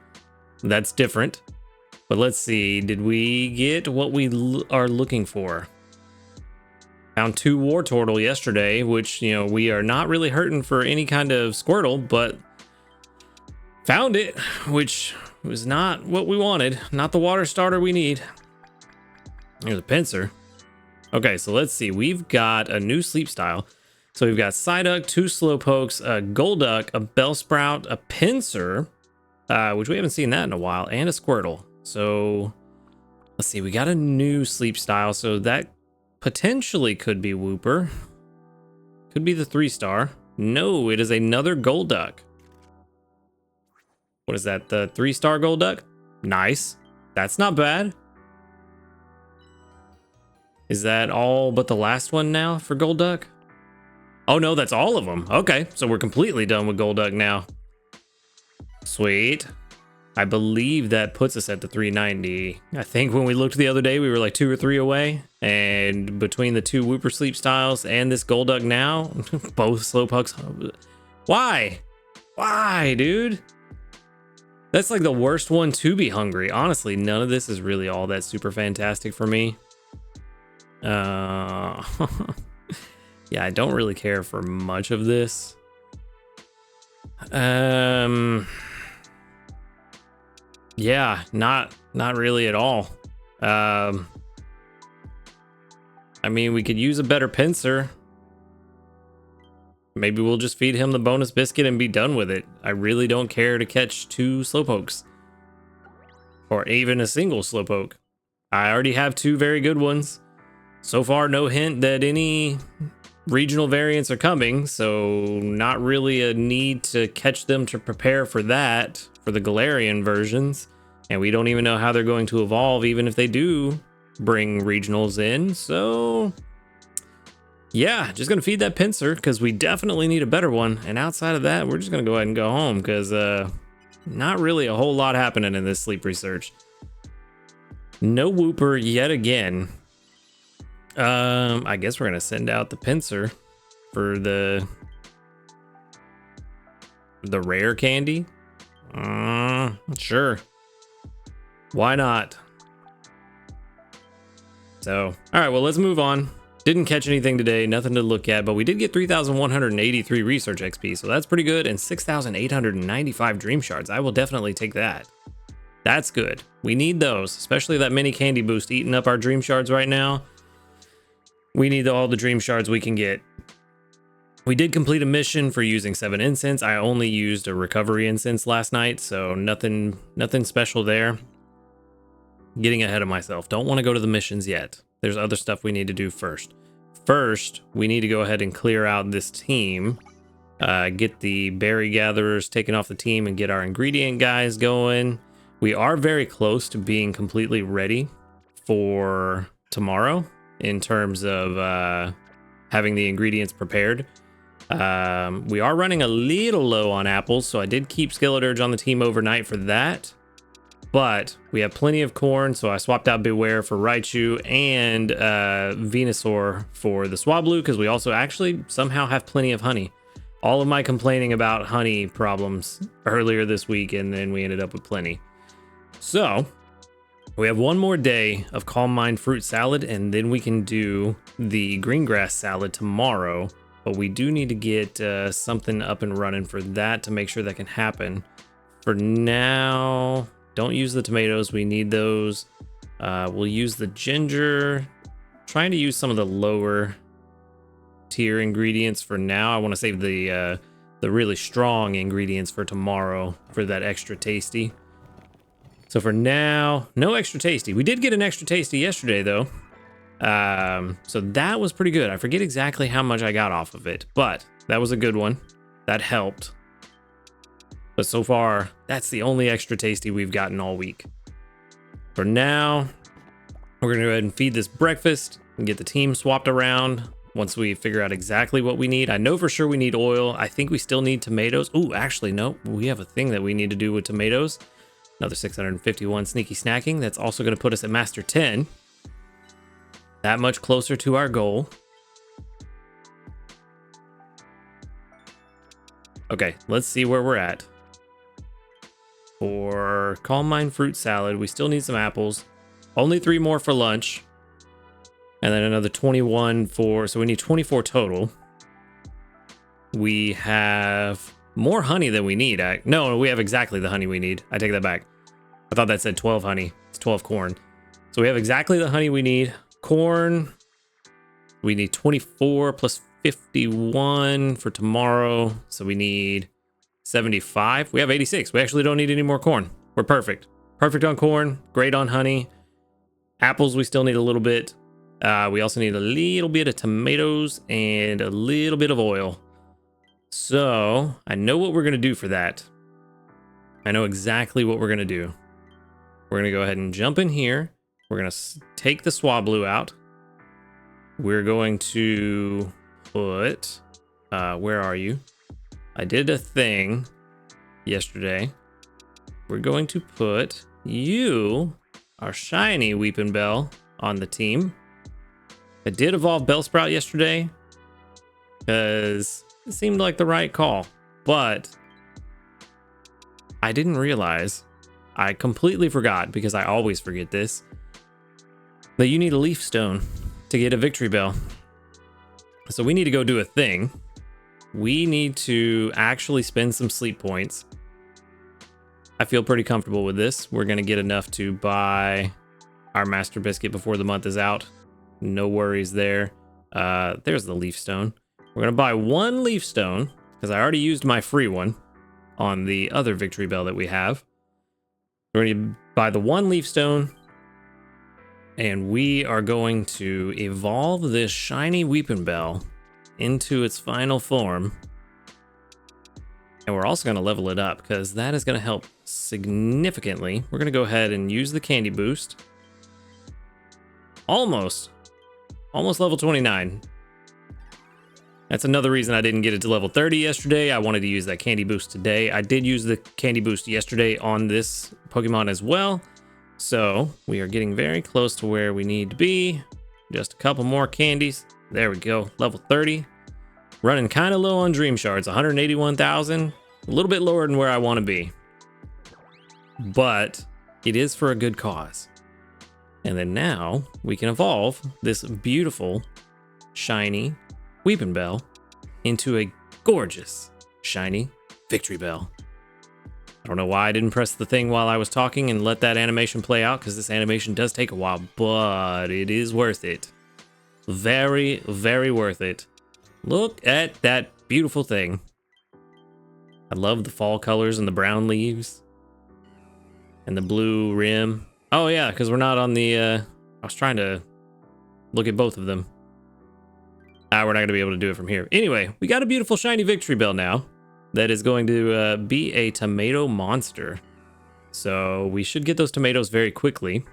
that's different. But let's see, did we get what we are looking for? Found 2 war turtle yesterday, which, you know, we are not really hurting for any kind of Squirtle, but found it, which was not what we wanted. Not the water starter we need. Here's a pincer. Okay, so let's see. We've got a new sleep style. So we've got Psyduck, 2 Slowpokes, a Golduck, a Bellsprout, a Pincer, which we haven't seen that in a while, and a Squirtle. So let's see. We got a new sleep style, so that potentially could be Whooper. Could be the 3-star. No, it is another Golduck. What is that? The 3-star Golduck? Nice. That's not bad. Is that all but the last one now for Golduck? Oh no, that's all of them. Okay, so we're completely done with Golduck now. Sweet. I believe that puts us at the 390. I think when we looked the other day, we were like 2 or 3 away. And between the 2 Whooper sleep styles and this Golduck now, both Slowpokes. Why? Why, dude? That's like the worst one to be hungry. Honestly, none of this is really all that super fantastic for me. Yeah, I don't really care for much of this. Yeah, not really at all. I mean, we could use a better pincer. Maybe we'll just feed him the bonus biscuit and be done with it. I really don't care to catch 2 Slowpokes. Or even a single Slowpoke. I already have 2 very good ones. So far, no hint that any regional variants are coming, so not really a need to catch them to prepare for that, for the Galarian versions. And we don't even know how they're going to evolve, even if they do bring regionals in. So yeah, just gonna feed that pincer because we definitely need a better one. And outside of that, we're just gonna go ahead and go home because not really a whole lot happening in this sleep research. No Whooper yet again. I guess we're gonna send out the pincer for the rare candy. Sure, why not? So all right, well, let's move on. Didn't catch anything today, nothing to look at, but we did get 3,183 research XP, so that's pretty good, and 6,895 dream shards. I will definitely take that. That's good. We need those, especially that mini candy boost eating up our dream shards right now. We need all the dream shards we can get. We did complete a mission for using 7 incense. I only used a recovery incense last night, so nothing special there. Getting ahead of myself. Don't want to go to the missions yet. There's other stuff we need to do first. First, we need to go ahead and clear out this team. Get the berry gatherers taken off the team and get our ingredient guys going. We are very close to being completely ready for tomorrow in terms of having the ingredients prepared. We are running a little low on apples, so I did keep Skeleturge on the team overnight for that. But we have plenty of corn, so I swapped out Beware for Raichu and Venusaur for the Swablu, because we also actually somehow have plenty of honey. All of my complaining about honey problems earlier this week, and then we ended up with plenty. So we have one more day of Calm Mind fruit salad, and then we can do the green grass salad tomorrow but we do need to get something up and running for that to make sure that can happen. For now, don't use the tomatoes. We need those. We'll use the ginger. Trying to use some of the lower tier ingredients for now. I want to save the really strong ingredients for tomorrow for that extra tasty. So for now, no extra tasty. We did get an extra tasty yesterday though. So that was pretty good. I forget exactly how much I got off of it, but that was a good one. That helped. But so far, that's the only extra tasty we've gotten all week. For now, we're gonna go ahead and feed this breakfast and get the team swapped around once we figure out exactly what we need. I know for sure we need oil. I think we still need tomatoes. Oh, actually, no, we have a thing that we need to do with tomatoes. Another 651 sneaky snacking. That's also gonna put us at Master 10. That much closer to our goal. Okay, let's see where we're at. For Calm Mind fruit salad, we still need some apples. Only 3 more for lunch. And then another 21 for, so we need 24 total. We have more honey than we need. No, we have exactly the honey we need. I take that back. I thought that said 12 honey. It's 12 corn. So we have exactly the honey we need. Corn, we need 24 plus 51 for tomorrow. So we need 75. We have 86. We actually don't need any more corn. We're perfect. Perfect on corn. Great on honey. Apples, we still need a little bit. We also need a little bit of tomatoes and a little bit of oil. So I know what we're going to do for that. I know exactly what we're going to do. We're going to go ahead and jump in here. We're going to take the Swablu out. We're going to put, where are you? I did a thing yesterday. We're going to put you, our shiny Weeping Bell, on the team. I did evolve Bellsprout yesterday because it seemed like the right call, but I didn't realize, I completely forgot, because I always forget this, that you need a leaf stone to get a victory bell. So we need to go do a thing. We need to actually spend some sleep points. I feel pretty comfortable with this. We're going to get enough to buy our master biscuit before the month is out. No worries there. There's the leaf stone. We're going to buy 1 leaf stone because I already used my free one on the other victory bell that we have. We're going to buy the 1 leaf stone, and we are going to evolve this shiny Weeping Bell into its final form. And we're also going to level it up because that is going to help significantly. We're going to go ahead and use the candy boost. Almost level 29. That's another reason I didn't get it to level 30 yesterday. I wanted to use that candy boost today. I did use the candy boost yesterday on this Pokemon as well. So we are getting very close to where we need to be. Just a couple more candies. There we go. Level 30. Running kind of low on Dream Shards. 181,000. A little bit lower than where I want to be. But it is for a good cause. And then now we can evolve this beautiful, shiny Weeping Bell into a gorgeous, shiny Victory Bell. I don't know why I didn't press the thing while I was talking and let that animation play out, because this animation does take a while, but it is worth it. Very, very worth it. Look at that beautiful thing. I love the fall colors and the brown leaves and the blue rim. Oh yeah, because we're not on the, I was trying to look at both of them. We're not going to be able to do it from here. Anyway, we got a beautiful shiny Victory Bell now that is going to be a tomato monster. So we should get those tomatoes very quickly.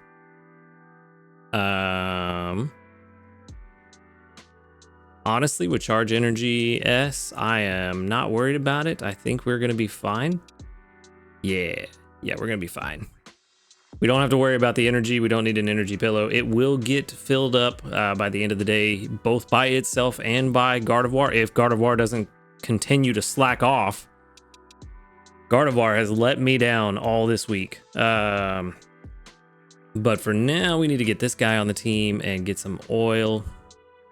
Honestly, with Charge Energy S, I am not worried about it. I think we're going to be fine. Yeah, we're going to be fine. We don't have to worry about the energy. We don't need an energy pillow. It will get filled up by the end of the day, both by itself and by Gardevoir. If Gardevoir doesn't continue to slack off. Gardevoir has let me down all this week. But for now, we need to get this guy on the team and get some oil.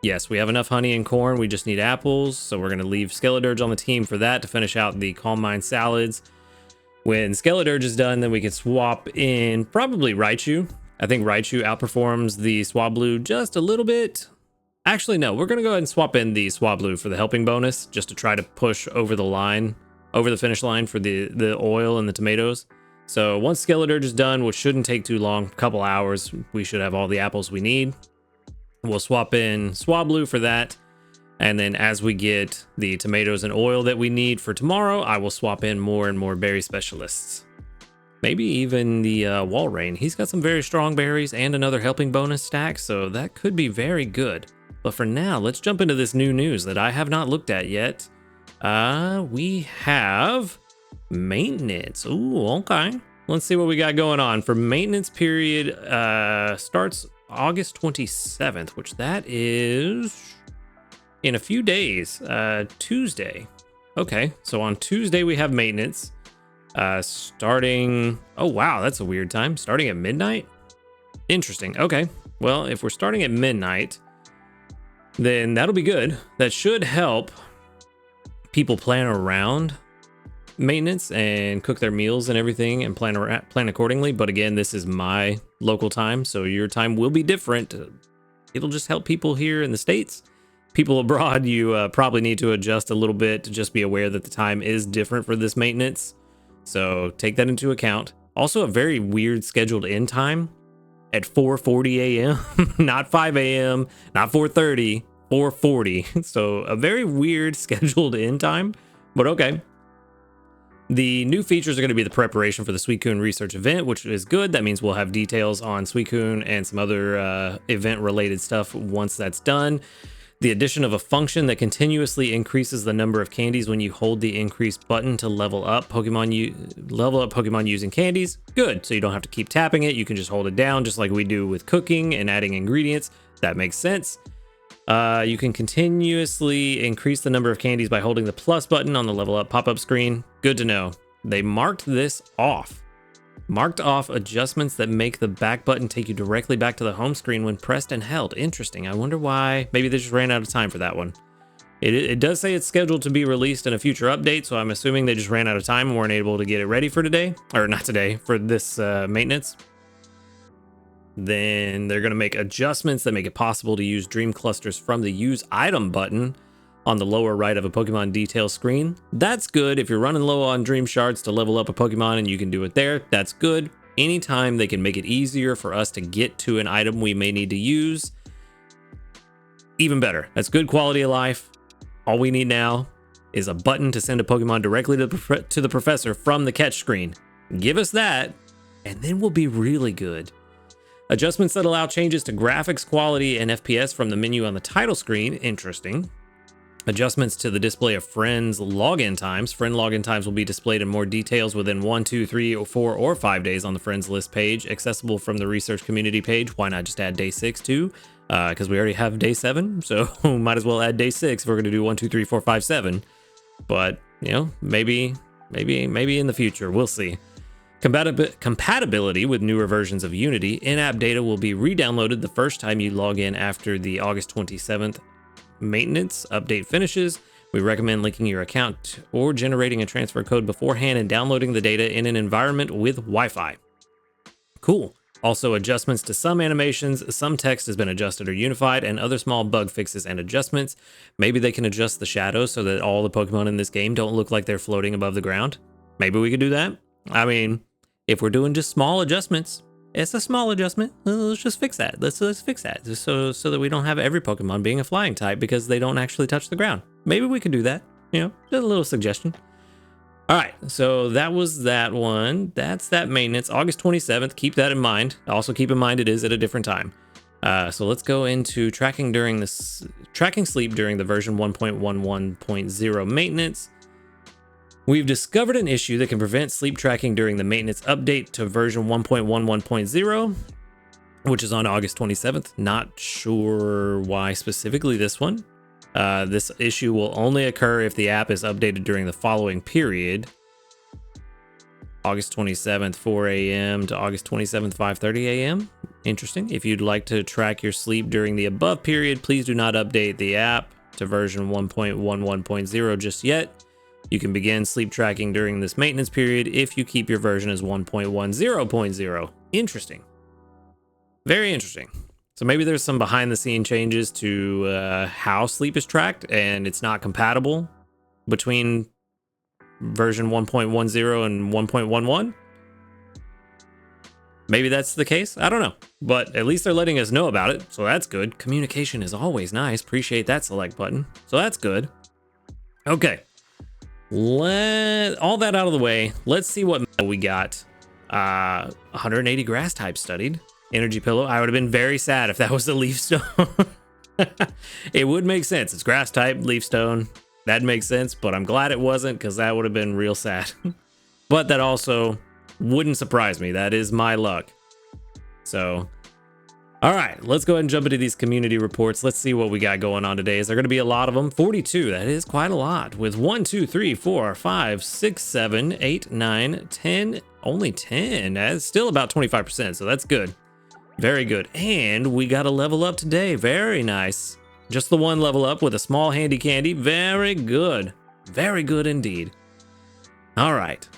Yes, we have enough honey and corn. We just need apples. So we're going to leave Skeledirge on the team for that to finish out the Calm Mind salads. When Skeledirge is done, then we can swap in probably Raichu. I think Raichu outperforms the Swablu just a little bit. Actually, no, we're going to go ahead and swap in the Swablu for the helping bonus just to try to push over the line, over the finish line for the oil and the tomatoes. So once Skeledirge is done, which shouldn't take too long, a couple hours, we should have all the apples we need. We'll swap in Swablu for that. And then as we get the tomatoes and oil that we need for tomorrow, I will swap in more and more berry specialists. Maybe even the Walrein. He's got some very strong berries and another helping bonus stack, so that could be very good. But for now, let's jump into this new news that I have not looked at yet. We have maintenance. Ooh, okay. Let's see what we got going on. For maintenance period, starts August 27th, which that is in a few days, Tuesday. Okay, so on Tuesday we have maintenance, starting, oh wow, that's a weird time, starting at midnight? Interesting. Okay, well, if we're starting at midnight, then that'll be good. That should help people plan around maintenance and cook their meals and everything and plan accordingly. But again, this is my local time, so your time will be different. It'll just help people here in the States. People abroad, you probably need to adjust a little bit to just be aware that the time is different for this maintenance. So take that into account. Also a very weird scheduled end time at 4:40 a.m. Not 5 a.m., not 4:30, 4:40. So a very weird scheduled end time, but okay. The new features are going to be the preparation for the Suicune research event, which is good. That means we'll have details on Suicune and some other event-related stuff once that's done. The addition of a function that continuously increases the number of candies when you hold the increased button to level up Pokemon using candies. Good, so you don't have to keep tapping it. You can just hold it down, just like we do with cooking and adding ingredients. That makes sense. You can continuously increase the number of candies by holding the plus button on the level up pop-up screen. Good to know. They marked this off. Marked off adjustments that make the back button take you directly back to the home screen when pressed and held. Interesting. I wonder why. Maybe they just ran out of time for that one. It does say it's scheduled to be released in a future update, so I'm assuming they just ran out of time and weren't able to get it ready for today. Or not today, for this maintenance. Then they're going to make adjustments that make it possible to use dream clusters from the use item button on the lower right of a Pokemon detail screen. That's good if you're running low on dream shards to level up a Pokemon and you can do it there. That's good. Anytime they can make it easier for us to get to an item we may need to use, even better. That's good quality of life. All we need now is a button to send a Pokemon directly to the professor from the catch screen. Give us that, and then we'll be really good. Adjustments that allow changes to graphics quality and FPS from the menu on the title screen. Interesting. Adjustments to the display of friends login times. Friend login times will be displayed in more details within 1, 2, 3, or 4, or 5 days on the friends list page, accessible from the research community page. Why not just add day 6 too? Because we already have day 7, so might as well add day 6 if we're going to do 1, 2, 3, 4, 5, 7. But you know, maybe in the future, we'll see. Compatibility with newer versions of Unity. In-app data will be re-downloaded the first time you log in after the August 27th maintenance update finishes. We recommend linking your account or generating a transfer code beforehand and downloading the data in an environment with Wi-Fi. Cool. Also, adjustments to some animations, some text has been adjusted or unified, and other small bug fixes and adjustments. Maybe they can adjust the shadows so that all the Pokemon in this game don't look like they're floating above the ground. Maybe we could do that. I mean, if we're doing just small adjustments, it's a small adjustment. Let's just fix that. Let's fix that just so that we don't have every Pokemon being a flying type because they don't actually touch the ground. Maybe we could do that. You know, just a little suggestion. All right, so that was that one. That's that maintenance. August 27th. Keep that in mind. Also keep in mind it is at a different time. So let's go into tracking sleep during the version 1.11.0 maintenance. We've discovered an issue that can prevent sleep tracking during the maintenance update to version 1.11.0, which is on August 27th. Not sure why specifically this one. This issue will only occur if the app is updated during the following period. August 27th, 4 a.m. to August 27th, 5:30 a.m. Interesting. If you'd like to track your sleep during the above period, please do not update the app to version 1.11.0 just yet. You can begin sleep tracking during this maintenance period if you keep your version as 1.10.0. Interesting. Very interesting. So maybe there's some behind the scene changes to how sleep is tracked, and it's not compatible between version 1.10 and 1.11. Maybe that's the case. I don't know. But at least they're letting us know about it. So that's good. Communication is always nice. Appreciate that select button. So that's good. Okay. Let all that out of the way. Let's see what we got. 180 grass types studied. Energy pillow. I would have been very sad if that was the leaf stone. It would make sense. It's grass type, leaf stone. That makes sense. But I'm glad it wasn't, because that would have been real sad. But that also wouldn't surprise me. That is my luck. So, all right, let's go ahead and jump into these community reports. Let's see what we got going on today. Is there going to be a lot of them? 42. That is quite a lot. With 1, 2, 3, 4, 5, 6, 7, 8, 9, 10. Only 10. That's still about 25%. So that's good. Very good. And we got a level up today. Very nice. Just the one level up with a small handy candy. Very good. Very good indeed. All right.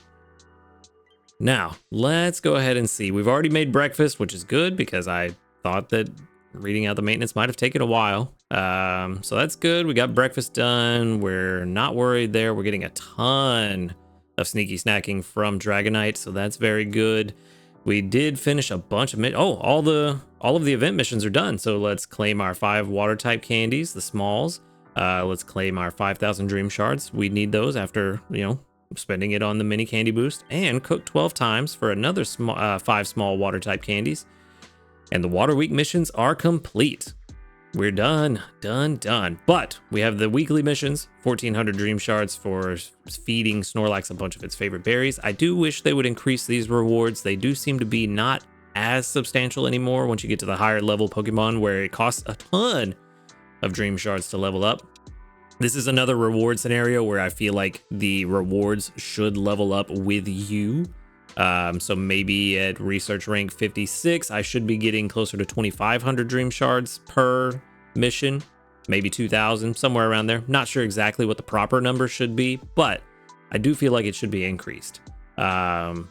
Now, let's go ahead and see. We've already made breakfast, which is good because I thought that reading out the maintenance might have taken a while. So that's good. We got breakfast done. We're not worried there. We're getting a ton of sneaky snacking from Dragonite, so that's very good. We did finish a bunch of all of the event missions are done. So let's claim our 5 water type candies, the smalls. Let's claim our 5,000 dream shards. We need those after, spending it on the mini candy boost, and cook 12 times for another 5 small water type candies. And the water week missions are complete. We're done. But we have the weekly missions, 1,400 dream shards for feeding Snorlax a bunch of its favorite berries. I do wish they would increase these rewards. They do seem to be not as substantial anymore once you get to the higher level Pokemon, where it costs a ton of dream shards to level up. This is another reward scenario where I feel like the rewards should level up with you. So maybe at research rank 56, I should be getting closer to 2,500 dream shards per mission, maybe 2,000, somewhere around there. Not sure exactly what the proper number should be, but I do feel like it should be increased. But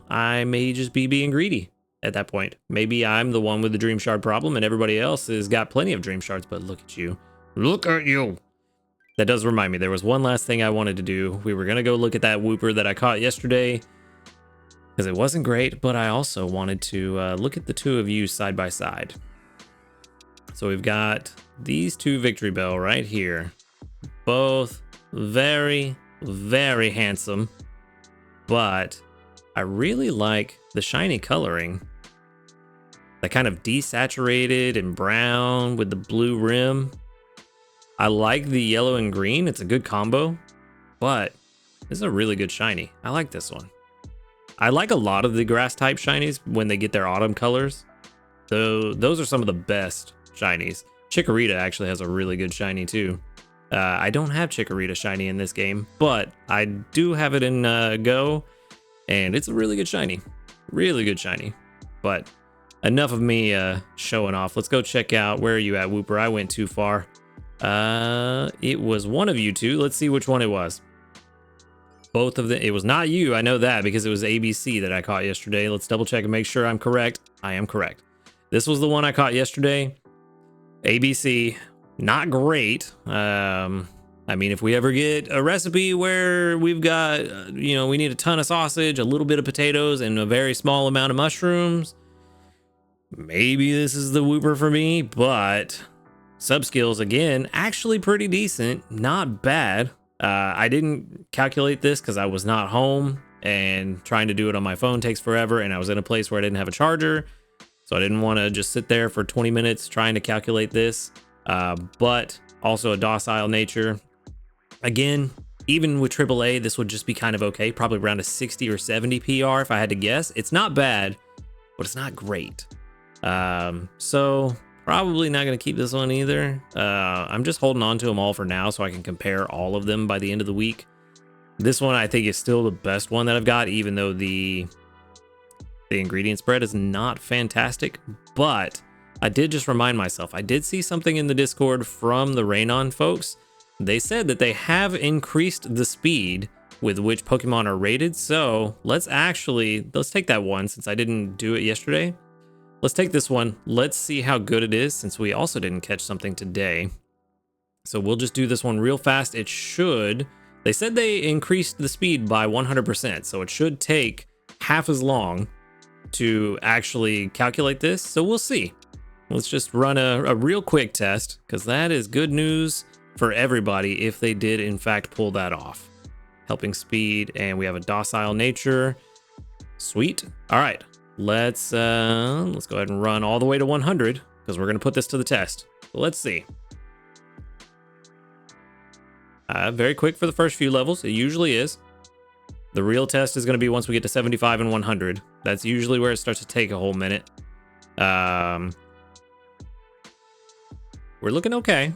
I may just be being greedy at that point. Maybe I'm the one with the dream shard problem and everybody else has got plenty of dream shards, but look at you. Look at you. That does remind me, there was one last thing I wanted to do. We were going to go look at that whooper that I caught yesterday, because it wasn't great, but I also wanted to look at the two of you side by side. So we've got these two Victory Bell right here. Both very, very handsome, but I really like the shiny coloring. That kind of desaturated and brown with the blue rim. I like the yellow and green. It's a good combo, but this is a really good shiny. I like this one. I like a lot of the grass type shinies when they get their autumn colors. So those are some of the best shinies. Chikorita actually has a really good shiny too. I don't have Chikorita shiny in this game, but I do have it in Go, and it's a really good shiny. Really good shiny. But enough of me showing off. Let's go check out. Where are you at, Whooper? I went too far. It was one of you two. Let's see which one it was. Both of them. It was not you. I know that because it was ABC that I caught yesterday. Let's double check and make sure I'm correct. I am correct. This was the one I caught yesterday. ABC. Not great. I mean, if we ever get a recipe where we've got, we need a ton of sausage, a little bit of potatoes, and a very small amount of mushrooms, maybe this is the whooper for me. But sub skills, again, actually pretty decent. Not bad. I didn't calculate this because I was not home, and trying to do it on my phone takes forever, and I was in a place where I didn't have a charger, so I didn't want to just sit there for 20 minutes trying to calculate this. But also a docile nature. Again, even with AAA, this would just be kind of okay. Probably around a 60 or 70 PR if I had to guess. It's not bad, but it's not great. So probably not going to keep this one either. I'm just holding on to them all for now so I can compare all of them by the end of the week. This one I think is still the best one that I've got, even though the The ingredient spread is not fantastic, but I did just remind myself, I did see something in the Discord from the Raynon folks. They said that they have increased the speed with which Pokemon are rated. So let's take that one since I didn't do it yesterday. Let's take this one. Let's see how good it is since we also didn't catch something today. So we'll just do this one real fast. It should, they said they increased the speed by 100%. So it should take half as long to actually calculate this. So we'll see. Let's just run a real quick test because that is good news for everybody if they did in fact pull that off. Helping speed, and we have a docile nature. Sweet. All right, let's go ahead and run all the way to 100 because we're gonna put this to the test. So let's see. Very quick for the first few levels. It usually is. The real test is gonna be once we get to 75 and 100. That's usually where it starts to take a whole minute. We're looking okay.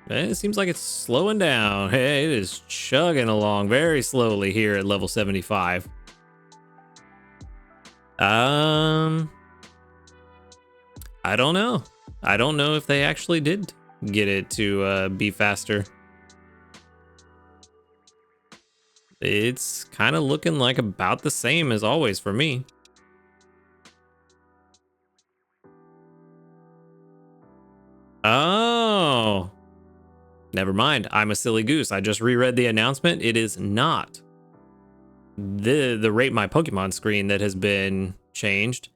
It seems like it's slowing down. Hey, it is chugging along very slowly here at level 75. I don't know. I don't know if they actually did get it to be faster. It's kind of looking like about the same as always for me. Oh. Never mind. I'm a silly goose. I just reread the announcement. It is not the rate my Pokemon screen that has been changed.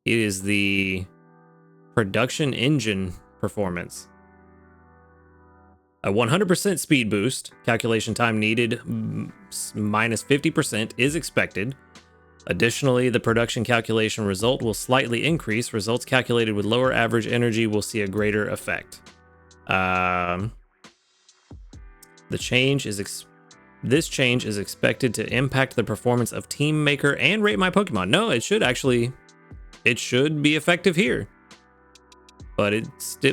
It is the production engine performance. A 100% speed boost. Calculation time needed minus 50% is expected. Additionally, the production calculation result will slightly increase. Results calculated with lower average energy will see a greater effect. This change is expected to impact the performance of Team Maker and Rate My Pokemon. No, it should be effective here. But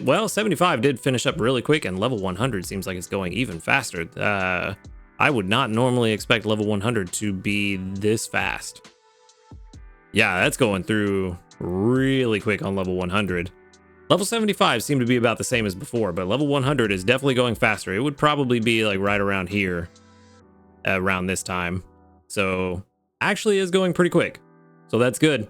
well, 75 did finish up really quick, and level 100 seems like it's going even faster. I would not normally expect level 100 to be this fast. Yeah, that's going through really quick on level 100. Level 75 seemed to be about the same as before, but level 100 is definitely going faster. It would probably be like right around here, around this time. So actually is going pretty quick. So that's good.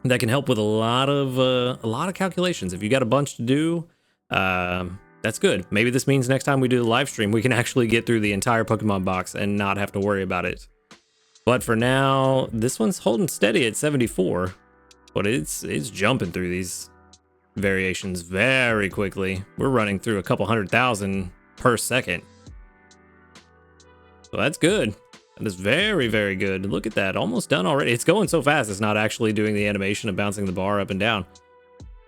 That can help with a lot of calculations. If you got a bunch to do, that's good. Maybe this means next time we do the live stream, we can actually get through the entire Pokemon box and not have to worry about it. But for now, this one's holding steady at 74, but it's jumping through these variations very quickly. We're running through a couple 100,000 per second. So that's good. That is very, very good. Look at that. Almost done already. It's going so fast, it's not actually doing the animation of bouncing the bar up and down.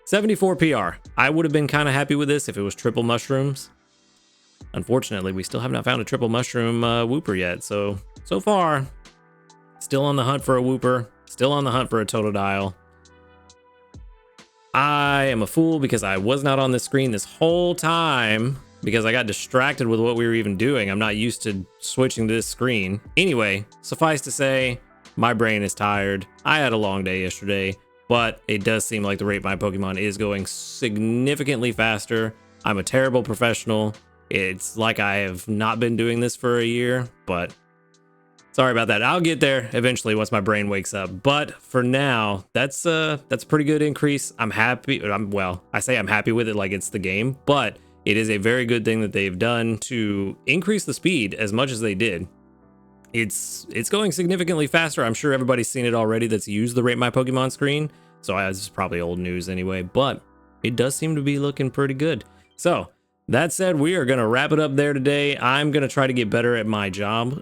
74 PR. I would have been kind of happy with this if it was triple mushrooms. Unfortunately, we still have not found a triple mushroom whooper yet. So far, still on the hunt for a whooper. Still on the hunt for a Totodile. I am a fool because I was not on the screen this whole time because I got distracted with what we were even doing. I'm not used to switching to this screen. Anyway, suffice to say, my brain is tired. I had a long day yesterday, but it does seem like the Rate My Pokemon is going significantly faster. I'm a terrible professional. It's like I have not been doing this for a year, but sorry about that. I'll get there eventually once my brain wakes up. But for now, that's a pretty good increase. I'm happy. Well, I say I'm happy with it like it's the game, but it is a very good thing that they've done to increase the speed as much as they did. It's going significantly faster. I'm sure everybody's seen it already that's used the Rate My Pokemon screen. So this is probably old news anyway, but it does seem to be looking pretty good. So that said, we are going to wrap it up there today. I'm going to try to get better at my job.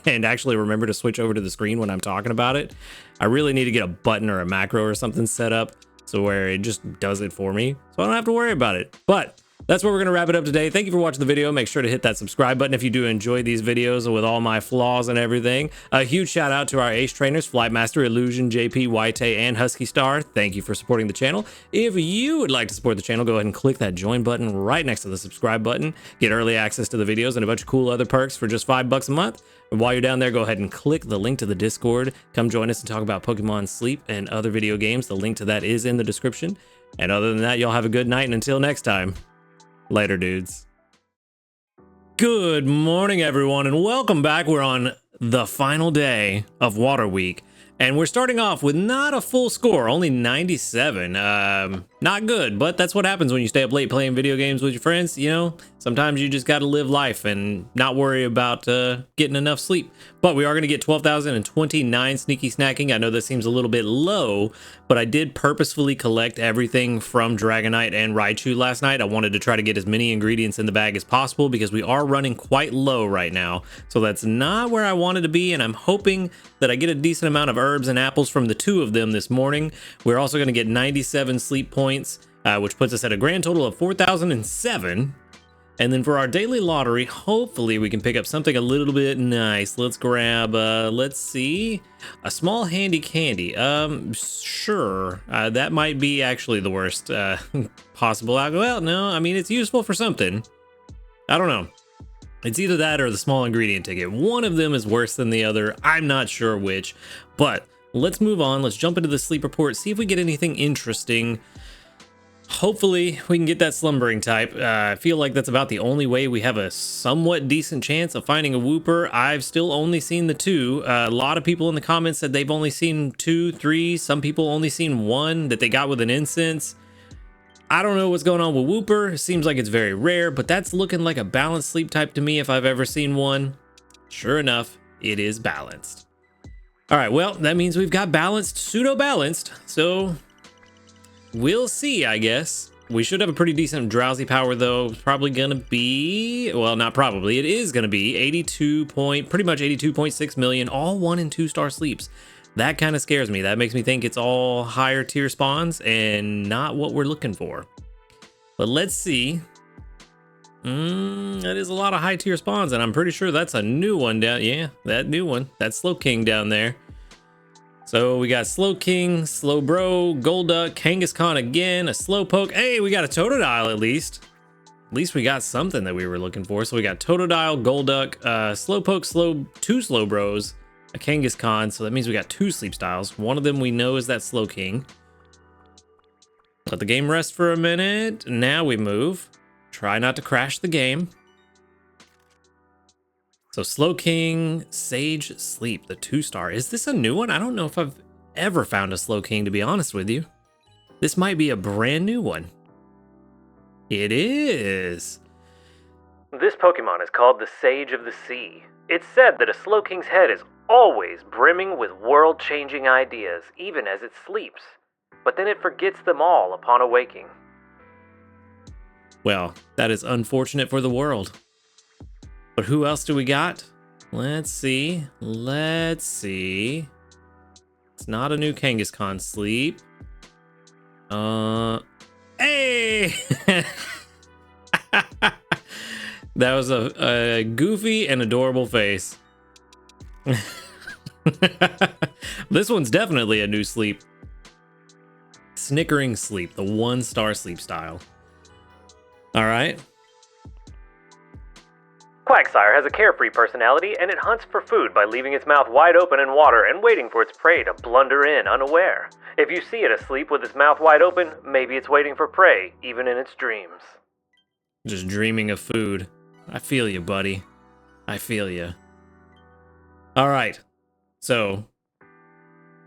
And actually remember to switch over to the screen when I'm talking about it. I really need to get a button or a macro or something set up so where it just does it for me so I don't have to worry about it. But That's where we're going to wrap it up today. Thank you for watching the video. Make sure to hit that subscribe button if you do enjoy these videos with all my flaws and everything. A huge shout out to our ace trainers, Flightmaster, Illusion, JP, White, and Husky Star. Thank you for supporting the channel. If you would like to support the channel, go ahead and click that join button right next to the subscribe button. Get early access to the videos and a bunch of cool other perks for just $5 a month. And while you're down there, go ahead and click the link to the Discord. Come join us and talk about Pokemon Sleep and other video games. The link to that is in the description. And other than that, y'all have a good night, and until next time, later, dudes. Good morning, everyone, and welcome back. We're on the final day of Water Week, and we're starting off with not a full score, only 97. Not good, but that's what happens when you stay up late playing video games with your friends. You know, sometimes you just got to live life and not worry about getting enough sleep. But we are going to get 12,029 sneaky snacking. I know that seems a little bit low, but I did purposefully collect everything from Dragonite and Raichu last night. I wanted to try to get as many ingredients in the bag as possible because we are running quite low right now. So that's not where I wanted to be, and I'm hoping that I get a decent amount of herbs and apples from the two of them this morning. We're also going to get 97 sleep points, which puts us at a grand total of 4,007. And then for our daily lottery, hopefully we can pick up something a little bit nice. Let's grab, let's see, a small handy candy. Sure, that might be actually the worst possible outcome. Well, no, I mean, it's useful for something. I don't know. It's either that or the small ingredient ticket. One of them is worse than the other. I'm not sure which, but let's move on. Let's jump into the sleep report, see if we get anything interesting. Hopefully we can get that slumbering type. I feel like that's about the only way we have a somewhat decent chance of finding a Wooper. I've still only seen the two. A lot of people in the comments said they've only seen 2, 3. Some people only seen 1 that they got with an incense. I don't know what's going on with Wooper. It seems like it's very rare, but that's looking like a balanced sleep type to me if I've ever seen one. Sure enough, it is balanced. All right, well, that means we've got balanced, pseudo-balanced, so we'll see, I guess. We should have a pretty decent drowsy power, though. It's probably gonna be, well, not probably, it is gonna be pretty much 82.6 million, all 1 and 2 star sleeps. That kind of scares me. That makes me think it's all higher tier spawns and not what we're looking for. But let's see. That is a lot of high tier spawns, and I'm pretty sure that's a new one down. Yeah, that new one. That's Slowking down there. So we got Slowking, Slowbro, Golduck, Kangaskhan again, a Slowpoke. Hey, we got a Totodile at least. At least we got something that we were looking for. So we got Totodile, Golduck, Slowpoke, 2 Slowbros, a Kangaskhan. So that means we got 2 sleep styles. One of them we know is that Slowking. Let the game rest for a minute. Now we move. Try not to crash the game. So Slowking, Sage Sleep, the 2 star. Is this a new one? I don't know if I've ever found a Slowking, to be honest with you. This might be a brand new one. It is. This Pokemon is called the Sage of the Sea. It's said that a Slowking's head is always brimming with world-changing ideas, even as it sleeps. But then it forgets them all upon awaking. Well, that is unfortunate for the world. But who else do we got? Let's see. Let's see. It's not a new Kangaskhan sleep. Hey! That was a goofy and adorable face. This one's definitely a new sleep. Snickering Sleep, the 1 star sleep style. All right. Quagsire has a carefree personality, and it hunts for food by leaving its mouth wide open in water and waiting for its prey to blunder in unaware. If you see it asleep with its mouth wide open, maybe it's waiting for prey, even in its dreams. Just dreaming of food. I feel you, buddy. I feel you. All right. So,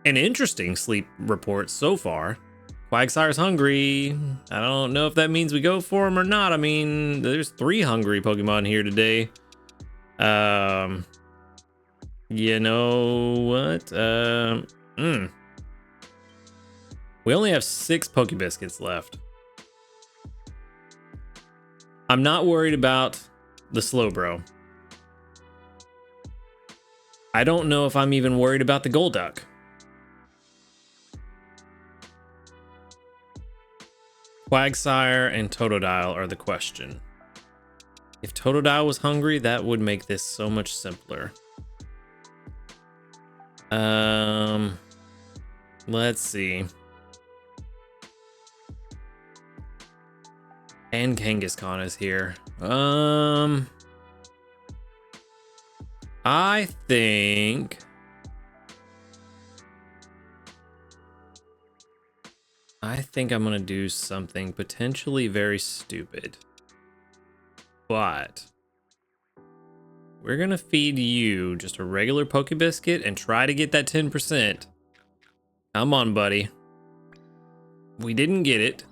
an interesting sleep report so far. Quagsire's hungry. I don't know if that means we go for him or not. I mean, there's 3 hungry Pokemon here today. You know what? We only have 6 Pokebiscuits left. I'm not worried about the Slowbro. I don't know if I'm even worried about the Golduck. Quagsire and Totodile are the question. If Totodile was hungry, that would make this so much simpler. Let's see. And Kangaskhan is here. I think I'm gonna do something potentially very stupid. But we're gonna feed you just a regular Poke Biscuit and try to get that 10%. Come on, buddy. We didn't get it.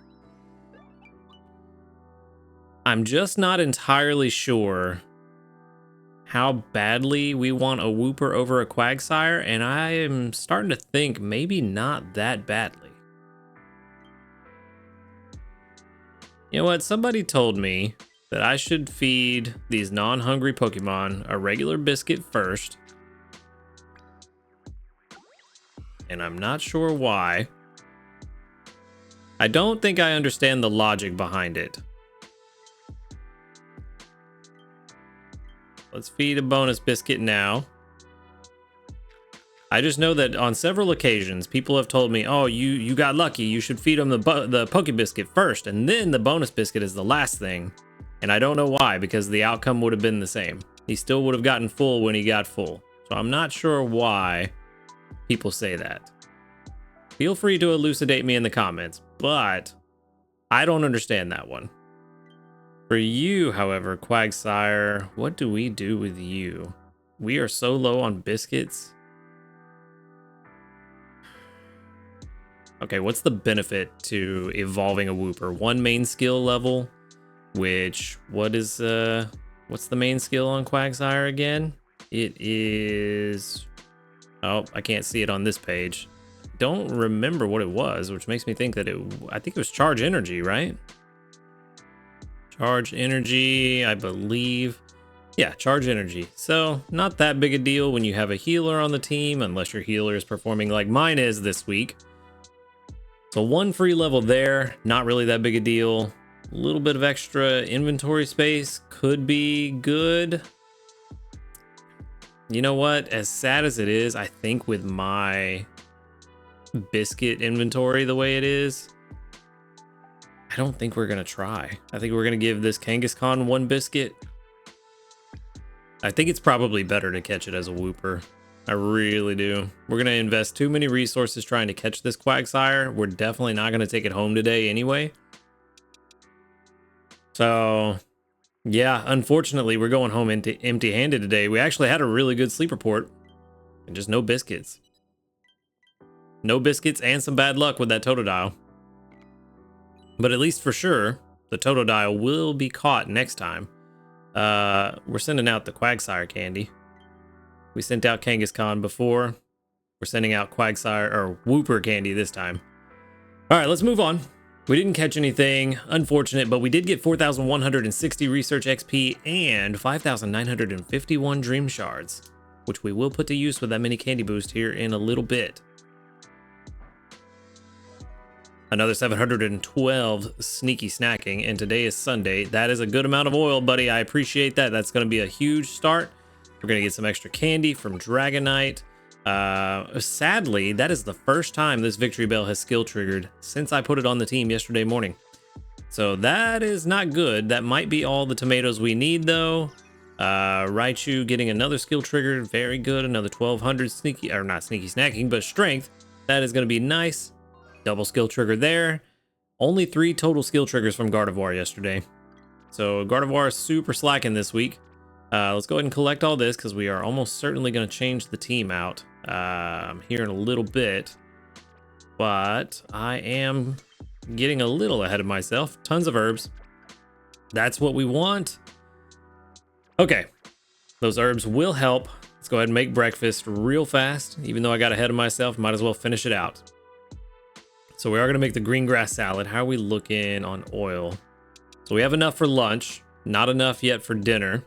I'm just not entirely sure how badly we want a Wooper over a Quagsire, and I am starting to think maybe not that badly. You know what? Somebody told me that I should feed these non-hungry Pokemon a regular biscuit first. And I'm not sure why. I don't think I understand the logic behind it. Let's feed a bonus biscuit now. I just know that on several occasions, people have told me, oh, you got lucky. You should feed them the Poke Biscuit first, and then the bonus biscuit is the last thing. And I don't know why, because the outcome would have been the same. He still would have gotten full when he got full. So I'm not sure why people say that. Feel free to elucidate me in the comments, but I don't understand that one. For you, however, Quagsire, what do we do with you? We are so low on biscuits. Okay, what's the benefit to evolving a Wooper? One main skill level, which, what's the main skill on Quagsire again? It is, oh, I can't see it on this page. Don't remember what it was, which makes me think that I think it was Charge Energy, right? Charge Energy, I believe. Yeah, Charge Energy. So, not that big a deal when you have a healer on the team, unless your healer is performing like mine is this week. So one free level there, not really that big a deal. A little bit of extra inventory space could be good. You know what? As sad as it is, I think with my biscuit inventory the way it is, I don't think we're going to try. I think we're going to give this Kangaskhan one biscuit. I think it's probably better to catch it as a Wooper. I really do. We're going to invest too many resources trying to catch this Quagsire. We're definitely not going to take it home today anyway. So, yeah, unfortunately, we're going home empty-handed today. We actually had a really good sleep report. And just no biscuits. No biscuits and some bad luck with that Totodile. But at least for sure, the Totodile will be caught next time. We're sending out the Quagsire candy. We sent out Kangaskhan before. We're sending out Quagsire or Wooper candy this time. All right, let's move on. We didn't catch anything, unfortunate, but we did get 4,160 research XP and 5,951 dream shards, which we will put to use with that mini candy boost here in a little bit. Another 712 sneaky snacking, and today is Sunday. That is a good amount of oil, buddy. I appreciate that. That's going to be a huge start. We're going to get some extra candy from Dragonite. Sadly, that is the first time this Victory Bell has skill triggered since I put it on the team yesterday morning. So that is not good. That might be all the tomatoes we need, though. Raichu getting another skill triggered. Very good. Another 1,200 sneaky, or not sneaky snacking, but strength. That is going to be nice. Double skill trigger there. Only 3 total skill triggers from Gardevoir yesterday. So Gardevoir is super slacking this week. Let's go ahead and collect all this because we are almost certainly going to change the team out here in a little bit. But I am getting a little ahead of myself. Tons of herbs. That's what we want. Okay, those herbs will help. Let's go ahead and make breakfast real fast. Even though I got ahead of myself, might as well finish it out. So we are going to make the green grass salad. How are we looking on oil? So we have enough for lunch. Not enough yet for dinner.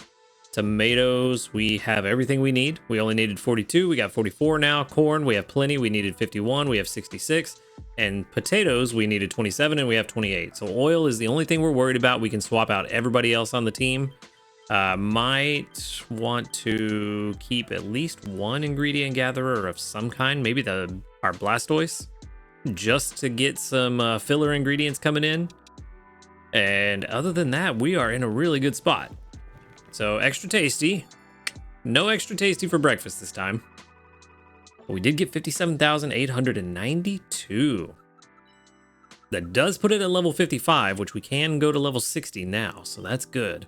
Tomatoes, we have everything we need. We only needed 42. We got 44 now. Corn, we have plenty. We needed 51. We have 66. And potatoes, we needed 27 and we have 28. So oil is the only thing we're worried about. We can swap out everybody else on the team. Might want to keep at least one ingredient gatherer of some kind. Maybe our Blastoise, just to get some filler ingredients coming in. And other than that, we are in a really good spot. So extra tasty. No extra tasty for breakfast this time. But we did get 57,892. That does put it at level 55, which we can go to level 60 now. So that's good.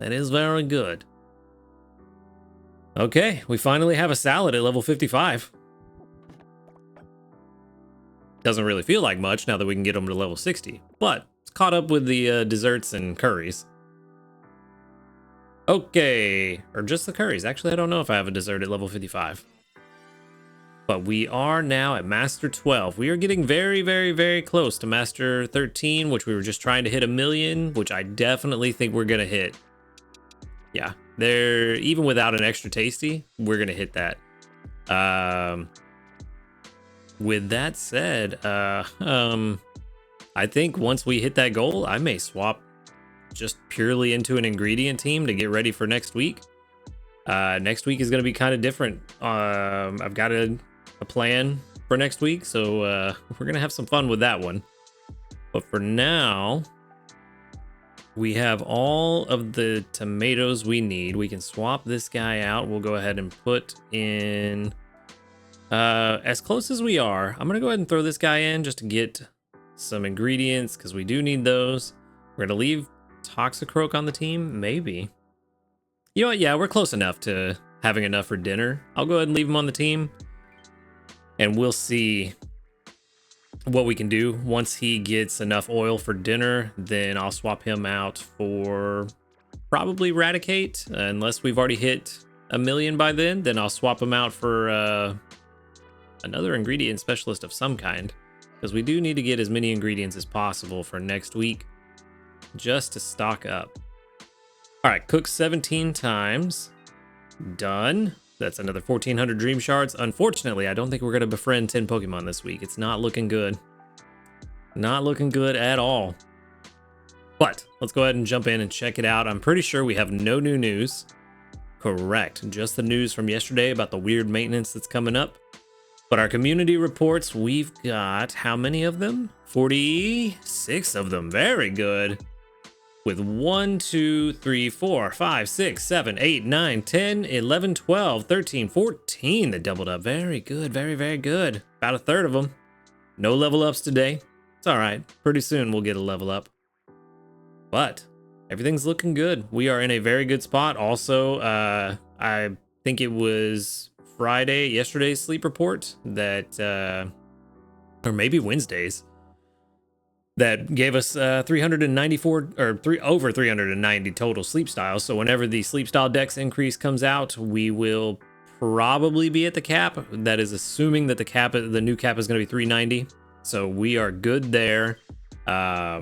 That is very good. Okay, we finally have a salad at level 55. Doesn't really feel like much now that we can get them to level 60. But it's caught up with the desserts and curries. Okay, or just the curries. Actually, I don't know if I have a dessert at level 55. But we are now at Master 12. We are getting very, very, very close to Master 13, which we were just trying to hit 1,000,000, which I definitely think we're going to hit. Yeah, even without an extra tasty, we're going to hit that. With that said, I think once we hit that goal, I may swap just purely into an ingredient team to get ready for next week. Next week is going to be kind of different. I've got a plan for next week, so we're going to have some fun with that one. But for now, we have all of the tomatoes we need. We can swap this guy out. We'll go ahead and put in, as close as we are, I'm going to go ahead and throw this guy in just to get some ingredients because we do need those. We're going to leave Toxicroak on the team, maybe. You know what? Yeah, we're close enough to having enough for dinner. I'll go ahead and leave him on the team, and we'll see what we can do. Once he gets enough oil for dinner, then I'll swap him out for probably Raticate, unless we've already hit 1,000,000 by then I'll swap him out for another ingredient specialist of some kind, because we do need to get as many ingredients as possible for next week, just to stock up. All right, cook 17 times. Done. That's another 1,400 dream shards. Unfortunately, I don't think we're going to befriend 10 Pokemon this week. It's not looking good. Not looking good at all. But let's go ahead and jump in and check it out. I'm pretty sure we have no new news. Correct. Just the news from yesterday about the weird maintenance that's coming up. But our community reports, we've got how many of them? 46 of them. Very good. With 1, 2, 3, 4, 5, 6, 7, 8, 9, 10, 11, 12, 13, 14 that doubled up. Very good. Very, very good. About a third of them. No level ups today. It's all right. Pretty soon we'll get a level up. But everything's looking good. We are in a very good spot. Also, I think it was yesterday's sleep report that, or maybe Wednesday's, that gave us 394 or over 390 total sleep styles. So whenever the sleep style dex increase comes out, we will probably be at the cap. That is assuming that the new cap is going to be 390. So we are good there. I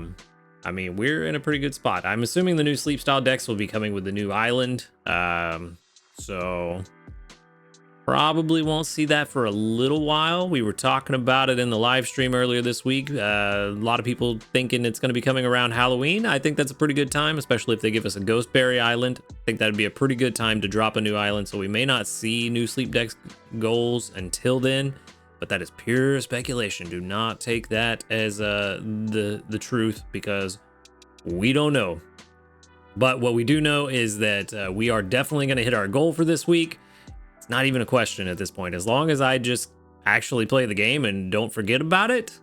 mean, we're in a pretty good spot. I'm assuming the new sleep style dex will be coming with the new island. So probably won't see that for a little while. We were talking about it in the live stream earlier this week. A lot of people thinking it's going to be coming around Halloween. I think that's a pretty good time, especially if they give us a Ghostberry Island. I think that'd be a pretty good time to drop a new island. So we may not see new sleep dex goals until then, but that is pure speculation. Do not take that as the truth, because we don't know. But what we do know is that we are definitely going to hit our goal for this week. It's not even a question at this point. As long as I just actually play the game and don't forget about it,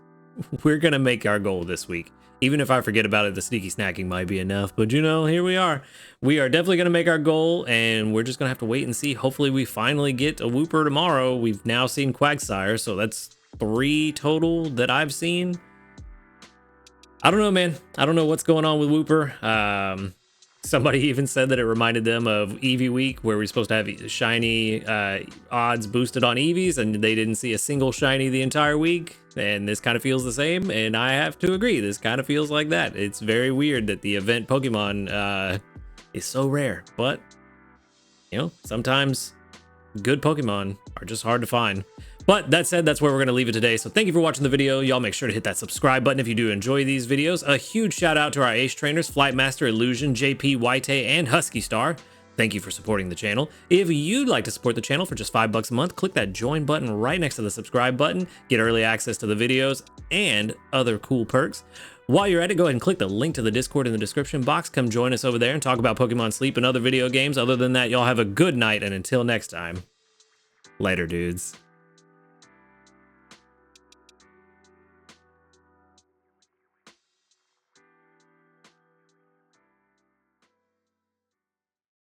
we're going to make our goal this week. Even if I forget about it, the sneaky snacking might be enough. But you know, here we are. We are definitely going to make our goal, and we're just going to have to wait and see. Hopefully we finally get a Wooper tomorrow. We've now seen Quagsire, so that's 3 total that I've seen. I don't know, man. I don't know what's going on with Wooper. Somebody even said that it reminded them of Eevee week, where we're supposed to have shiny odds boosted on Eevees, and they didn't see a single shiny the entire week. And this kind of feels the same, and I have to agree. This kind of feels like that. It's very weird that the event Pokemon is so rare, but you know, sometimes good Pokemon are just hard to find. But that said, that's where we're going to leave it today. So thank you for watching the video. Y'all make sure to hit that subscribe button if you do enjoy these videos. A huge shout out to our ace trainers, Flightmaster, Illusion, JP, White, and Husky Star. Thank you for supporting the channel. If you'd like to support the channel for just $5 a month, click that join button right next to the subscribe button. Get early access to the videos and other cool perks. While you're at it, go ahead and click the link to the Discord in the description box. Come join us over there and talk about Pokemon Sleep and other video games. Other than that, y'all have a good night, and until next time, later, dudes.